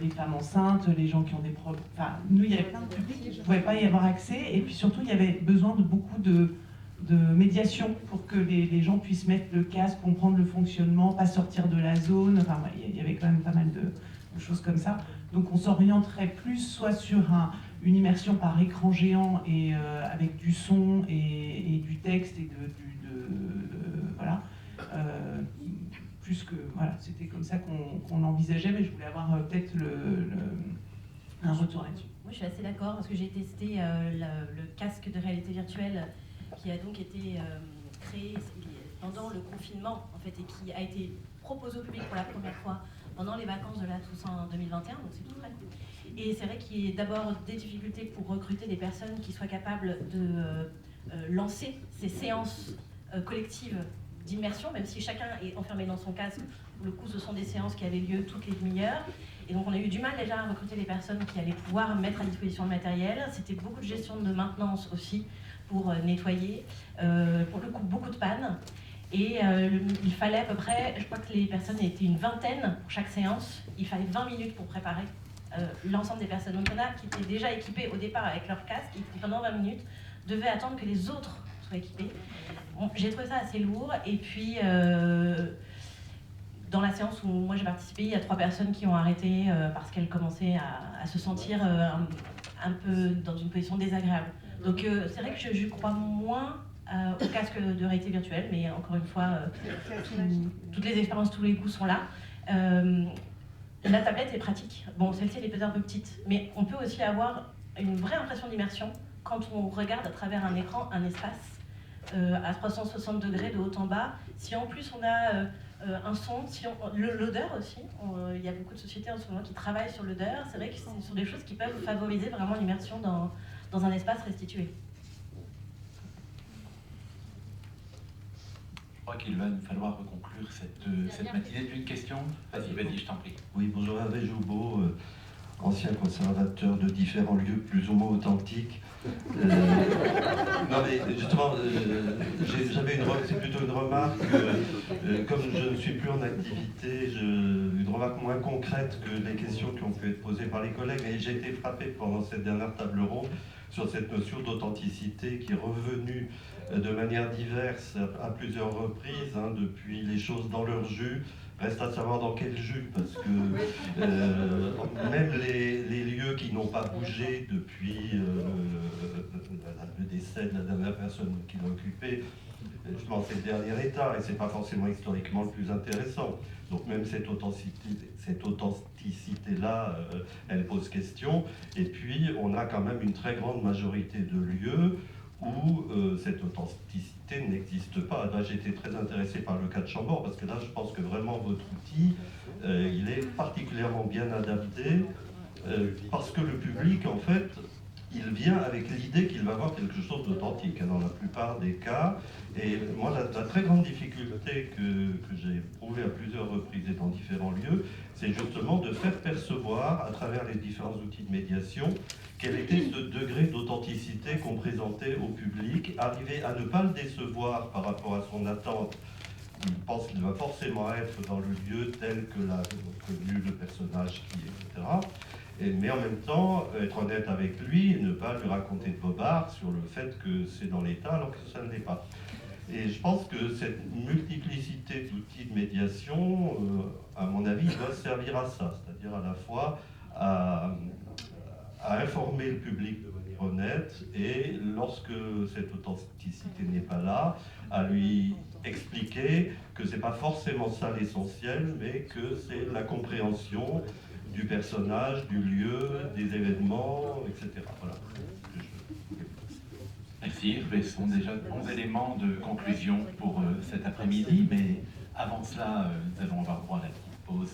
Speaker 16: les femmes enceintes, les gens qui ont des problèmes... Enfin, nous, il y avait plein de publics qui ne pouvaient pas y avoir accès. Et puis surtout, il y avait besoin de beaucoup de médiation pour que les gens puissent mettre le casque, comprendre le fonctionnement, pas sortir de la zone. Enfin, il y avait quand même pas mal de choses comme ça. Donc on s'orienterait plus soit sur une immersion par écran géant et avec du son et du texte et voilà. Plus que voilà, c'était comme ça qu'on l'envisageait, mais je voulais avoir peut-être un retour là-dessus.
Speaker 17: Moi, je suis assez d'accord parce que j'ai testé le casque de réalité virtuelle qui a donc été créé pendant le confinement en fait et qui a été proposé au public pour la première fois pendant les vacances de la Toussaint en 2021, donc c'est tout frais. Et c'est vrai qu'il y a d'abord des difficultés pour recruter des personnes qui soient capables de lancer ces séances collectives d'immersion, même si chacun est enfermé dans son casque. Pour le coup, ce sont des séances qui avaient lieu toutes les demi-heures. Et donc on a eu du mal déjà à recruter des personnes qui allaient pouvoir mettre à disposition le matériel. C'était beaucoup de gestion de maintenance aussi pour nettoyer. Pour le coup, beaucoup de pannes. Et il fallait à peu près, je crois que les personnes étaient une vingtaine pour chaque séance. Il fallait 20 minutes pour préparer l'ensemble des personnes. Donc il y en a qui étaient déjà équipés au départ avec leur casque et qui pendant 20 minutes devaient attendre que les autres soient équipés. Bon, j'ai trouvé ça assez lourd. Et puis dans la séance où moi j'ai participé, il y a 3 personnes qui ont arrêté parce qu'elles commençaient à se sentir un peu dans une position désagréable. Donc c'est vrai que je crois moins au casque de réalité virtuelle, mais encore une fois, toutes les expériences, tous les goûts sont là. La tablette est pratique. Bon, celle-ci elle est peut-être un peu petite, mais on peut aussi avoir une vraie impression d'immersion quand on regarde à travers un écran un espace à 360 degrés de haut en bas. Si en plus on a un son, l'odeur aussi, il y a beaucoup de sociétés en ce moment qui travaillent sur l'odeur. C'est vrai que ce sont des choses qui peuvent favoriser vraiment l'immersion dans un espace restitué.
Speaker 3: Je crois qu'il va nous falloir conclure cette matinée. D'une question? Vas-y, je t'en prie.
Speaker 1: Oui, bonjour, Hervé Joubeau, ancien conservateur de différents lieux plus ou moins authentiques. Non mais justement, c'est plutôt une remarque, comme je ne suis plus en activité, une remarque moins concrète que les questions qui ont pu être posées par les collègues, et j'ai été frappé pendant cette dernière table ronde sur cette notion d'authenticité qui est revenue de manière diverse à plusieurs reprises, depuis les choses dans leur jus. Reste à savoir dans quel jus, parce que même les lieux qui n'ont pas bougé depuis le décès de la dernière personne qui l'a occupé, justement c'est le dernier état, et c'est pas forcément historiquement le plus intéressant. Donc même cette authenticité-là, elle pose question. Et puis on a quand même une très grande majorité de lieux où cette authenticité n'existe pas. Là, j'ai été très intéressé par le cas de Chambord, parce que là, je pense que vraiment votre outil, il est particulièrement bien adapté, parce que le public, en fait, il vient avec l'idée qu'il va avoir quelque chose d'authentique, dans la plupart des cas. Et moi, la très grande difficulté que j'ai éprouvée à plusieurs reprises et dans différents lieux, c'est justement de faire percevoir, à travers les différents outils de médiation, quel était ce degré d'authenticité qu'on présentait au public, arriver à ne pas le décevoir par rapport à son attente. Il pense qu'il va forcément être dans le lieu tel que l'a connu le personnage qui est, etc. Mais en même temps, être honnête avec lui et ne pas lui raconter de bobards sur le fait que c'est dans l'état alors que ça ne l'est pas. Et je pense que cette multiplicité d'outils de médiation, à mon avis, doit servir à ça, c'est-à-dire à la fois à informer le public de manière être honnête et lorsque cette authenticité n'est pas là, à lui expliquer que c'est pas forcément ça l'essentiel, mais que c'est la compréhension du personnage, du lieu, des événements, etc. Voilà.
Speaker 3: Merci, ce sont déjà de bons éléments de conclusion pour cet après-midi, mais avant cela, nous allons avoir droit à la petite pause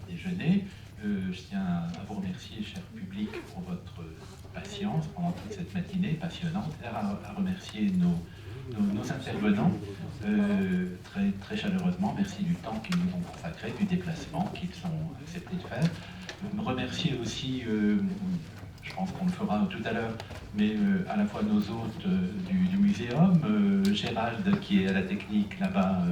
Speaker 3: déjeuner. Je tiens à vous remercier, cher public, pour votre patience pendant toute cette matinée passionnante, et à remercier nos intervenants très, très chaleureusement. Merci du temps qu'ils nous ont consacré, du déplacement qu'ils ont accepté de faire. Remercier aussi, je pense qu'on le fera tout à l'heure, mais à la fois nos hôtes du muséum, Gérald qui est à la technique là-bas,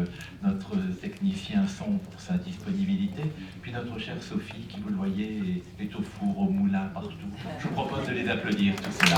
Speaker 3: notre technicien son pour sa disponibilité, puis notre chère Sophie qui, vous le voyez, est au four, au moulin, partout. Je vous propose de les applaudir tous cela.